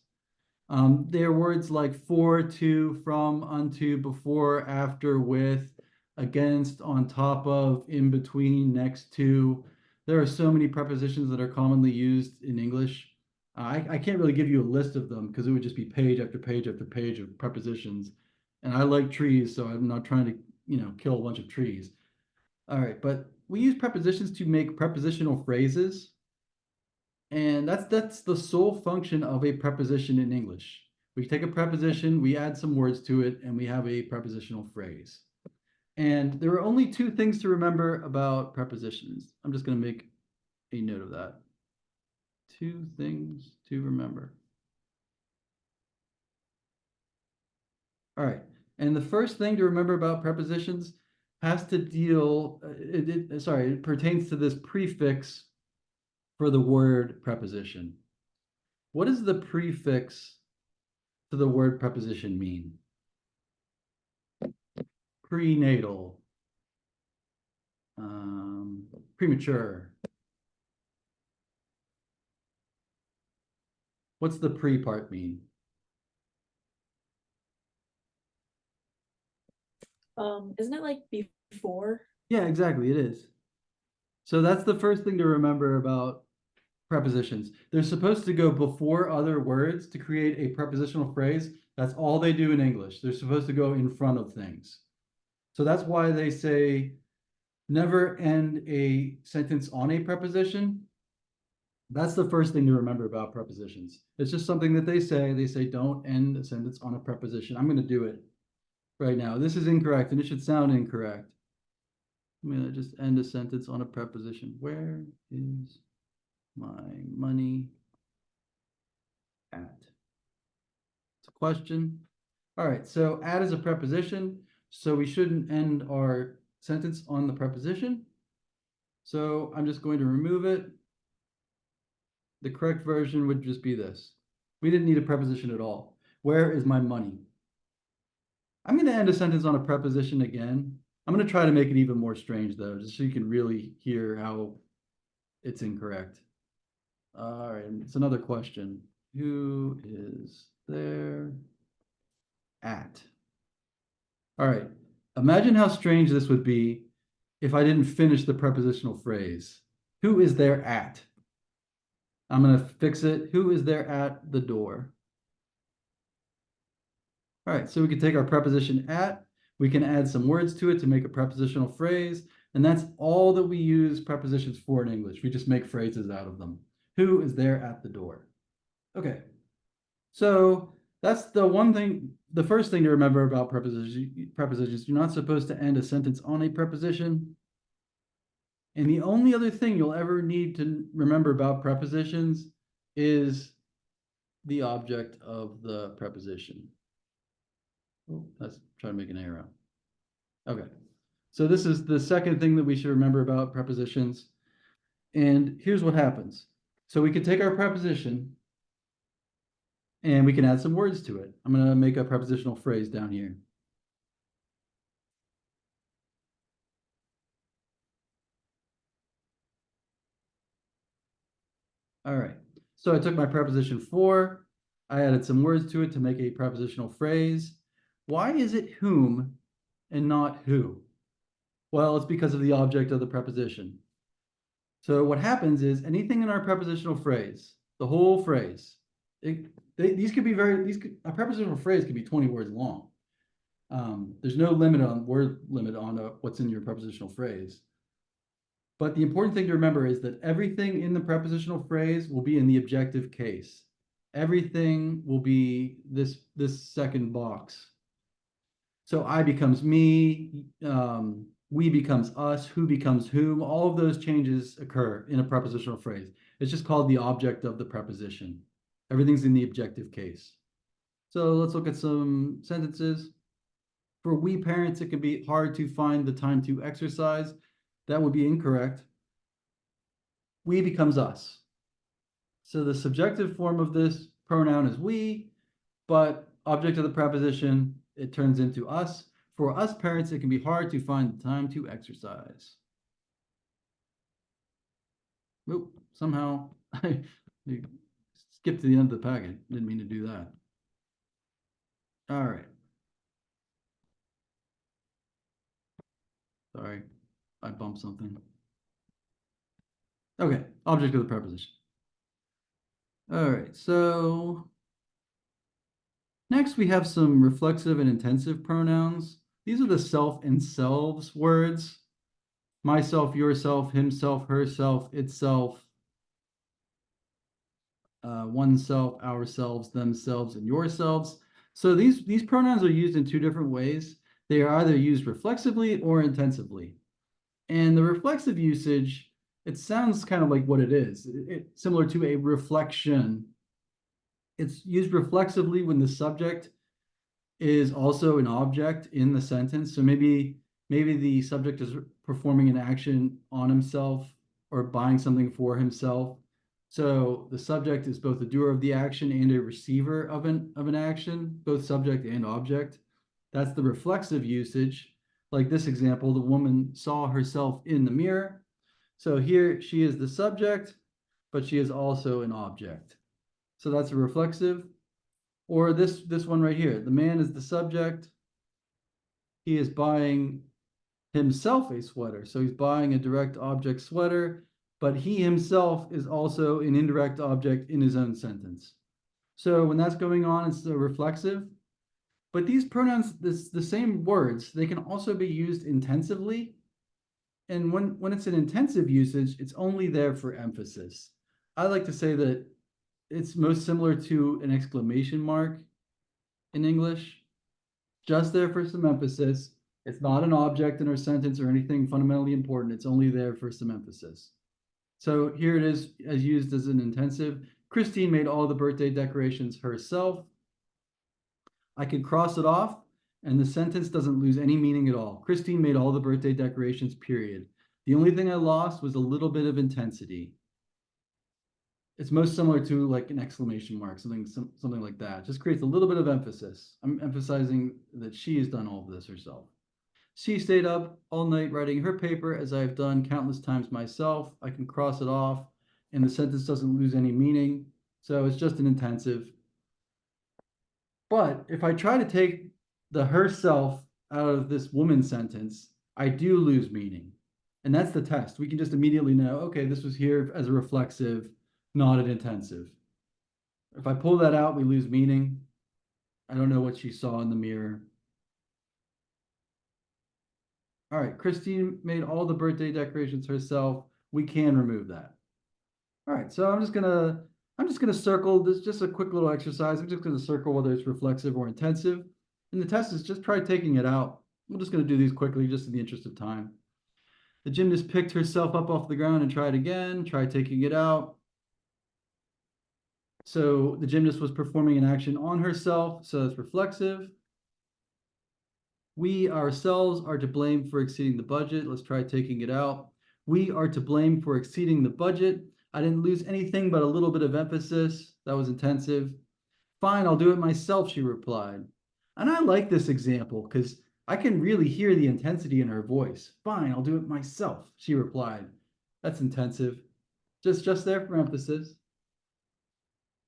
They are words like for, to, from, unto, before, after, with, against, on top of, in between, next to. There are so many prepositions that are commonly used in English. I can't really give you a list of them because it would just be page after page after page of prepositions. And I like trees, so I'm not trying to, kill a bunch of trees. All right, but we use prepositions to make prepositional phrases. And that's the sole function of a preposition in English. We take a preposition, we add some words to it, and we have a prepositional phrase. And there are only two things to remember about prepositions. I'm just going to make a note of that. Two things to remember. All right, and the first thing to remember about prepositions has to deal, it pertains to this prefix for the word preposition. What is the prefix to the word preposition mean? Prenatal. Premature. What's the pre part mean? Isn't it like before? Yeah, exactly, it is. So that's the first thing to remember about prepositions. They're supposed to go before other words to create a prepositional phrase. That's all they do in English. They're supposed to go in front of things. So that's why they say never end a sentence on a preposition. That's the first thing to remember about prepositions. It's just something that they say. They say don't end a sentence on a preposition. I'm going to do it right now. This is incorrect, and it should sound incorrect. I'm going to just end a sentence on a preposition. Where is my money at? It's a question. All right, so at is a preposition, so we shouldn't end our sentence on the preposition. So I'm just going to remove it. The correct version would just be this. We didn't need a preposition at all. Where is my money? I'm going to end a sentence on a preposition again. I'm going to try to make it even more strange, though, just so you can really hear how it's incorrect. All right, it's another question. Who is there at? All right, imagine how strange this would be if I didn't finish the prepositional phrase. Who is there at? I'm going to fix it. Who is there at the door? All right, so we can take our preposition at, we can add some words to it to make a prepositional phrase, and that's all that we use prepositions for in English. We just make phrases out of them. Who is there at the door? Okay, so that's the one thing, the first thing to remember about prepositions. You're not supposed to end a sentence on a preposition. And the only other thing you'll ever need to remember about prepositions is the object of the preposition. Oh, that's trying to make an arrow. Okay, so this is the second thing that we should remember about prepositions. And here's what happens. So we could take our preposition and we can add some words to it. I'm going to make a prepositional phrase down here. All right, so I took my preposition for, I added some words to it to make a prepositional phrase. Why is it whom and not who? Well, it's because of the object of the preposition. So what happens is anything in our prepositional phrase, the whole phrase, these could be a prepositional phrase could be 20 words long. There's no word limit on what's in your prepositional phrase. But the important thing to remember is that everything in the prepositional phrase will be in the objective case. Everything will be this second box. So I becomes me, we becomes us, who becomes whom. All of those changes occur in a prepositional phrase. It's just called the object of the preposition. Everything's in the objective case. So let's look at some sentences. For we parents, it can be hard to find the time to exercise. That would be incorrect. We becomes us. So the subjective form of this pronoun is we, but object of the preposition, it turns into us. For us parents, it can be hard to find the time to exercise. Oop, somehow I skipped to the end of the packet. Didn't mean to do that. All right. Sorry, I bumped something. Okay, object of the preposition. All right, so next we have some reflexive and intensive pronouns. These are the self and selves words. Myself, yourself, himself, herself, itself, oneself, ourselves, themselves, and yourselves. So these pronouns are used in two different ways. They are either used reflexively or intensively. And the reflexive usage, it sounds kind of like what it is. It's similar to a reflection. It's used reflexively when the subject is also an object in the sentence. So maybe the subject is performing an action on himself or buying something for himself. So the subject is both the doer of the action and a receiver of an action, both subject and object. That's the reflexive usage. Like this example, the woman saw herself in the mirror. So here she is the subject, but she is also an object. So that's a reflexive. Or this one right here, the man is the subject. He is buying himself a sweater. So he's buying a direct object sweater, but he himself is also an indirect object in his own sentence. So when that's going on, it's a reflexive. But these pronouns, the same words, they can also be used intensively. And when it's an intensive usage, it's only there for emphasis. I like to say that it's most similar to an exclamation mark in English, just there for some emphasis. It's not an object in our sentence or anything fundamentally important. It's only there for some emphasis. So here it is as used as an intensive. Christine made all the birthday decorations herself. I could cross it off and the sentence doesn't lose any meaning at all. Christine made all the birthday decorations, period. The only thing I lost was a little bit of intensity. It's most similar to like an exclamation mark, something like that. Just creates a little bit of emphasis. I'm emphasizing that she has done all of this herself. She stayed up all night writing her paper, as I've done countless times myself. I can cross it off, and the sentence doesn't lose any meaning. So it's just an intensive. But if I try to take the herself out of this woman sentence, I do lose meaning. And that's the test. We can just immediately know, okay, this was here as a reflexive, not an intensive. If I pull that out, we lose meaning. I don't know what she saw in the mirror. All right, Christine made all the birthday decorations herself. We can remove that. All right, so I'm just gonna circle this, just a quick little exercise. I'm just gonna circle whether it's reflexive or intensive. And the test is just try taking it out. We're just gonna do these quickly, just in the interest of time. The gymnast picked herself up off the ground and tried again. Try taking it out. So the gymnast was performing an action on herself, so that's reflexive. We ourselves are to blame for exceeding the budget. Let's try taking it out. We are to blame for exceeding the budget. I didn't lose anything but a little bit of emphasis. That was intensive. Fine, I'll do it myself, she replied. And I like this example because I can really hear the intensity in her voice. Fine, I'll do it myself, she replied. That's intensive. Just there for emphasis.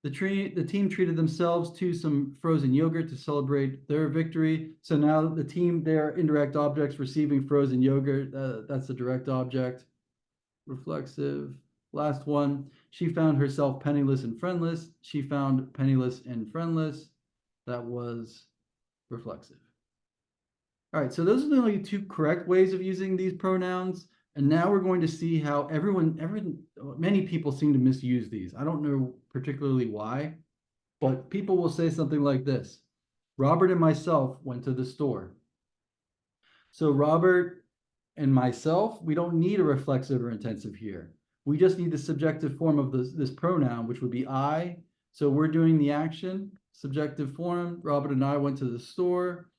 The team treated themselves to some frozen yogurt to celebrate their victory. So now the team, they're indirect objects receiving frozen yogurt. That's a direct object. Reflexive. Last one. She found herself penniless and friendless. She found penniless and friendless. That was reflexive. All right, so those are the only two correct ways of using these pronouns. And now we're going to see how many people seem to misuse these. I don't know particularly why, but people will say something like this. Robert and myself went to the store. So Robert and myself, we don't need a reflexive or intensive here. We just need the subjective form of this pronoun, which would be I. So we're doing the action, subjective form. Robert and I went to the store.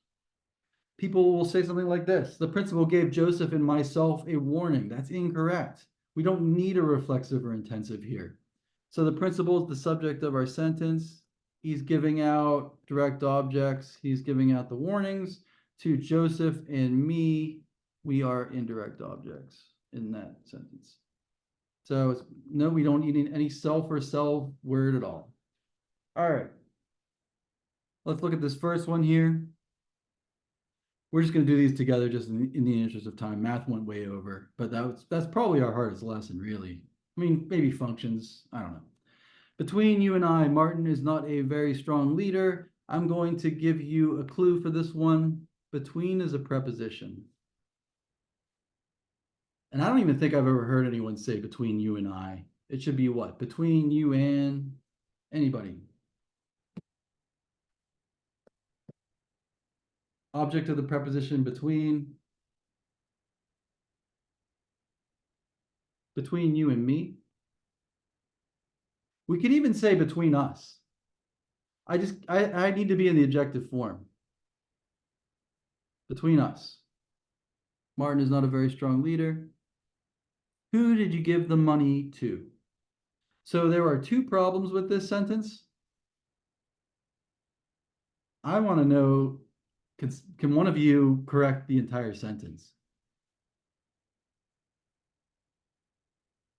People will say something like this. The principal gave Joseph and myself a warning. That's incorrect. We don't need a reflexive or intensive here. So the principal is the subject of our sentence. He's giving out direct objects. He's giving out the warnings to Joseph and me. We are indirect objects in that sentence. So no, we don't need any self or self word at all. All right. Let's look at this first one here. We're just going to do these together just in the interest of time. Math went way over, but that's probably our hardest lesson, really. I mean, maybe functions. I don't know. Between you and I, Martin is not a very strong leader. I'm going to give you a clue for this one. Between is a preposition. And I don't even think I've ever heard anyone say between you and I. It should be what? Between you and anybody. Object of the preposition between. Between you and me. We could even say between us. I need to be in the adjective form. Between us. Martin is not a very strong leader. Who did you give the money to? So there are two problems with this sentence. I want to know, can one of you correct the entire sentence?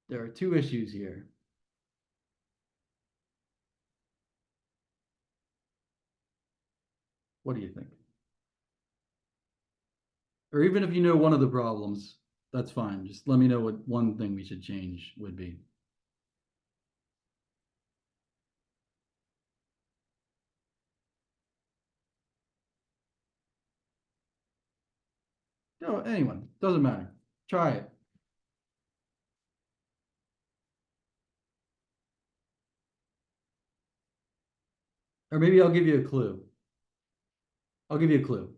There are two issues here. What do you think? Or even if you know one of the problems, that's fine. Just let me know what one thing we should change would be. No, anyone, doesn't matter. Try it. Or maybe I'll give you a clue. I'll give you a clue.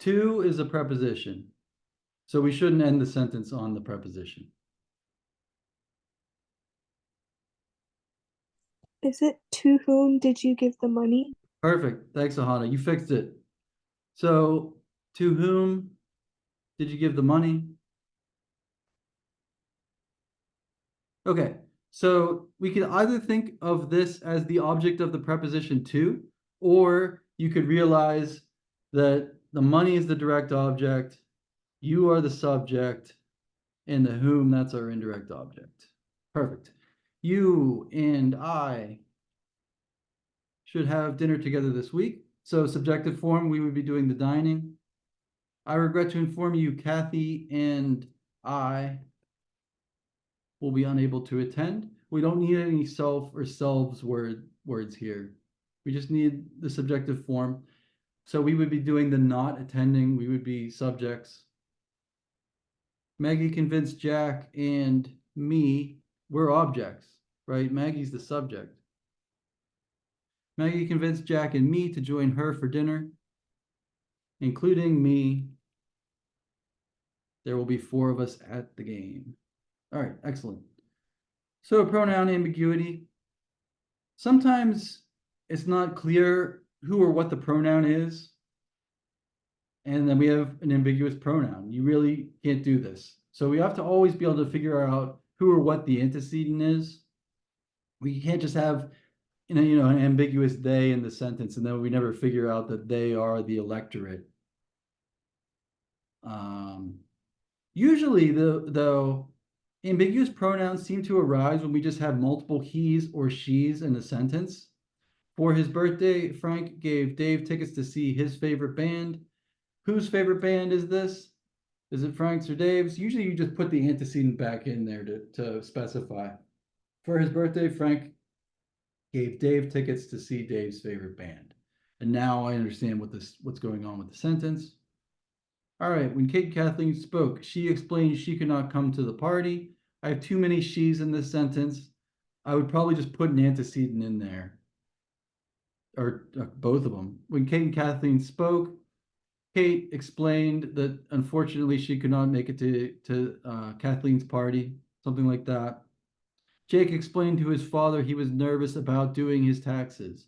To is a preposition. So we shouldn't end the sentence on the preposition. Is it to whom did you give the money? Perfect. Thanks, Ahana. You fixed it. So, to whom did you give the money? Okay. So we could either think of this as the object of the preposition to, or you could realize that the money is the direct object, you are the subject, and the whom, that's our indirect object. Perfect. You and I should have dinner together this week. So subjective form, we would be doing the dining. I regret to inform you, Kathy and I will be unable to attend. We don't need any self or selves words here. We just need the subjective form. So we would be doing the not attending. We would be subjects. Maggie convinced Jack and me, we're objects, right? Maggie's the subject. Maggie convinced Jack and me to join her for dinner, including me. There will be 4 of us at the game. All right, excellent. So pronoun ambiguity. Sometimes it's not clear who or what the pronoun is. And then we have an ambiguous pronoun. You really can't do this. So we have to always be able to figure out who or what the antecedent is. We can't just have an ambiguous they in the sentence and then we never figure out that they are the electorate. Usually, though, ambiguous pronouns seem to arise when we just have multiple he's or she's in a sentence. For his birthday, Frank gave Dave tickets to see his favorite band. Whose favorite band is this? Is it Frank's or Dave's? Usually you just put the antecedent back in there to specify. For his birthday, Frank gave Dave tickets to see Dave's favorite band. And now I understand what's going on with the sentence. All right, when Kate and Kathleen spoke, she explained she could not come to the party. I have too many she's in this sentence. I would probably just put an antecedent in there. Or both of them. When Kate and Kathleen spoke, Kate explained that unfortunately she could not make it to Kathleen's party, something like that. Jake explained to his father he was nervous about doing his taxes.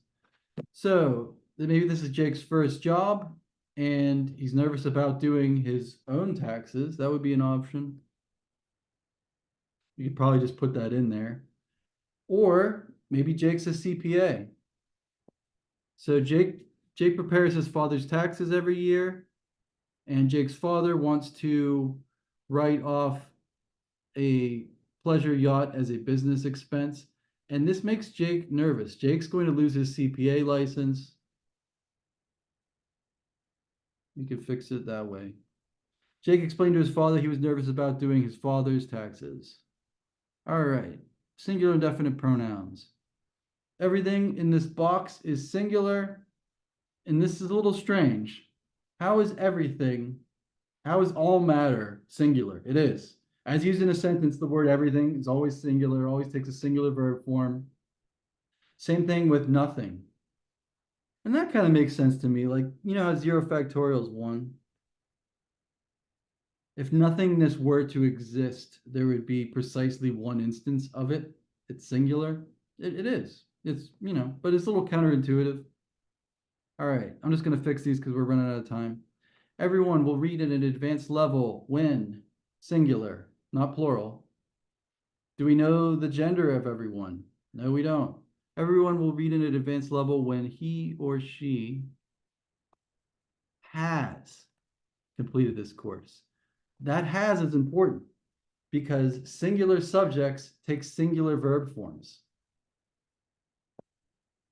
So maybe this is Jake's first job and he's nervous about doing his own taxes. That would be an option. You could probably just put that in there. Or maybe Jake's a CPA. So Jake prepares his father's taxes every year, and Jake's father wants to write off a pleasure yacht as a business expense. And this makes Jake nervous. Jake's going to lose his CPA license. You can fix it that way. Jake explained to his father he was nervous about doing his father's taxes. All right, singular and definite pronouns. Everything in this box is singular, and this is a little strange. How is everything, how is all matter singular? It is. As used in a sentence, the word everything is always singular, always takes a singular verb form. Same thing with nothing. And that kind of makes sense to me. Like, you know how 0 factorial is 1? If nothingness were to exist, there would be precisely one instance of it. It's singular. It is. It's, but it's a little counterintuitive. All right, I'm just going to fix these because we're running out of time. Everyone will read at an advanced level when singular, not plural. Do we know the gender of everyone? No, we don't. Everyone will read at an advanced level when he or she has completed this course. That has is important because singular subjects take singular verb forms.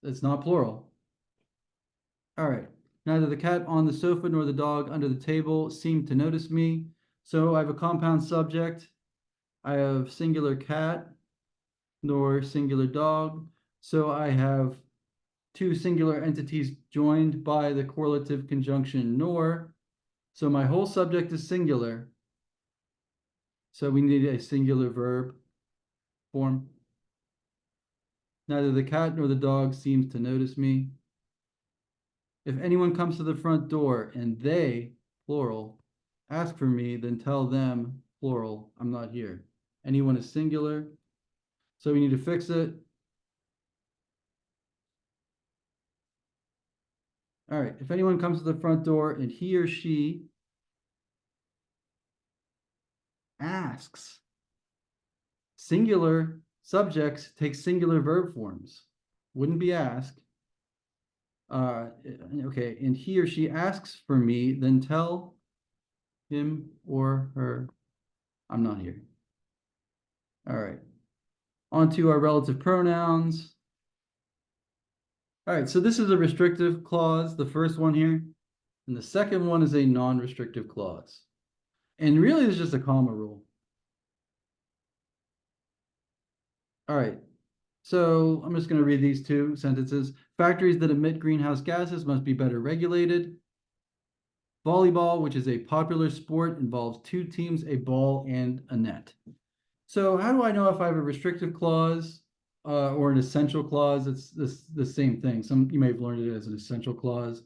It's not plural. All right. Neither the cat on the sofa nor the dog under the table seemed to notice me. So I have a compound subject. I have singular cat nor singular dog. So I have two singular entities joined by the correlative conjunction nor. So my whole subject is singular. So we need a singular verb form. Neither the cat nor the dog seems to notice me. If anyone comes to the front door and they, plural, ask for me, then tell them, plural, I'm not here. Anyone is singular. So we need to fix it. All right, if anyone comes to the front door and he or she asks, singular subjects take singular verb forms. Wouldn't be ask. Okay, and he or she asks for me, then tell him or her, I'm not here. All right, on to our relative pronouns. All right, so this is a restrictive clause, the first one here, and the second one is a non-restrictive clause. And really, it's just a comma rule. All right, so I'm just going to read these two sentences. Factories that emit greenhouse gases must be better regulated. Volleyball, which is a popular sport, involves two teams, a ball, and a net. So how do I know if I have a restrictive clause or an essential clause? It's the same thing. You may have learned it as an essential clause.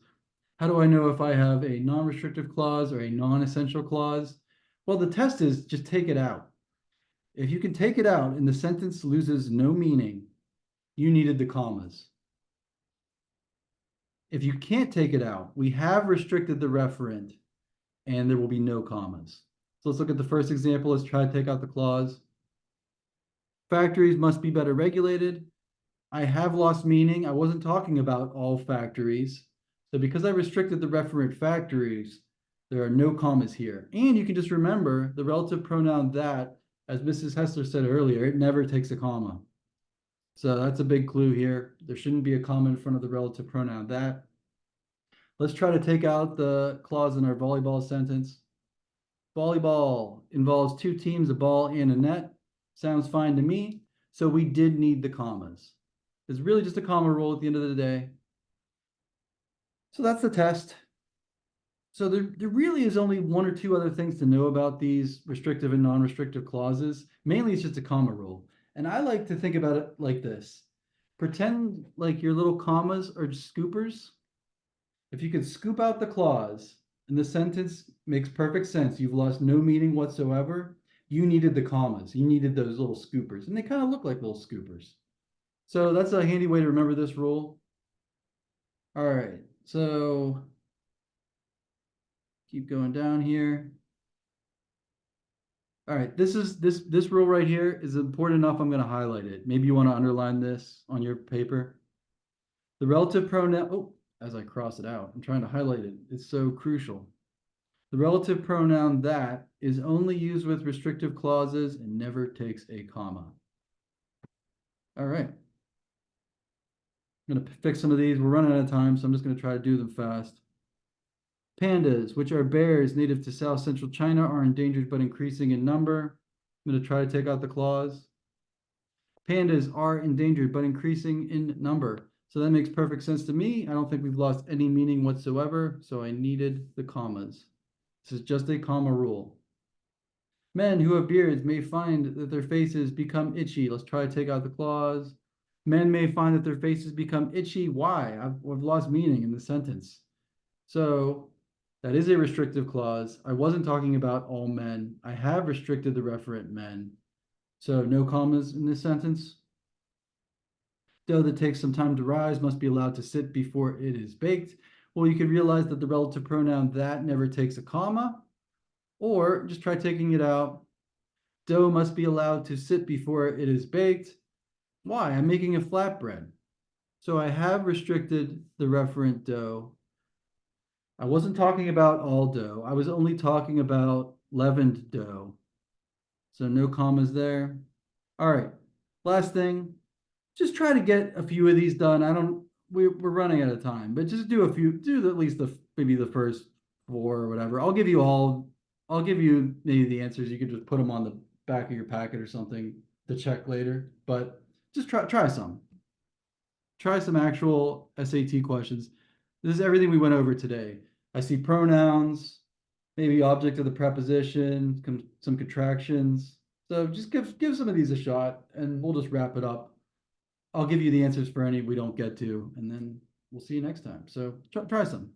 How do I know if I have a non-restrictive clause or a non-essential clause? Well, the test is just take it out. If you can take it out and the sentence loses no meaning, you needed the commas. If you can't take it out, we have restricted the referent and there will be no commas. So let's look at the first example. Let's try to take out the clause. Factories must be better regulated. I have lost meaning. I wasn't talking about all factories. So because I restricted the referent factories, there are no commas here. And you can just remember the relative pronoun that, as Mrs. Hessler said earlier, it never takes a comma. So that's a big clue here. There shouldn't be a comma in front of the relative pronoun that. Let's try to take out the clause in our volleyball sentence. Volleyball involves two teams, a ball and a net. Sounds fine to me. So we did need the commas. It's really just a comma rule at the end of the day. So that's the test. So there really is only one or two other things to know about these restrictive and non-restrictive clauses. Mainly it's just a comma rule. And I like to think about it like this. Pretend like your little commas are just scoopers. If you could scoop out the clause and the sentence makes perfect sense, you've lost no meaning whatsoever, you needed the commas. You needed those little scoopers. And they kind of look like little scoopers. So that's a handy way to remember this rule. All right, so keep going down here. All right, this rule right here is important enough. I'm going to highlight it. Maybe you want to underline this on your paper. The relative pronoun, oh, as I cross it out, I'm trying to highlight it. It's so crucial. The relative pronoun that is only used with restrictive clauses and never takes a comma. All right. I'm going to fix some of these. We're running out of time, so I'm just going to try to do them fast. Pandas, which are bears native to South Central China, are endangered but increasing in number. I'm going to try to take out the clause. Pandas are endangered but increasing in number. So that makes perfect sense to me. I don't think we've lost any meaning whatsoever, so I needed the commas. This is just a comma rule. Men who have beards may find that their faces become itchy. Let's try to take out the clause. Men may find that their faces become itchy. Why? I've lost meaning in the sentence. So that is a restrictive clause. I wasn't talking about all men. I have restricted the referent men. So no commas in this sentence. Dough that takes some time to rise must be allowed to sit before it is baked. Well, you could realize that the relative pronoun that never takes a comma, or just try taking it out. Dough must be allowed to sit before it is baked. Why? I'm making a flatbread. So I have restricted the referent dough. I wasn't talking about all dough. I was only talking about leavened dough. So no commas there. All right. Last thing, just try to get a few of these done. We're running out of time, but just do a few, do at least maybe the first four or whatever. I'll give you maybe the answers. You could just put them on the back of your packet or something to check later, but just try some. Try some actual SAT questions. This is everything we went over today. I see pronouns, maybe object of the preposition, some contractions. So just give some of these a shot and we'll just wrap it up. I'll give you the answers for any we don't get to, and then we'll see you next time. So try some.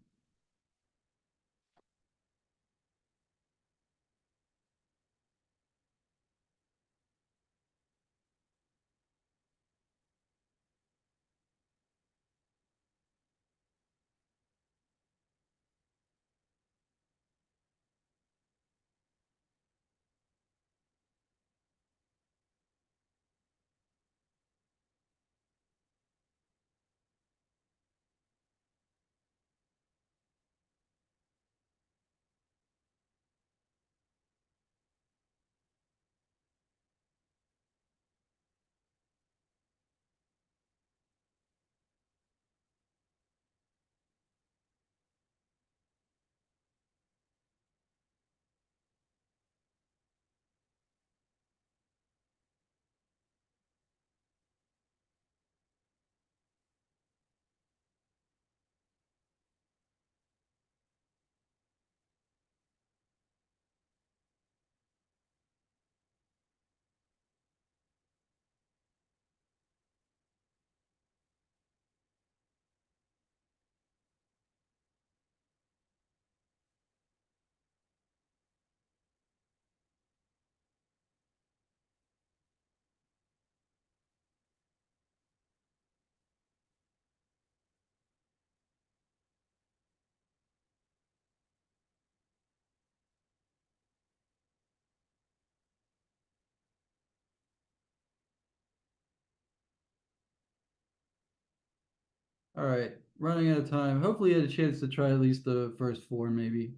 All right, running out of time. Hopefully you had a chance to try at least the first four, maybe.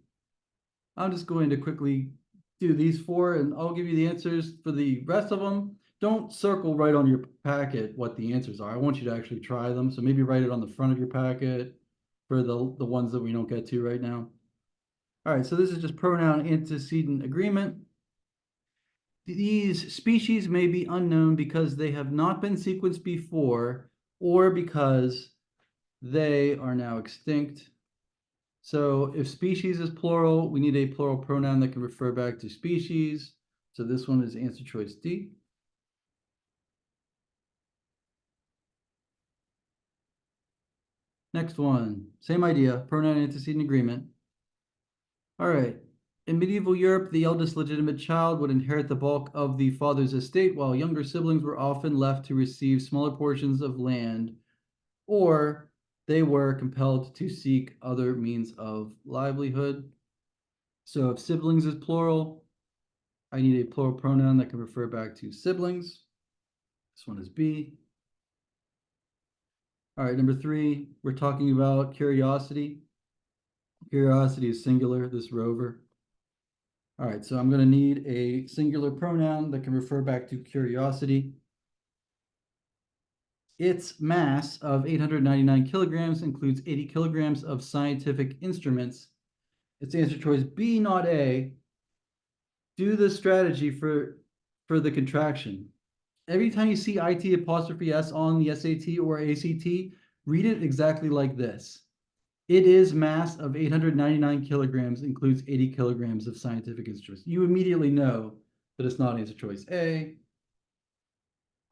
I'm just going to quickly do these four and I'll give you the answers for the rest of them. Don't circle right on your packet what the answers are. I want you to actually try them. So maybe write it on the front of your packet for the ones that we don't get to right now. All right, so this is just pronoun antecedent agreement. These species may be unknown because they have not been sequenced before or because they are now extinct. So if species is plural, we need a plural pronoun that can refer back to species. So this one is answer choice D. Next one, same idea, pronoun antecedent agreement. All right. In medieval Europe, the eldest legitimate child would inherit the bulk of the father's estate, while younger siblings were often left to receive smaller portions of land, or they were compelled to seek other means of livelihood. So if siblings is plural, I need a plural pronoun that can refer back to siblings. This one is B. All right, number 3, we're talking about curiosity. Curiosity is singular, this rover. All right, so I'm going to need a singular pronoun that can refer back to curiosity. Its mass of 899 kilograms includes 80 kilograms of scientific instruments. It's answer choice B, not A. Do the strategy for the contraction. Every time you see IT apostrophe S on the SAT or ACT, read it exactly like this. It is mass of 899 kilograms, includes 80 kilograms of scientific instruments. You immediately know that it's not answer choice A.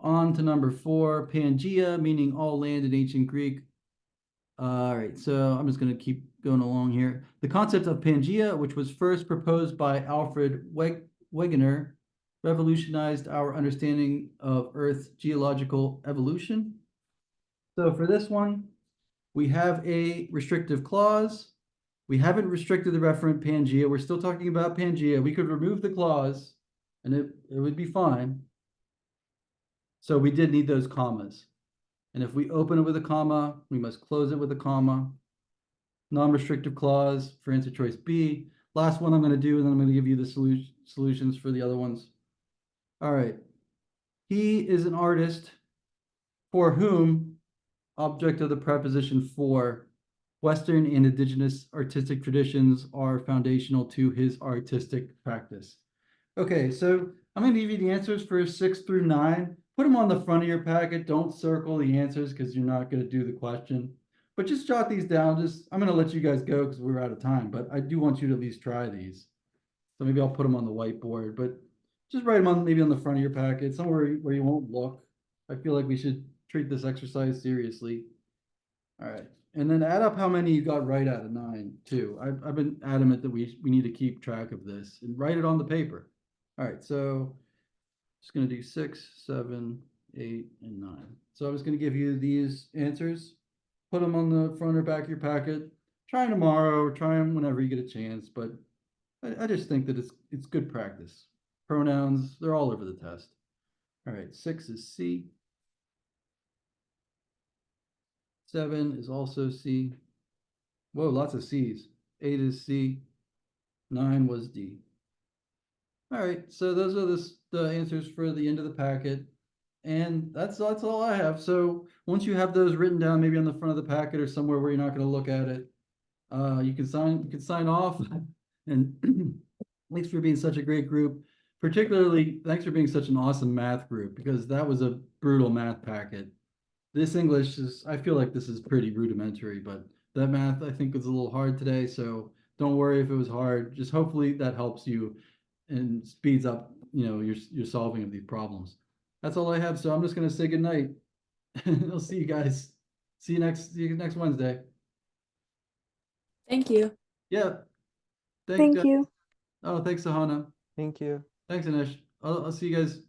On to number 4, Pangea, meaning all land in ancient Greek. All right, so I'm just going to keep going along here. The concept of Pangea, which was first proposed by Alfred Wegener, revolutionized our understanding of Earth's geological evolution. So for this one, we have a restrictive clause. We haven't restricted the referent Pangea. We're still talking about Pangea. We could remove the clause and it would be fine. So we did need those commas. And if we open it with a comma, we must close it with a comma. Non-restrictive clause for answer choice B. Last one I'm going to do, and then I'm going to give you the solutions for the other ones. All right. He is an artist for whom object of the preposition for Western and indigenous artistic traditions are foundational to his artistic practice. Okay, so I'm going to give you the answers for 6 through 9. Put them on the front of your packet. Don't circle the answers because you're not going to do the question. But just jot these down. I'm going to let you guys go because we're out of time. But I do want you to at least try these. So maybe I'll put them on the whiteboard. But just write them on maybe on the front of your packet, somewhere where you won't look. I feel like we should treat this exercise seriously. All right. And then add up how many you got right out of 9 too. I've been adamant that we need to keep track of this and write it on the paper. All right, so just going to do 6, 7, 8, and 9. So I was going to give you these answers. Put them on the front or back of your packet. Try them tomorrow or try them whenever you get a chance. But I just think that it's good practice. Pronouns, they're all over the test. All right, 6 is C. 7 is also C. Whoa, lots of C's. 8 is C. 9 was D. All right, so those are the answers for the end of the packet. And that's all I have. So once you have those written down, maybe on the front of the packet or somewhere where you're not going to look at it, you can sign off. And thanks for being such a great group. Particularly, thanks for being such an awesome math group, because that was a brutal math packet. This English I feel like this is pretty rudimentary, but that math I think was a little hard today. So don't worry if it was hard. Just hopefully that helps you and speeds up, your solving of these problems. That's all I have. So I'm just going to say good night. I'll see you guys. See you next Wednesday. Thank you. Yeah. Thank you. Oh, thanks, Sahana. Thank you. Thanks, Anish. I'll see you guys